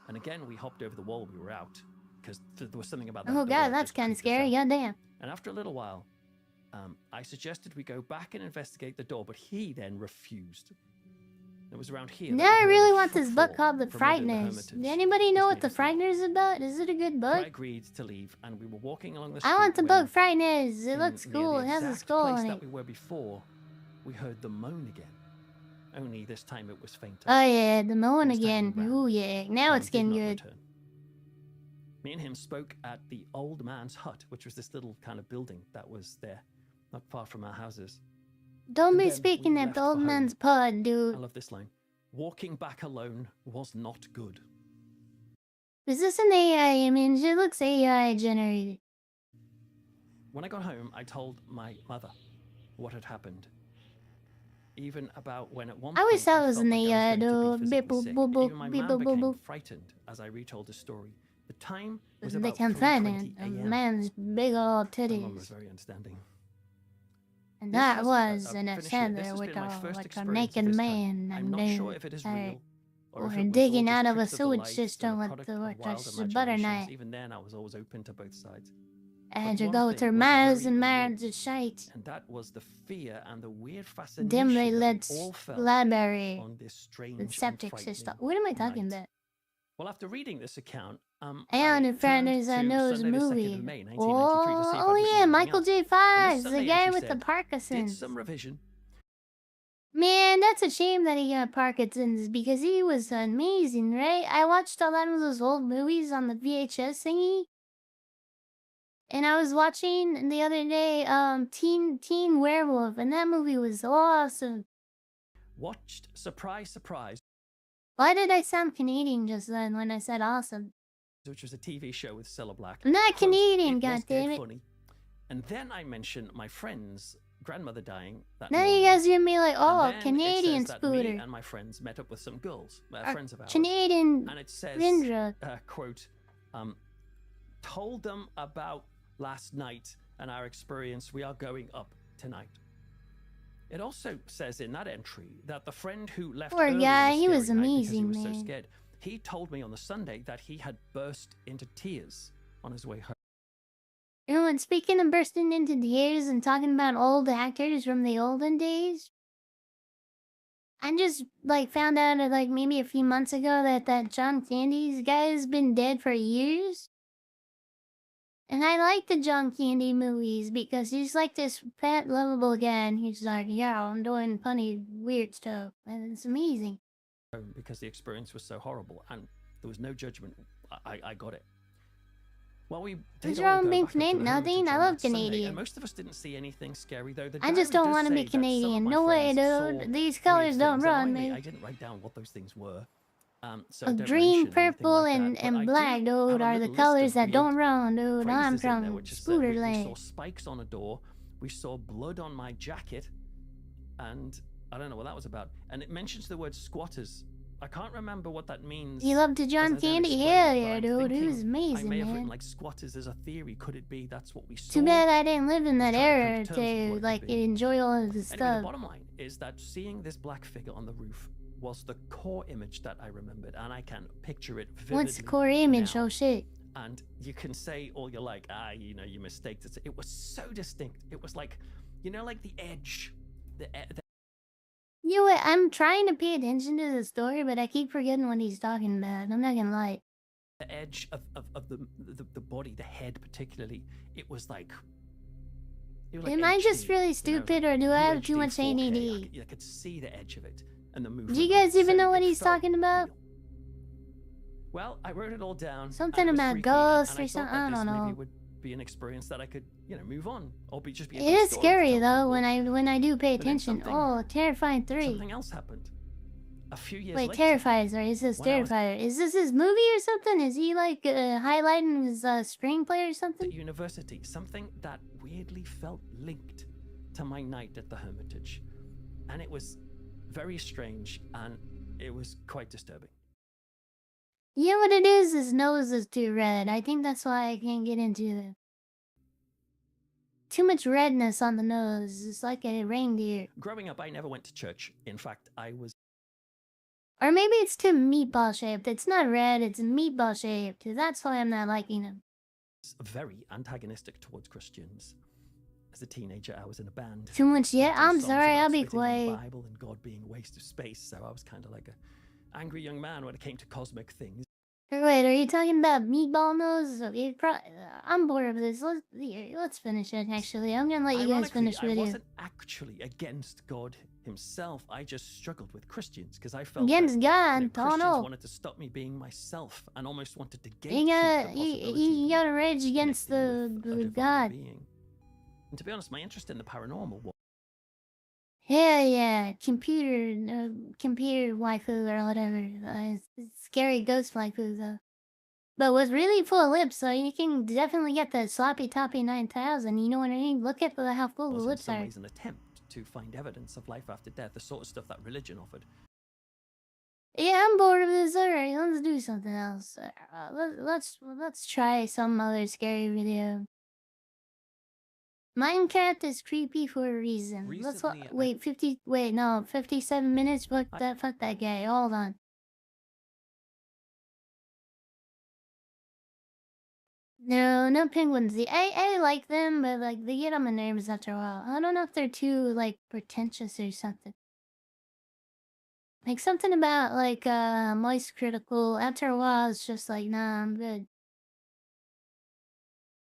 Speaker 12: And again, we hopped over the wall. We were out because there was something about that
Speaker 3: Oh
Speaker 12: door
Speaker 3: god,
Speaker 12: that
Speaker 3: that's
Speaker 12: just
Speaker 3: kind of
Speaker 12: creeped us
Speaker 3: scary.
Speaker 12: out.
Speaker 3: Goddamn.
Speaker 12: And after a little while, I suggested we go back and investigate the door, but he then refused. It was around here.
Speaker 3: Now I really want this book
Speaker 12: footfall
Speaker 3: called The
Speaker 12: from within the
Speaker 3: Frighteners.
Speaker 12: hermitage.
Speaker 3: Does anybody know
Speaker 12: This
Speaker 3: what The
Speaker 12: made us leave.
Speaker 3: Frighteners is about? Is it a good
Speaker 12: But I
Speaker 3: book?
Speaker 12: agreed to leave, and we were walking along the street.
Speaker 3: I want the
Speaker 12: when
Speaker 3: book Frighteners. It
Speaker 12: in
Speaker 3: looks
Speaker 12: near
Speaker 3: cool.
Speaker 12: the
Speaker 3: It has a
Speaker 12: exact
Speaker 3: skull
Speaker 12: place
Speaker 3: in
Speaker 12: that
Speaker 3: it.
Speaker 12: we were before, we heard the moan again. Only this time it was fainter.
Speaker 3: Oh yeah, the moan
Speaker 12: This time
Speaker 3: again.
Speaker 12: we ran,
Speaker 3: Ooh yeah, now
Speaker 12: and
Speaker 3: it's
Speaker 12: we did
Speaker 3: getting
Speaker 12: not
Speaker 3: good.
Speaker 12: return. Me and him spoke at the old man's hut, which was this little kind of building that was there, not far from our houses.
Speaker 3: Don't
Speaker 12: And
Speaker 3: be
Speaker 12: then
Speaker 3: speaking
Speaker 12: we
Speaker 3: at
Speaker 12: left
Speaker 3: the
Speaker 12: for
Speaker 3: old
Speaker 12: home.
Speaker 3: man's pod,
Speaker 12: I
Speaker 3: dude.
Speaker 12: love this line. Walking back alone was not good.
Speaker 3: Is this an AI image? It looks AI generated.
Speaker 12: When I got home, I told my mother what had happened. Even about when at one
Speaker 3: I
Speaker 12: point
Speaker 3: wish that was
Speaker 12: felt
Speaker 3: an
Speaker 12: like I
Speaker 3: AI,
Speaker 12: was going to
Speaker 3: dude.
Speaker 12: be
Speaker 3: Beep,
Speaker 12: physically
Speaker 3: boop,
Speaker 12: sick.
Speaker 3: boop, boop,
Speaker 12: Even my
Speaker 3: beep,
Speaker 12: mum
Speaker 3: boop, boop,
Speaker 12: became
Speaker 3: boop.
Speaker 12: frightened as I retold the story. The time was
Speaker 3: They
Speaker 12: about
Speaker 3: can
Speaker 12: 3:20
Speaker 3: find it. A
Speaker 12: a.m.
Speaker 3: man's big old
Speaker 12: My mum was
Speaker 3: titties.
Speaker 12: very understanding.
Speaker 3: And
Speaker 12: This
Speaker 3: that was
Speaker 12: I'll
Speaker 3: an
Speaker 12: finish here. This
Speaker 3: offender
Speaker 12: has
Speaker 3: with
Speaker 12: been my first
Speaker 3: like a
Speaker 12: experience of
Speaker 3: naked
Speaker 12: this
Speaker 3: man.
Speaker 12: type. I'm not sure if it is real or if it was all
Speaker 3: digging
Speaker 12: just
Speaker 3: out of a
Speaker 12: tricks of the
Speaker 3: sewage
Speaker 12: lights and
Speaker 3: system
Speaker 12: a
Speaker 3: with
Speaker 12: product
Speaker 3: the
Speaker 12: of
Speaker 3: with
Speaker 12: wild
Speaker 3: a butter
Speaker 12: imaginations.
Speaker 3: knife.
Speaker 12: Even then, I was always open to both sides.
Speaker 3: And
Speaker 12: But
Speaker 3: you
Speaker 12: one
Speaker 3: go
Speaker 12: thing
Speaker 3: through
Speaker 12: was
Speaker 3: miles
Speaker 12: very
Speaker 3: and
Speaker 12: real,
Speaker 3: miles of shite.
Speaker 12: and that was the fear and the weird fascination
Speaker 3: Dimly
Speaker 12: that
Speaker 3: lit
Speaker 12: we all felt
Speaker 3: library.
Speaker 12: on this strange
Speaker 3: The
Speaker 12: and
Speaker 3: septic system.
Speaker 12: frightening
Speaker 3: What am I talking
Speaker 12: night.
Speaker 3: about?
Speaker 12: Well, after reading this account,
Speaker 3: And
Speaker 12: I
Speaker 3: in fairness, I
Speaker 12: turned to
Speaker 3: know his
Speaker 12: Sunday the 2nd
Speaker 3: movie.
Speaker 12: of May, 1993 to see if I'd
Speaker 3: Oh
Speaker 12: written
Speaker 3: yeah,
Speaker 12: anything
Speaker 3: Michael
Speaker 12: else.
Speaker 3: J.
Speaker 12: And this
Speaker 3: Fox, the
Speaker 12: Sunday
Speaker 3: guy
Speaker 12: entry
Speaker 3: with the
Speaker 12: said, did
Speaker 3: Parkinson's.
Speaker 12: some revision.
Speaker 3: Man, that's a shame that he got Parkinson's because he was amazing, right? I watched a lot of those old movies on the VHS thingy. And I was watching the other day, Teen Werewolf, and that movie was awesome.
Speaker 12: Watched, surprise, surprise.
Speaker 3: Why did I sound Canadian just then when I said awesome?
Speaker 12: Which was a TV show with Cilla Black.
Speaker 3: I'm not
Speaker 12: Quote,
Speaker 3: Canadian,
Speaker 12: "It was dead
Speaker 3: goddammit.
Speaker 12: funny." And then I mentioned my friend's grandmother dying that
Speaker 3: Now
Speaker 12: morning.
Speaker 3: you guys are gonna be like,
Speaker 12: And
Speaker 3: oh,
Speaker 12: then
Speaker 3: Canadian
Speaker 12: it says that me
Speaker 3: spooter.
Speaker 12: and my friends met up with some girls,
Speaker 3: Or
Speaker 12: friends of ours.
Speaker 3: Canadian
Speaker 12: And it says,
Speaker 3: Spindra.
Speaker 12: quote, told them about last night and our experience. We are going up tonight. It also says in that entry that the friend who left
Speaker 3: Poor
Speaker 12: early
Speaker 3: guy,
Speaker 12: on the
Speaker 3: he was
Speaker 12: scary night because
Speaker 3: amazing,
Speaker 12: he was
Speaker 3: man.
Speaker 12: so scared. He told me on the Sunday that he had burst into tears on his way home.
Speaker 3: You know, and speaking of bursting into tears and talking about old actors from the olden days, I just like found out like maybe a few months ago that John Candy's guy has been dead for years. And I like the John Candy movies because he's like this fat, lovable guy, and he's like, yeah, I'm doing funny, weird stuff, and it's amazing.
Speaker 12: Because the experience was so horrible and there was no judgment. I got it. Well, we
Speaker 3: What's
Speaker 12: did all
Speaker 3: wrong
Speaker 12: go
Speaker 3: being
Speaker 12: back up to the
Speaker 3: Canadian? Nothing.
Speaker 12: Hermitage
Speaker 3: I
Speaker 12: on
Speaker 3: love
Speaker 12: that Sunday,
Speaker 3: Canadian.
Speaker 12: and most of us didn't see anything scary, though. The
Speaker 3: I just
Speaker 12: diary
Speaker 3: don't
Speaker 12: does
Speaker 3: want to be
Speaker 12: say that some of
Speaker 3: Canadian.
Speaker 12: my
Speaker 3: No way,
Speaker 12: friends saw
Speaker 3: dude. These
Speaker 12: weird
Speaker 3: colors don't
Speaker 12: things.
Speaker 3: run,
Speaker 12: Annoyingly,
Speaker 3: man.
Speaker 12: I didn't write down what those things were. So
Speaker 3: A
Speaker 12: don't
Speaker 3: green,
Speaker 12: mention anything
Speaker 3: purple,
Speaker 12: like that,
Speaker 3: and,
Speaker 12: but I do
Speaker 3: black, dude,
Speaker 12: have a
Speaker 3: are the
Speaker 12: little list
Speaker 3: colors
Speaker 12: of
Speaker 3: that
Speaker 12: weird
Speaker 3: don't run, dude. I'm
Speaker 12: phrases in there,
Speaker 3: from
Speaker 12: which is that we saw
Speaker 3: Spooderland.
Speaker 12: spikes on a door, we saw blood on my jacket, and I don't know what that was about. And it mentions the word squatters. I can't remember what that means.
Speaker 3: You love to John
Speaker 12: as I don't
Speaker 3: Candy?
Speaker 12: explain
Speaker 3: Hell
Speaker 12: it, but
Speaker 3: yeah,
Speaker 12: I'm
Speaker 3: dude. He was
Speaker 12: thinking I
Speaker 3: amazing,
Speaker 12: may have
Speaker 3: man.
Speaker 12: written like squatters as a theory. Could it be that's what we saw?
Speaker 3: Too bad I didn't live in that
Speaker 12: Just trying
Speaker 3: era
Speaker 12: to come to terms with
Speaker 3: to
Speaker 12: what it
Speaker 3: like
Speaker 12: could be.
Speaker 3: enjoy all of the
Speaker 12: Anyway, the
Speaker 3: stuff.
Speaker 12: bottom line is that seeing this black figure on the roof was the core image that I remembered, and I can picture it vividly.
Speaker 3: What's the core image?
Speaker 12: now.
Speaker 3: Oh shit.
Speaker 12: And you can say all you're like, you know, you mistaked it. It was so distinct. It was like, you know, like the edge.
Speaker 3: You know what? I'm trying to pay attention to the story, but I keep forgetting what he's talking about. I'm not gonna lie.
Speaker 12: The edge of the body, the head particularly. It was like.
Speaker 3: Am I just really stupid, or do I have too much
Speaker 12: UHD 4K.
Speaker 3: ADD?
Speaker 12: I could see the edge of it and the movement.
Speaker 3: Do you guys even know what
Speaker 12: it
Speaker 3: he's
Speaker 12: felt
Speaker 3: talking about?
Speaker 12: real. Well, I wrote it all down.
Speaker 3: Something
Speaker 12: and it was
Speaker 3: about
Speaker 12: freaky,
Speaker 3: ghosts
Speaker 12: and I
Speaker 3: or
Speaker 12: thought
Speaker 3: something.
Speaker 12: that
Speaker 3: I
Speaker 12: this
Speaker 3: don't know.
Speaker 12: Maybe would be an experience that I could, you know, move on, or just be. A
Speaker 3: It
Speaker 12: good
Speaker 3: is
Speaker 12: story to
Speaker 3: scary
Speaker 12: tell
Speaker 3: though
Speaker 12: people.
Speaker 3: when I do pay
Speaker 12: But then
Speaker 3: attention.
Speaker 12: something-
Speaker 3: Oh, Terrifying 3.
Speaker 12: Something else happened. A few years
Speaker 3: Wait,
Speaker 12: later.
Speaker 3: Terrifier, sorry. It says
Speaker 12: when I was
Speaker 3: Terrifier. Is this his movie or something? Is he like highlighting his screenplay or something?
Speaker 12: at university, something that weirdly felt linked to my night at the Hermitage, and it was very strange, and it was quite disturbing.
Speaker 3: You know what it is? His nose is too red. I think that's why I can't get into it. Too much redness on the nose. It's like a reindeer.
Speaker 12: Growing up, I never went to church. In fact, I was
Speaker 3: Or maybe it's too meatball shaped. It's not red, it's meatball shaped. That's why I'm not liking him.
Speaker 12: very antagonistic towards Christians. As a teenager, I was in a band.
Speaker 3: Too much yet?
Speaker 12: Sang
Speaker 3: I'm
Speaker 12: songs
Speaker 3: sorry,
Speaker 12: about
Speaker 3: I'll be
Speaker 12: spitting on the
Speaker 3: quiet.
Speaker 12: Bible and God being a waste of space, so I was kind of like a angry young man when it came to cosmic things.
Speaker 3: Wait, are you talking about meatball nose? I'm bored of this. Let's finish it, actually. I'm gonna let you guys
Speaker 12: Ironically,
Speaker 3: finish
Speaker 12: I
Speaker 3: video.
Speaker 12: wasn't actually against God himself. I just struggled with Christians because I felt
Speaker 3: Against
Speaker 12: that,
Speaker 3: God?
Speaker 12: you know,
Speaker 3: Oh
Speaker 12: Christians
Speaker 3: no.
Speaker 12: wanted to stop me being myself and almost wanted to gatekeep
Speaker 3: You
Speaker 12: the
Speaker 3: gotta,
Speaker 12: possibility
Speaker 3: you
Speaker 12: of
Speaker 3: gotta rage against
Speaker 12: connecting with a
Speaker 3: the
Speaker 12: divine
Speaker 3: God.
Speaker 12: being. And to be honest, my interest in the paranormal was
Speaker 3: Hell yeah, computer waifu or whatever. It's scary ghost waifu though. But with really full lips, so you can definitely get the sloppy toppy 9000. You know what I mean? Look at how full the
Speaker 12: in
Speaker 3: lips
Speaker 12: some
Speaker 3: are.
Speaker 12: ways an attempt to find evidence of life after death, the sort of stuff that religion offered.
Speaker 3: Yeah, I'm bored of this. Alright, let's do something else. Let's try some other scary video. Minecraft is creepy for a reason.
Speaker 13: Recently,
Speaker 3: Wait, 57 minutes. Fuck that guy. Hold on. No penguins. I like them, but like they get on my nerves after a while. I don't know if they're too like pretentious or something. Like something about like moist critical. After a while, it's just like nah, I'm good.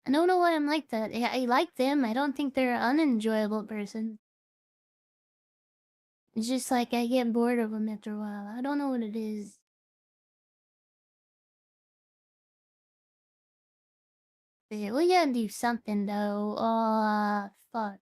Speaker 3: I don't know why I'm like that. I like them. I don't think they're an unenjoyable person. It's just like I get bored of them after a while. I don't know what it is. Yeah, we gotta do something though. Fuck.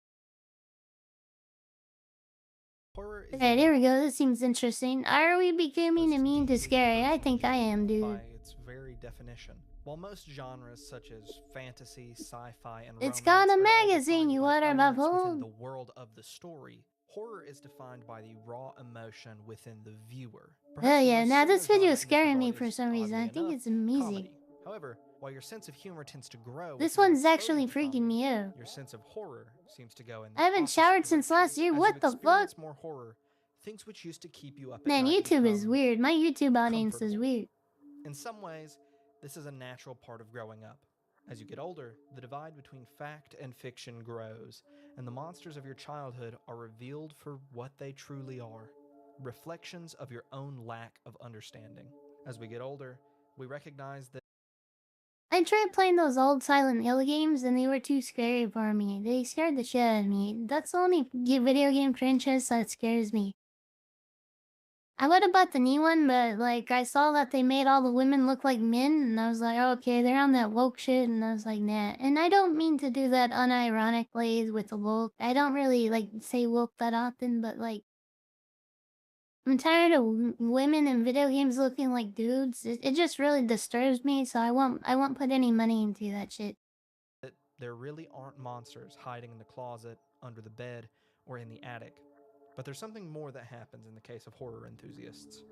Speaker 3: Okay, there we go. This seems interesting. Are we becoming immune to scary? I think I am, dude.
Speaker 14: By its very definition. While most genres such as fantasy, sci-fi, and
Speaker 3: It's
Speaker 14: romance
Speaker 3: got a
Speaker 14: are all
Speaker 3: magazine,
Speaker 14: defined
Speaker 3: you
Speaker 14: by
Speaker 3: water
Speaker 14: elements within
Speaker 3: bubble.
Speaker 14: the world of the story, horror is defined by the raw emotion within the viewer.
Speaker 3: Oh yeah,
Speaker 14: most
Speaker 3: now this
Speaker 14: similar
Speaker 3: video is
Speaker 14: genre in this
Speaker 3: scaring me
Speaker 14: regard
Speaker 3: for
Speaker 14: is,
Speaker 3: some reason. I
Speaker 14: oddly
Speaker 3: think
Speaker 14: enough,
Speaker 3: it's amazing.
Speaker 14: comedy. However, while your sense of humor tends to grow
Speaker 3: This
Speaker 14: with your
Speaker 3: one's actually
Speaker 14: exposure to
Speaker 3: freaking me
Speaker 14: comedy,
Speaker 3: out.
Speaker 14: your sense of horror seems to go in the
Speaker 3: I haven't
Speaker 14: opposite
Speaker 3: showered since
Speaker 14: direction.
Speaker 3: last year.
Speaker 14: As
Speaker 3: What
Speaker 14: you
Speaker 3: the fuck?
Speaker 14: experience more horror, things which used to keep you up at
Speaker 3: Man,
Speaker 14: night
Speaker 3: YouTube is
Speaker 14: become
Speaker 3: weird. My YouTube audience is
Speaker 14: comfortable.
Speaker 3: weird.
Speaker 14: In some ways, this is a natural part of growing up. As you get older, the divide between fact and fiction grows, and the monsters of your childhood are revealed for what they truly are, reflections of your own lack of understanding. As we get older, we recognize that
Speaker 3: I tried playing those old Silent Hill games and they were too scary for me. They scared the shit out of me. That's the only video game franchise that scares me. I would have bought the new one, but like I saw that they made all the women look like men, and I was like, oh, okay, they're on that woke shit, and I was like, nah. And I don't mean to do that unironically with the woke. I don't really like say woke that often, but like I'm tired of women in video games looking like dudes. It just really disturbs me, so I won't put any money into that shit.
Speaker 14: there really aren't monsters hiding in the closet, under the bed, or in the attic. But there's something more that happens in the case of horror enthusiasts.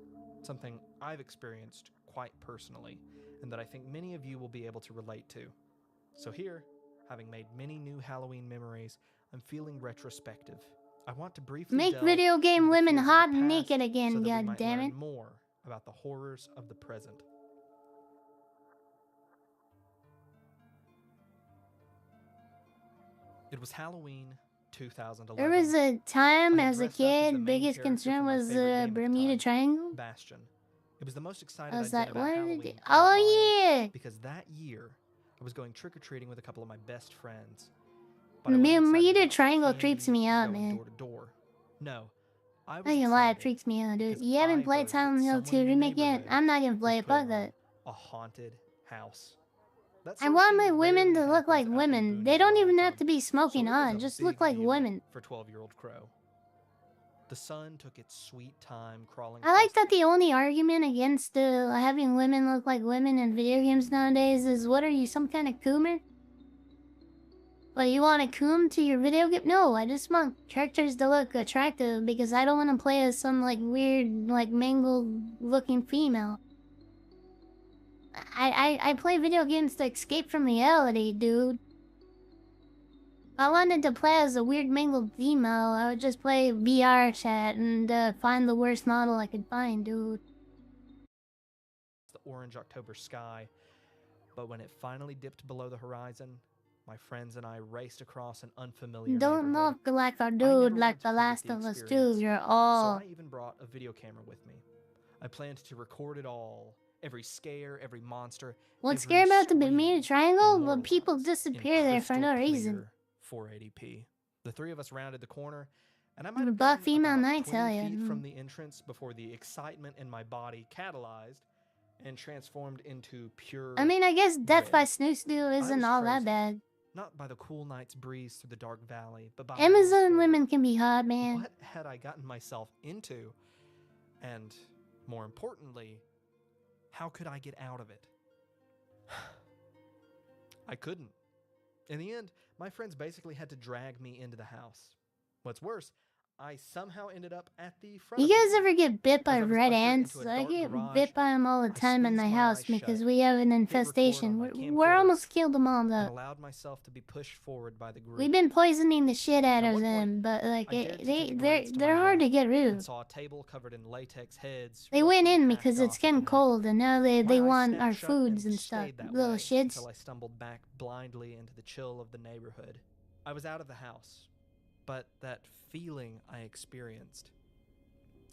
Speaker 14: Something I've experienced quite personally, and that I think many of you will be able to relate to. So here, having made many new Halloween memories, I'm feeling retrospective. I want to briefly
Speaker 3: Make
Speaker 14: delve
Speaker 3: video game
Speaker 14: into the
Speaker 3: women
Speaker 14: fears of the
Speaker 3: hot and
Speaker 14: past
Speaker 3: naked
Speaker 14: so
Speaker 3: again,
Speaker 14: that we
Speaker 3: god
Speaker 14: might
Speaker 3: damn
Speaker 14: learn
Speaker 3: it.
Speaker 14: more about the horrors of the present. It was Halloween 2011.
Speaker 3: There was a time
Speaker 14: I had
Speaker 3: as a
Speaker 14: dressed up as the
Speaker 3: kid,
Speaker 14: main
Speaker 3: biggest
Speaker 14: character
Speaker 3: concern
Speaker 14: from my
Speaker 3: was
Speaker 14: favorite
Speaker 3: the
Speaker 14: game at the
Speaker 3: Bermuda
Speaker 14: time,
Speaker 3: Triangle.
Speaker 14: Bastion. It was the most excited
Speaker 3: I
Speaker 14: I'd
Speaker 3: was
Speaker 14: been
Speaker 3: like,
Speaker 14: about
Speaker 3: what did
Speaker 14: Halloween
Speaker 3: it do?
Speaker 14: in a while,
Speaker 3: Oh yeah!
Speaker 14: because that year I was going trick-or-treating with a couple of my best friends. But I wasn't excited
Speaker 3: Bermuda
Speaker 14: about
Speaker 3: Triangle
Speaker 14: candy
Speaker 3: creeps me
Speaker 14: or
Speaker 3: out,
Speaker 14: going
Speaker 3: man.
Speaker 14: door to door. No, I
Speaker 3: I
Speaker 14: was
Speaker 3: can lie, it
Speaker 14: excited
Speaker 3: freaks me out, dude.
Speaker 14: because
Speaker 3: You haven't
Speaker 14: I
Speaker 3: played
Speaker 14: heard that
Speaker 3: Silent Hill
Speaker 14: someone
Speaker 3: 2
Speaker 14: in the
Speaker 3: remake yet?
Speaker 14: neighborhood
Speaker 3: I'm not gonna
Speaker 14: was
Speaker 3: play it, fuck
Speaker 14: putting
Speaker 3: that.
Speaker 14: on a haunted house. That
Speaker 3: I
Speaker 14: sort of
Speaker 3: want
Speaker 14: thing
Speaker 3: my women
Speaker 14: rarely
Speaker 3: to look
Speaker 14: happens
Speaker 3: like
Speaker 14: out in
Speaker 3: women.
Speaker 14: boonies
Speaker 3: They don't
Speaker 14: where I'm
Speaker 3: even have
Speaker 14: from,
Speaker 3: to be smoking
Speaker 14: so it was
Speaker 3: hot,
Speaker 14: a
Speaker 3: just
Speaker 14: big
Speaker 3: look like
Speaker 14: deal
Speaker 3: women.
Speaker 14: for 12-year-old Crow. The sun took its sweet time crawling
Speaker 3: I like
Speaker 14: across
Speaker 3: that the only argument against having women look like women in video games nowadays is, what are you, some kind of coomer? Well, you want a coom to your video game? No, I just want characters to look attractive because I don't want to play as some like weird, like mangled looking female. I play video games to escape from reality, dude. If I wanted to play as a weird mangled female, I would just play VR chat and find the worst model I could find, dude.
Speaker 14: the orange October sky, but when it finally dipped below the horizon, my friends and I raced across an unfamiliar
Speaker 3: Don't
Speaker 14: neighborhood.
Speaker 3: look like a
Speaker 14: I
Speaker 3: dude
Speaker 14: never
Speaker 3: like
Speaker 14: want to
Speaker 3: The
Speaker 14: forget
Speaker 3: Last
Speaker 14: the
Speaker 3: of Us
Speaker 14: experience,
Speaker 3: 2. You're
Speaker 14: so
Speaker 3: all...
Speaker 14: I even brought a video camera with me. I planned to record it all. Every scare, every monster,
Speaker 3: What's
Speaker 14: every
Speaker 3: scary about the
Speaker 14: scream
Speaker 3: Bermuda Triangle? Well,
Speaker 14: immortalized
Speaker 3: people
Speaker 14: in
Speaker 3: disappear there for no
Speaker 14: crystal
Speaker 3: reason.
Speaker 14: clear 480p. The three of us rounded the corner, and I might have
Speaker 3: Buff
Speaker 14: gotten
Speaker 3: female
Speaker 14: about
Speaker 3: night,
Speaker 14: 20
Speaker 3: tell ya.
Speaker 14: feet from the entrance before the excitement in my body catalyzed and transformed into pure
Speaker 3: I mean, I guess Death
Speaker 14: red.
Speaker 3: by Snooze Stew isn't
Speaker 14: was
Speaker 3: all that
Speaker 14: frozen.
Speaker 3: bad.
Speaker 14: Not by the cool night's breeze through the dark valley, but by
Speaker 3: Amazon women can be hot, man.
Speaker 14: what had I gotten myself into? And more importantly, how could I get out of it? I couldn't. In the end, my friends basically had to drag me into the house. What's worse, I somehow ended up at the front.
Speaker 3: You
Speaker 14: of
Speaker 3: guys
Speaker 14: the
Speaker 3: ever get bit by
Speaker 14: As I was
Speaker 3: red
Speaker 14: ushered
Speaker 3: ants?
Speaker 14: into a
Speaker 3: I
Speaker 14: dark
Speaker 3: get
Speaker 14: garage,
Speaker 3: bit by them all the
Speaker 14: I
Speaker 3: time in
Speaker 14: squeezed
Speaker 3: my
Speaker 14: my
Speaker 3: house
Speaker 14: eyes
Speaker 3: because
Speaker 14: shut,
Speaker 3: we have an
Speaker 14: hit record on
Speaker 3: infestation.
Speaker 14: my
Speaker 3: We're
Speaker 14: camcorder,
Speaker 3: almost killed them all
Speaker 14: and
Speaker 3: though.
Speaker 14: allowed myself to be pushed forward by the group.
Speaker 3: We've been poisoning the shit out
Speaker 14: At
Speaker 3: of
Speaker 14: one
Speaker 3: them, but like
Speaker 14: I dared to take a
Speaker 3: they're
Speaker 14: glance to
Speaker 3: they're
Speaker 14: my
Speaker 3: hard to
Speaker 14: left
Speaker 3: get
Speaker 14: and
Speaker 3: rid.
Speaker 14: saw a table covered in latex heads.
Speaker 3: They went
Speaker 14: roughly
Speaker 3: in
Speaker 14: hacked
Speaker 3: because it's
Speaker 14: off at the
Speaker 3: getting
Speaker 14: neck.
Speaker 3: cold, and now they
Speaker 14: My eyes
Speaker 3: want
Speaker 14: snapped
Speaker 3: our
Speaker 14: shut
Speaker 3: foods and
Speaker 14: stayed
Speaker 3: stuff.
Speaker 14: that
Speaker 3: Little
Speaker 14: way
Speaker 3: shits.
Speaker 14: until I stumbled back blindly into the chill of the neighborhood. I was out of the house, but that feeling I experienced,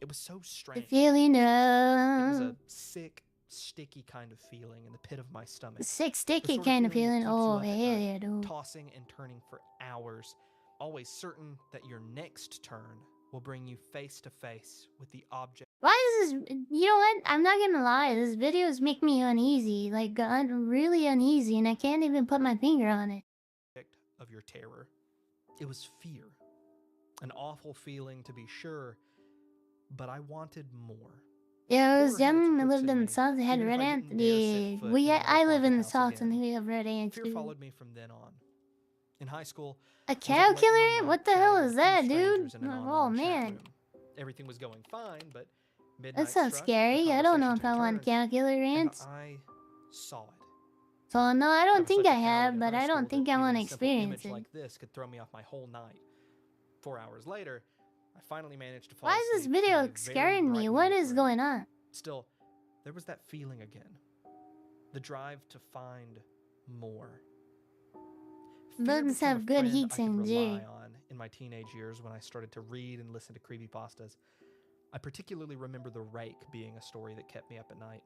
Speaker 14: it was so
Speaker 3: The
Speaker 14: strange.
Speaker 3: feeling
Speaker 14: It was
Speaker 3: of
Speaker 14: a sick, sticky kind of feeling in the pit of my stomach.
Speaker 3: sick,
Speaker 14: The
Speaker 3: sticky
Speaker 14: sort
Speaker 3: kind of
Speaker 14: feeling that
Speaker 3: feeling.
Speaker 14: keeps you
Speaker 3: Oh
Speaker 14: up at
Speaker 3: hell
Speaker 14: night,
Speaker 3: yeah, dude.
Speaker 14: tossing and turning for hours, always certain that your next turn will bring you face to face with the object
Speaker 3: Why is this? You know what? I'm not gonna lie. This videos make me uneasy. Like, I'm really uneasy, and I can't even put my finger on it.
Speaker 14: of your terror. It was fear. An awful feeling, to be sure, but I wanted more.
Speaker 3: Yeah, I was
Speaker 14: Horror had its
Speaker 3: young. I
Speaker 14: hooks
Speaker 3: lived in the
Speaker 14: me,
Speaker 3: south. I had
Speaker 14: even if
Speaker 3: red
Speaker 14: I
Speaker 3: ants.
Speaker 14: didn't dare set
Speaker 3: Yeah,
Speaker 14: foot in another
Speaker 3: I live
Speaker 14: haunted
Speaker 3: in the
Speaker 14: house
Speaker 3: south, and
Speaker 14: again.
Speaker 3: we have red ants
Speaker 14: Fear
Speaker 3: too.
Speaker 14: followed me from then on. In high school,
Speaker 3: A
Speaker 14: I was up
Speaker 3: cow
Speaker 14: late
Speaker 3: killer
Speaker 14: one
Speaker 3: ant?
Speaker 14: night
Speaker 3: What the
Speaker 14: chatting
Speaker 3: hell
Speaker 14: with
Speaker 3: is
Speaker 14: two
Speaker 3: that, dude?
Speaker 14: strangers in an
Speaker 3: Oh
Speaker 14: online chat
Speaker 3: man,
Speaker 14: room. Everything was going fine, but midnight
Speaker 3: that sounds
Speaker 14: struck, the
Speaker 3: scary. I don't know
Speaker 14: conversation
Speaker 3: if I
Speaker 14: took
Speaker 3: want
Speaker 14: turns,
Speaker 3: cow killer
Speaker 14: and
Speaker 3: ants.
Speaker 14: I saw it.
Speaker 3: So no, I
Speaker 14: I
Speaker 3: don't
Speaker 14: was
Speaker 3: think
Speaker 14: such
Speaker 3: I
Speaker 14: a coward
Speaker 3: have,
Speaker 14: in
Speaker 3: but
Speaker 14: high
Speaker 3: I
Speaker 14: school
Speaker 3: don't think
Speaker 14: that
Speaker 3: I
Speaker 14: even
Speaker 3: want
Speaker 14: a
Speaker 3: to
Speaker 14: simple
Speaker 3: experience
Speaker 14: image
Speaker 3: it.
Speaker 14: like this could throw me off my whole night. 4 hours later, I finally managed to fall
Speaker 3: Why is this
Speaker 14: asleep in
Speaker 3: video
Speaker 14: a very
Speaker 3: scaring me?
Speaker 14: bright
Speaker 3: What
Speaker 14: lit
Speaker 3: is
Speaker 14: room.
Speaker 3: going on?
Speaker 14: Still, there was that feeling again. The drive to find more. Fear
Speaker 3: Bugs
Speaker 14: became a
Speaker 3: have good
Speaker 14: friend
Speaker 3: heat
Speaker 14: I could
Speaker 3: sinks,
Speaker 14: rely
Speaker 3: yeah.
Speaker 14: on in my teenage years when I started to read and listen to creepypastas. I particularly remember The Rake being a story that kept me up at night.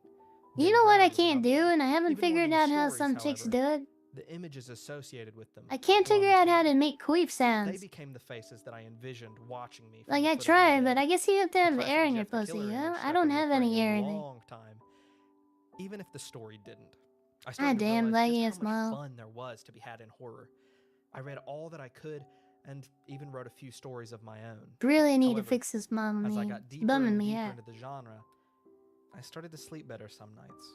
Speaker 3: You
Speaker 14: Then
Speaker 3: know what I
Speaker 14: Drown was
Speaker 3: can't
Speaker 14: another.
Speaker 3: do, and I haven't
Speaker 14: Even more
Speaker 3: figured
Speaker 14: than the
Speaker 3: out how
Speaker 14: stories,
Speaker 3: some chicks
Speaker 14: however,
Speaker 3: do it.
Speaker 14: the images associated with them
Speaker 3: I can't
Speaker 14: clung
Speaker 3: figure out
Speaker 14: to
Speaker 3: how
Speaker 14: me.
Speaker 3: to make queef
Speaker 14: They
Speaker 3: sounds.
Speaker 14: became the faces that I envisioned watching me from
Speaker 3: Like,
Speaker 14: the
Speaker 3: I
Speaker 14: foot of my
Speaker 3: tried, but
Speaker 14: bed.
Speaker 3: I guess you have to
Speaker 14: The
Speaker 3: have
Speaker 14: classic
Speaker 3: air in your
Speaker 14: Jeff the
Speaker 3: pussy.
Speaker 14: Killer
Speaker 3: Yeah?
Speaker 14: image
Speaker 3: I
Speaker 14: stuck
Speaker 3: don't
Speaker 14: with me
Speaker 3: have
Speaker 14: for
Speaker 3: any air
Speaker 14: a
Speaker 3: in it.
Speaker 14: long time, even if the story didn't. I
Speaker 3: Ah,
Speaker 14: started to
Speaker 3: damn,
Speaker 14: realize
Speaker 3: laggy
Speaker 14: just
Speaker 3: ass
Speaker 14: how much
Speaker 3: smile.
Speaker 14: fun there was to be had in horror. I read all that I could and even wrote a few stories of my own.
Speaker 3: Really need to
Speaker 14: However,
Speaker 3: fix this mom
Speaker 14: as I
Speaker 3: me.
Speaker 14: got
Speaker 3: It's
Speaker 14: deeper
Speaker 3: bumming
Speaker 14: and
Speaker 3: me
Speaker 14: deeper
Speaker 3: out.
Speaker 14: into the genre, I started to sleep better some nights.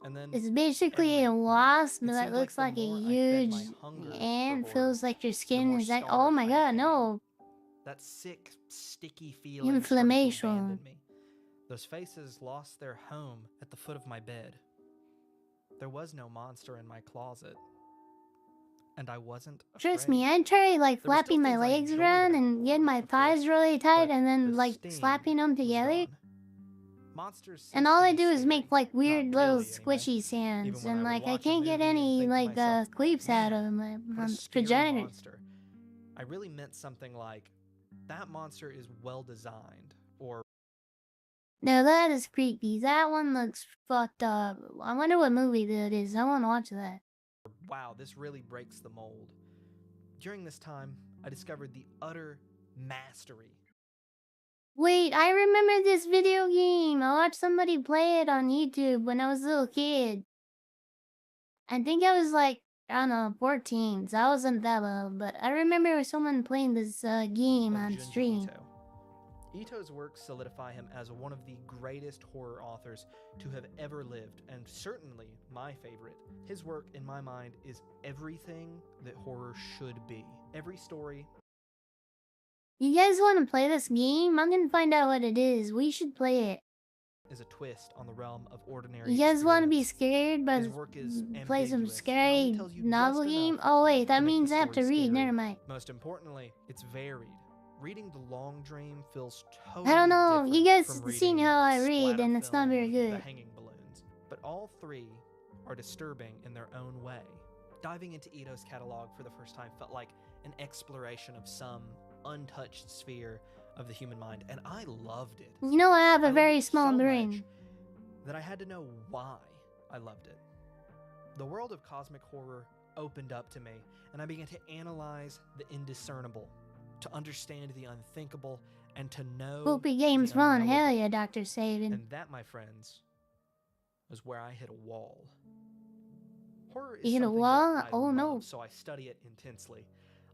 Speaker 14: And then
Speaker 3: It's basically a
Speaker 14: every night.
Speaker 3: wasp
Speaker 14: It
Speaker 3: that
Speaker 14: seemed
Speaker 3: looks
Speaker 14: the
Speaker 3: like a
Speaker 14: more I fed
Speaker 3: huge
Speaker 14: my hunger for
Speaker 3: ant.
Speaker 14: horror,
Speaker 3: Feels like your
Speaker 14: the
Speaker 3: skin
Speaker 14: more
Speaker 3: is like, oh
Speaker 14: starved
Speaker 3: my
Speaker 14: I
Speaker 3: god,
Speaker 14: became.
Speaker 3: no.
Speaker 14: That sick, sticky feeling started to
Speaker 3: Inflammation.
Speaker 14: abandon me. Those faces lost their home at the foot of my bed. There was no monster in my closet. And I wasn't afraid.
Speaker 3: Trust me, I'd try like
Speaker 14: There were still
Speaker 3: flapping my
Speaker 14: things I
Speaker 3: legs
Speaker 14: enjoyed
Speaker 3: around
Speaker 14: about
Speaker 3: and getting my
Speaker 14: horror, of
Speaker 3: thighs
Speaker 14: course,
Speaker 3: really tight
Speaker 14: but
Speaker 3: and then
Speaker 14: the
Speaker 3: like
Speaker 14: sting
Speaker 3: slapping them
Speaker 14: was
Speaker 3: together.
Speaker 14: gone. Monsters
Speaker 3: And
Speaker 14: ceased
Speaker 3: all
Speaker 14: to
Speaker 3: I
Speaker 14: be
Speaker 3: do is
Speaker 14: scary.
Speaker 3: make like
Speaker 14: Not
Speaker 3: weird little
Speaker 14: really, anyway.
Speaker 3: squishy sounds,
Speaker 14: Even when
Speaker 3: and
Speaker 14: I would
Speaker 3: like I
Speaker 14: watch a
Speaker 3: can't get
Speaker 14: movie and
Speaker 3: any
Speaker 14: think to
Speaker 3: like
Speaker 14: myself,
Speaker 3: cleaves out of
Speaker 14: "Man,
Speaker 3: my
Speaker 14: what a scary
Speaker 3: vagina.
Speaker 14: monster." I really meant something like, that monster is well designed, or
Speaker 3: No, that is creepy. That one looks fucked up. I wonder what movie that is. I want to watch that.
Speaker 14: wow, this really breaks the mold. During this time, I discovered the utter mastery.
Speaker 3: Wait, I remember this video game. I watched somebody play it on YouTube when I was a little kid. I think I was like, I don't know, 14, so I wasn't that old, but I remember someone playing this game
Speaker 14: of
Speaker 3: on
Speaker 14: Junji
Speaker 3: stream.
Speaker 14: Ito. Ito's works solidify him as one of the greatest horror authors to have ever lived, and certainly my favorite. His work, in my mind, is everything that horror should be. Every story.
Speaker 3: You guys want to play this game? I'm gonna find out what it is. We should play it.
Speaker 14: Is a twist on the realm of ordinary.
Speaker 3: You guys want to be
Speaker 14: experience.
Speaker 3: scared, but
Speaker 14: His work is
Speaker 3: play some
Speaker 14: ambiguous and
Speaker 3: scary
Speaker 14: only tells you
Speaker 3: novel
Speaker 14: just
Speaker 3: game?
Speaker 14: enough
Speaker 3: Oh wait, that
Speaker 14: to make
Speaker 3: means
Speaker 14: the
Speaker 3: I have to
Speaker 14: story
Speaker 3: read.
Speaker 14: scary.
Speaker 3: Never mind.
Speaker 14: Most importantly, it's varied. Reading The Long Dream feels totally
Speaker 3: I don't know. You guys
Speaker 14: different from
Speaker 3: seen
Speaker 14: reading
Speaker 3: how I read,
Speaker 14: splatter
Speaker 3: and it's not
Speaker 14: film
Speaker 3: very
Speaker 14: or
Speaker 3: good.
Speaker 14: The Hanging Balloons. But all three are disturbing in their own way. Diving into Ito's catalog for the first time felt like an exploration of some untouched sphere of the human mind, and I loved it.
Speaker 3: You know I have a
Speaker 14: I loved
Speaker 3: very
Speaker 14: it
Speaker 3: small
Speaker 14: so
Speaker 3: brain.
Speaker 14: much that I had to know why I loved it. The world of cosmic horror opened up to me, and I began to analyze the indiscernible, to understand the unthinkable, and to know
Speaker 3: Poopy game's
Speaker 14: the
Speaker 3: fun.
Speaker 14: unknowable.
Speaker 3: Hell yeah, Dr. Sabin.
Speaker 14: And that, my friends, was where I hit a wall. Horror is
Speaker 3: You hit a
Speaker 14: something
Speaker 3: wall?
Speaker 14: that I
Speaker 3: Oh,
Speaker 14: love,
Speaker 3: no.
Speaker 14: so I study it intensely.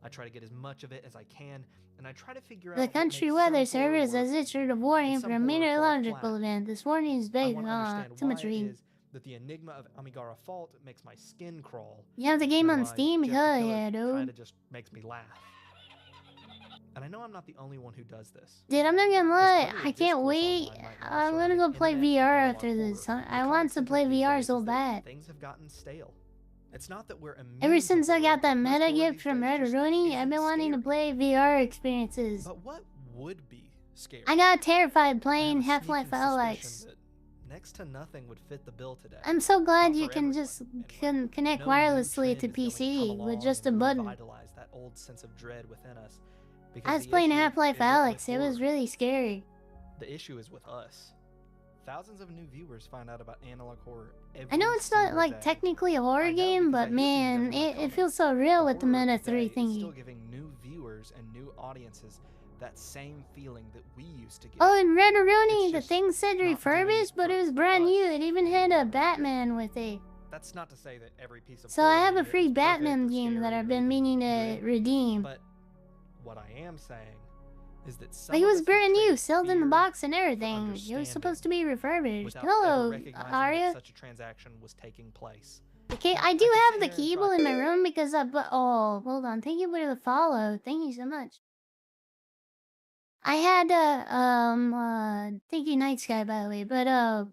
Speaker 14: I try to get as much of it as I can, and I try to figure out
Speaker 3: The
Speaker 14: what
Speaker 3: country
Speaker 14: makes
Speaker 3: weather
Speaker 14: some horror
Speaker 3: service
Speaker 14: work
Speaker 3: has issued a warning
Speaker 14: and
Speaker 3: for
Speaker 14: some
Speaker 3: a
Speaker 14: horror fall
Speaker 3: meteorological
Speaker 14: flat.
Speaker 3: event. This warning is
Speaker 14: I
Speaker 3: based
Speaker 14: want to
Speaker 3: on
Speaker 14: understand
Speaker 3: too
Speaker 14: why
Speaker 3: much
Speaker 14: it
Speaker 3: reading.
Speaker 14: is that the enigma of Amigara Fault makes my skin crawl.
Speaker 3: You have the game
Speaker 14: and
Speaker 3: on
Speaker 14: why
Speaker 3: Steam?
Speaker 14: Jeff the
Speaker 3: Hell
Speaker 14: Killer
Speaker 3: yeah,
Speaker 14: kinda
Speaker 3: dude.
Speaker 14: just makes me laugh. And I know I'm not the only one who does this.
Speaker 3: Dude, I'm not gonna
Speaker 14: There's
Speaker 3: lie.
Speaker 14: plenty of
Speaker 3: I can't
Speaker 14: discourse
Speaker 3: wait.
Speaker 14: online right now
Speaker 3: I'm gonna
Speaker 14: surrounding
Speaker 3: go play
Speaker 14: internet
Speaker 3: VR
Speaker 14: analog
Speaker 3: after this.
Speaker 14: horror. The
Speaker 3: I want
Speaker 14: common
Speaker 3: to play
Speaker 14: sentiment these
Speaker 3: VR
Speaker 14: days
Speaker 3: so
Speaker 14: is that
Speaker 3: bad.
Speaker 14: Things have gotten stale. It's not that we're immune
Speaker 3: Ever
Speaker 14: to
Speaker 3: since I
Speaker 14: horror.
Speaker 3: got that
Speaker 14: Most
Speaker 3: meta
Speaker 14: horror
Speaker 3: gift
Speaker 14: these
Speaker 3: from
Speaker 14: days
Speaker 3: Red
Speaker 14: just
Speaker 3: Rooney, I've
Speaker 14: isn't
Speaker 3: been wanting to
Speaker 14: scary.
Speaker 3: play VR experiences.
Speaker 14: But what would be scary?
Speaker 3: I got terrified
Speaker 14: I have
Speaker 3: playing
Speaker 14: a
Speaker 3: Half-Life
Speaker 14: sneaking
Speaker 3: Alyx.
Speaker 14: suspicion that next to nothing would fit the bill today.
Speaker 3: I'm so glad
Speaker 14: Not
Speaker 3: you
Speaker 14: for
Speaker 3: can
Speaker 14: everyone,
Speaker 3: just
Speaker 14: anyway.
Speaker 3: connect
Speaker 14: No new
Speaker 3: wirelessly
Speaker 14: trend
Speaker 3: to
Speaker 14: is going to come
Speaker 3: PC with
Speaker 14: along
Speaker 3: just a
Speaker 14: and
Speaker 3: button.
Speaker 14: revitalize that old sense of dread within us. Because
Speaker 3: I was
Speaker 14: the
Speaker 3: playing
Speaker 14: issue
Speaker 3: Half-Life
Speaker 14: isn't with
Speaker 3: Alyx. It was
Speaker 14: horror.
Speaker 3: really scary.
Speaker 14: The issue is with us. Thousands of new viewers find out about analog horror every
Speaker 3: I know it's not
Speaker 14: single
Speaker 3: like
Speaker 14: day.
Speaker 3: technically a horror
Speaker 14: I know
Speaker 3: game,
Speaker 14: because I
Speaker 3: but
Speaker 14: hear things
Speaker 3: man,
Speaker 14: everyone
Speaker 3: it
Speaker 14: tell me.
Speaker 3: feels so real with the
Speaker 14: horror
Speaker 3: Meta
Speaker 14: today
Speaker 3: 3
Speaker 14: is still
Speaker 3: thingy.
Speaker 14: giving new viewers and new audiences that same feeling that we used to get.
Speaker 3: Oh, and Red Rooney, the
Speaker 14: just
Speaker 3: thing said
Speaker 14: not doing
Speaker 3: refurbished,
Speaker 14: it
Speaker 3: but
Speaker 14: for
Speaker 3: it was brand
Speaker 14: us.
Speaker 3: new. It even had a Batman with it.
Speaker 14: That's not to say that every piece of
Speaker 3: So I
Speaker 14: horror
Speaker 3: have a
Speaker 14: media
Speaker 3: free
Speaker 14: is perfect
Speaker 3: Batman
Speaker 14: or
Speaker 3: game that
Speaker 14: scary
Speaker 3: I've
Speaker 14: or
Speaker 3: been
Speaker 14: even
Speaker 3: meaning to
Speaker 14: good,
Speaker 3: redeem.
Speaker 14: But what I am saying is that some
Speaker 3: But he
Speaker 14: of
Speaker 3: was
Speaker 14: us have
Speaker 3: brand new,
Speaker 14: traded
Speaker 3: sealed in the
Speaker 14: fear
Speaker 3: box and
Speaker 14: for
Speaker 3: everything. It was
Speaker 14: understanding
Speaker 3: supposed to be refurbished.
Speaker 14: without ever
Speaker 3: Hello,
Speaker 14: recognizing that
Speaker 3: Arya.
Speaker 14: such a transaction was taking place.
Speaker 3: Okay, I do have the cable in my room because oh, hold on. Thank you for the follow. Thank you so much. I had thank you Night Sky by the way, but I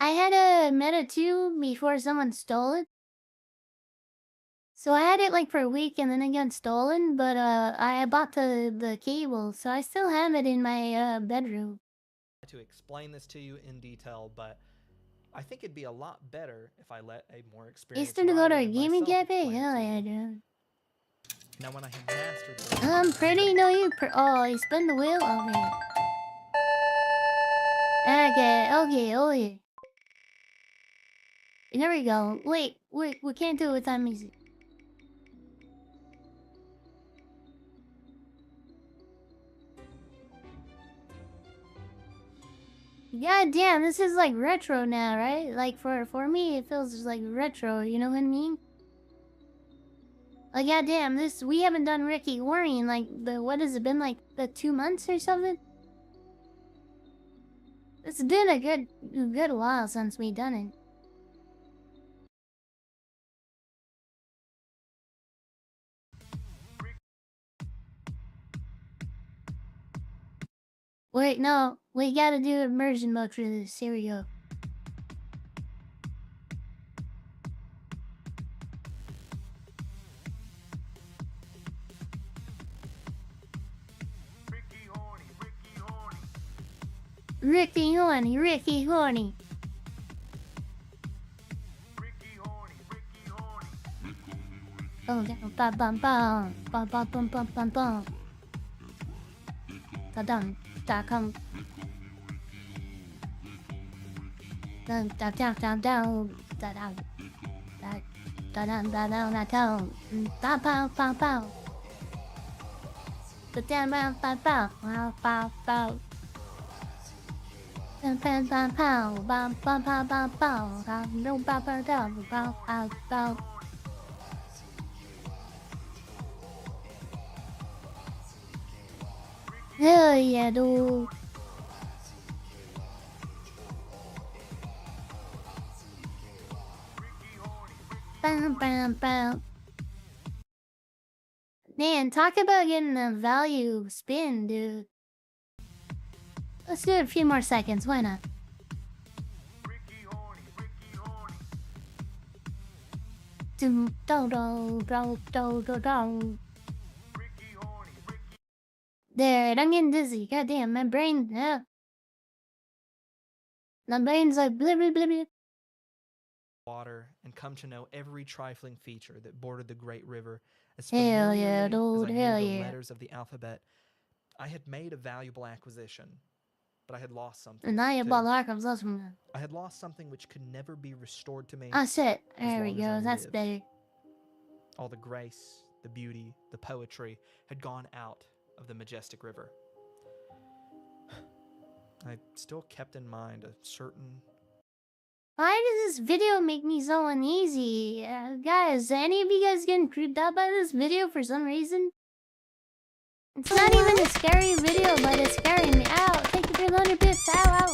Speaker 3: had a Meta 2 before someone stole it. So I had it like for a week and then it got stolen, but I bought the cable, so I still have it in my bedroom.
Speaker 14: To explain this to you in detail, but I think it'd be a lot better if I let a more experienced
Speaker 3: Eastern to go to
Speaker 14: writer
Speaker 3: a
Speaker 14: than
Speaker 3: gaming
Speaker 14: myself
Speaker 3: cafe?
Speaker 14: explain it
Speaker 3: Hell
Speaker 14: to
Speaker 3: yeah,
Speaker 14: you.
Speaker 3: dude.
Speaker 14: Now, when I had mastered this,
Speaker 3: I'm pretty, no you oh, you spin the wheel? Okay. Okay. There we go. Wait, we can't do it without music. God damn, this is like retro now, right? Like for me, it feels just like retro. You know what I mean? Like goddamn, we haven't done Ricky Horny in like what has it been like the 2 months or something? It's been a good while since we done it. Wait, no, we gotta do immersion mode for this. Here we go. Ricky Horny. Oh, down, bum bum bum, bum bum bum bum bum bum. Da dum, da come. Dum da down down down, da down, da down da down da down, pow pow pow pow. The down pow pow pow, pow pow pow. Pow pow pow pow, pow pow pow pow pow, pow no pow pow pow pow pow pow. Hell yeah, dude. Bam, bam, bam. Man, talk about getting a value spin, dude. Let's do it a few more seconds. Why not? Do do do do do do do. There, I'm getting dizzy. Goddamn, my brain. My brain's like blip blip blip blip.
Speaker 14: Water and come to know every trifling feature that bordered the Great River as
Speaker 3: Hell yeah,
Speaker 14: familiarly as
Speaker 3: dude.
Speaker 14: I
Speaker 3: Hell
Speaker 14: knew the
Speaker 3: yeah.
Speaker 14: letters of the alphabet. I had made a valuable acquisition, but I had lost something.
Speaker 3: And now you
Speaker 14: too.
Speaker 3: bought Arkham Asylum.
Speaker 14: I had lost something which could never be restored to me.
Speaker 3: Ah, shit.
Speaker 14: as
Speaker 3: There we
Speaker 14: long as I
Speaker 3: go. That's
Speaker 14: lived.
Speaker 3: better.
Speaker 14: All the grace, the beauty, the poetry had gone out of the majestic river. I still kept in mind a certain...
Speaker 3: Why does this video make me so uneasy? Guys, any of you guys getting creeped out by this video for some reason? It's not even a scary video, but it's scaring me. Ow! Thank you for the 100 bits. Ow, ow!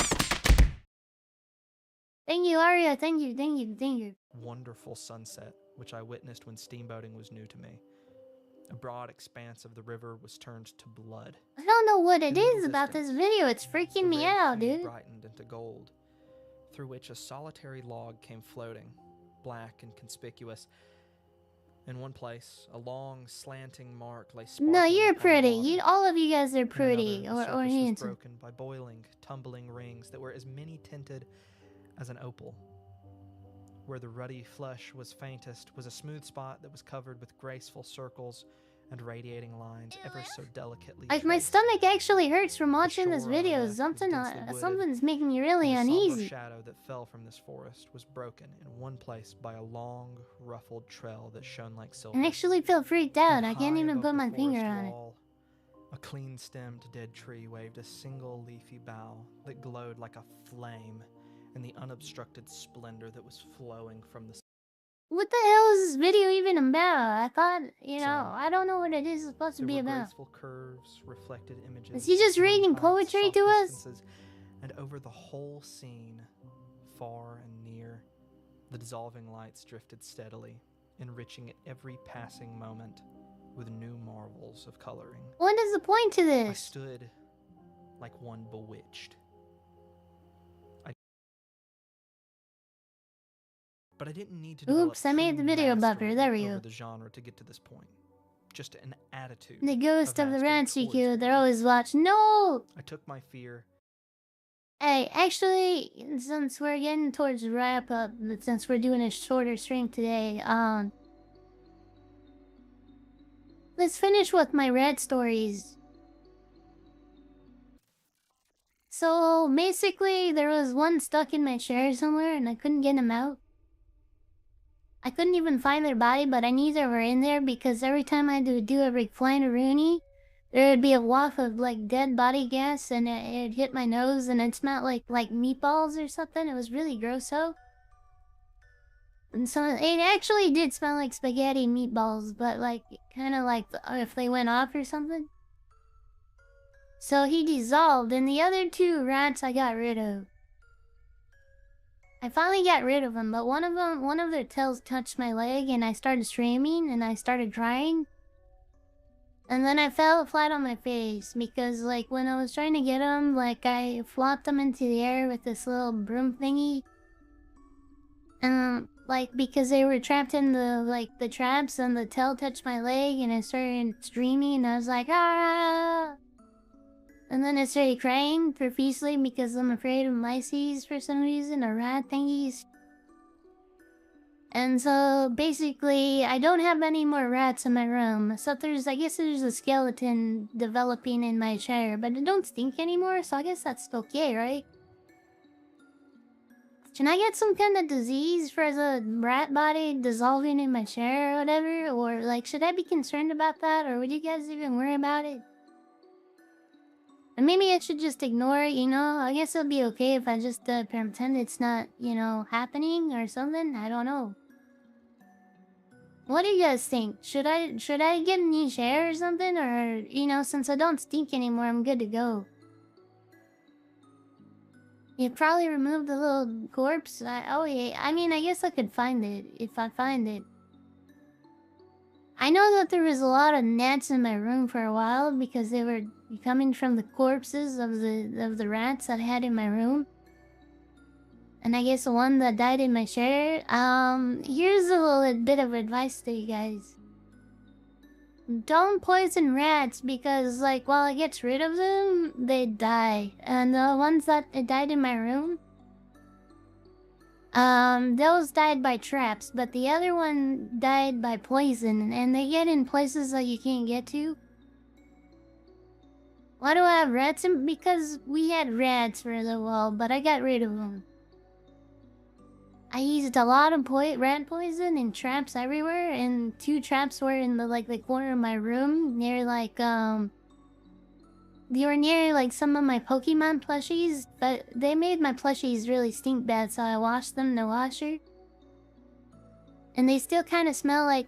Speaker 3: Thank you, Arya. Thank you.
Speaker 14: wonderful sunset, which I witnessed when steamboating was new to me. A broad expanse of the river was turned to blood.
Speaker 3: I don't know what it
Speaker 14: In the
Speaker 3: is about this
Speaker 14: distance,
Speaker 3: video. It's freaking
Speaker 14: the
Speaker 3: me
Speaker 14: red
Speaker 3: out,
Speaker 14: sea
Speaker 3: dude.
Speaker 14: brightened into gold, through which a solitary log came floating, black and conspicuous. In one place, a long, slanting mark lay sparkling
Speaker 3: No, you're
Speaker 14: upon the
Speaker 3: pretty.
Speaker 14: water.
Speaker 3: All of you guys are
Speaker 14: In
Speaker 3: pretty
Speaker 14: another, the
Speaker 3: or
Speaker 14: surface was
Speaker 3: handsome.
Speaker 14: broken by boiling, tumbling rings that were as many-tinted as an opal. Where the ruddy flush was faintest was a smooth spot that was covered with graceful circles and radiating lines ever so delicately
Speaker 3: Like my
Speaker 14: traced.
Speaker 3: stomach actually hurts from watching this
Speaker 14: shore on the
Speaker 3: video.
Speaker 14: left was densely wooded,
Speaker 3: Something's making me really
Speaker 14: and the somber
Speaker 3: uneasy.
Speaker 14: shadow that fell from this forest was broken in one place by a long, ruffled trail that shone like silver.
Speaker 3: I actually feel freaked out.
Speaker 14: And
Speaker 3: I can't
Speaker 14: high
Speaker 3: even
Speaker 14: above
Speaker 3: put
Speaker 14: the
Speaker 3: my finger
Speaker 14: forest
Speaker 3: on it.
Speaker 14: wall, A clean-stemmed dead tree waved a single leafy bough that glowed like a flame in the unobstructed splendor that was flowing from the
Speaker 3: What the hell is this video even about? I thought, you know,
Speaker 14: sun.
Speaker 3: I don't know what it is supposed to
Speaker 14: There
Speaker 3: be
Speaker 14: were
Speaker 3: about.
Speaker 14: graceful curves, reflected images.
Speaker 3: Is he just reading
Speaker 14: wind-tied,
Speaker 3: poetry
Speaker 14: soft
Speaker 3: to us?
Speaker 14: distances, and over the whole scene, far and near, the dissolving lights drifted steadily, enriching every passing moment with new marvels of coloring.
Speaker 3: What is the point to
Speaker 14: I
Speaker 3: this?
Speaker 14: stood like one bewitched. But I didn't need to develop
Speaker 3: Oops, I made the
Speaker 14: true
Speaker 3: video about her.
Speaker 14: mastery
Speaker 3: There we
Speaker 14: over
Speaker 3: go.
Speaker 14: the genre to get to this point. Just an attitude.
Speaker 3: The ghost of the
Speaker 14: mastery
Speaker 3: rats you
Speaker 14: towards
Speaker 3: killed. They're
Speaker 14: reading.
Speaker 3: always watching. No!
Speaker 14: I took my fear.
Speaker 3: Hey, actually, since we're getting towards the wrap up, since we're doing a shorter stream today, let's finish with my rat stories. So basically, there was one stuck in my chair somewhere, and I couldn't get him out. I couldn't even find their body, but I knew they were in there because every time I do a recliner-rooney, there would be a waft of like dead body gas, and it'd hit my nose, and it smelled like meatballs or something. It was really gross, so. And so it actually did smell like spaghetti meatballs, but like kind of like if they went off or something. So he dissolved, and the other two rats I got rid of. I finally got rid of them, but one of their tails touched my leg, and I started screaming, and I started crying. And then I fell flat on my face, because, like, when I was trying to get them, like, I flopped them into the air with this little broom thingy. And, like, because they were trapped in the traps, and the tail touched my leg, and I started screaming, and I was like, ah! And then I started crying profusely because I'm afraid of mices for some reason, or rat thingies. And so, basically, I don't have any more rats in my room. So I guess there's a skeleton developing in my chair, but it don't stink anymore, so I guess that's okay, right? Can I get some kind of disease for the rat body dissolving in my chair or whatever? Or, like, should I be concerned about that? Or would you guys even worry about it? And maybe I should just ignore it, you know? I guess it'll be okay if I just pretend it's not, you know, happening or something. I don't know. What do you guys think? Should I get a new chair or something? Or, you know, since I don't stink anymore, I'm good to go. You probably removed the little corpse. Oh yeah, I mean, I guess I could find it if I find it. I know that there was a lot of gnats in my room for a while because they were coming from the corpses of the rats that I had in my room. And I guess the one that died in my chair. Here's a little bit of advice to you guys. Don't poison rats because, like, while it gets rid of them, they die. And the ones that died in my room, those died by traps, but the other one died by poison, and they get in places that you can't get to. Why do I have rats? Because we had rats for a little while, but I got rid of them. I used a lot of rat poison and traps everywhere, and 2 traps were in the corner of my room near they were near like some of my Pokemon plushies, but they made my plushies really stink bad, so I washed them in the washer. And they still kind of smell like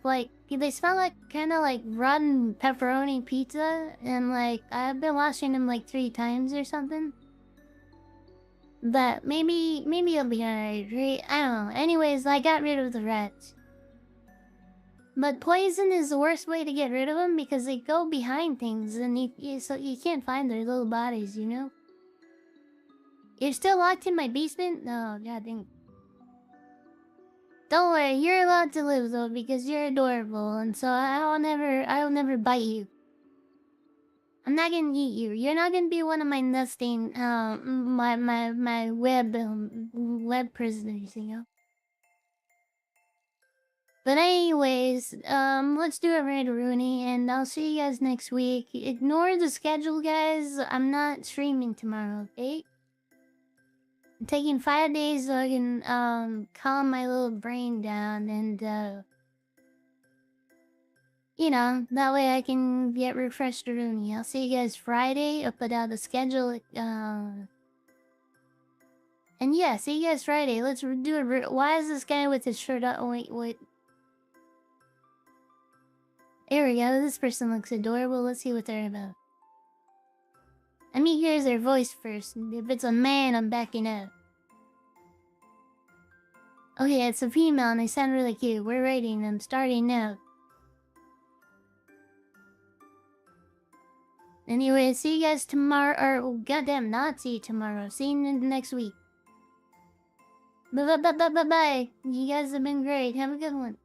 Speaker 3: they smell like kind of like rotten pepperoni pizza, and like I've been washing them like 3 times or something. But maybe it'll be alright, right? I don't know. Anyways, I got rid of the rats. But poison is the worst way to get rid of them because they go behind things, and so you can't find their little bodies, you know? You're still locked in my basement? No, god dang. Don't worry, you're allowed to live though because you're adorable, and so I'll never bite you. I'm not gonna eat you. You're not gonna be one of my nesting, my web prisoners, you know? But anyways, let's do it right, Rooney, and I'll see you guys next week. Ignore the schedule, guys. I'm not streaming tomorrow, okay? I'm taking 5 days so I can, calm my little brain down and, You know, that way I can get refreshed rooney. I'll see you guys Friday. I'll put out the schedule. And yeah, see you guys Friday. Let's do it. Why is this guy with his shirt up? Oh, wait. There we go. This person looks adorable. Let's see what they're about. Let me hear their voice first. If it's a man, I'm backing up. Okay, it's a female and they sound really cute. We're rating them. Starting now. Anyway, see you guys tomorrow. Or, oh, goddamn, not see you tomorrow. See you next week. Bye. You guys have been great. Have a good one.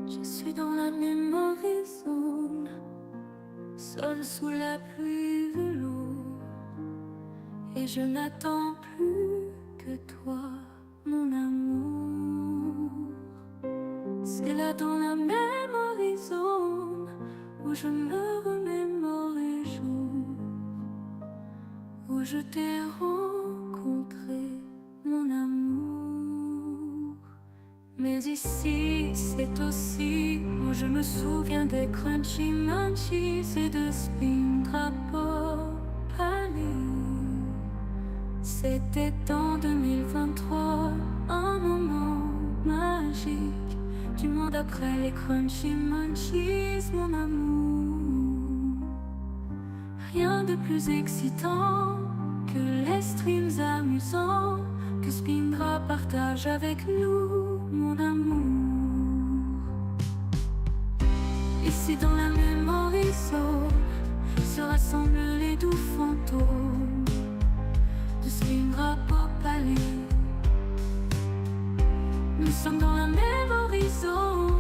Speaker 2: Je suis dans la memory zone, seul sous la pluie de l'eau, et je n'attends plus que toi, mon amour. C'est là dans la memory zone où je me remémore les jours où je t'ai rencontré, mon amour. Mais ici, c'est aussi où je me souviens des crunchy munchies et de Spindra Popaly. C'était en 2023, un moment magique du monde après les crunchy munchies, mon amour. Rien de plus excitant que les streams amusants que Spindra partage avec nous, mon amour. Ici dans la memory zone se rassemblent les doux fantômes de Spindra Popaly. Nous sommes dans la memory zone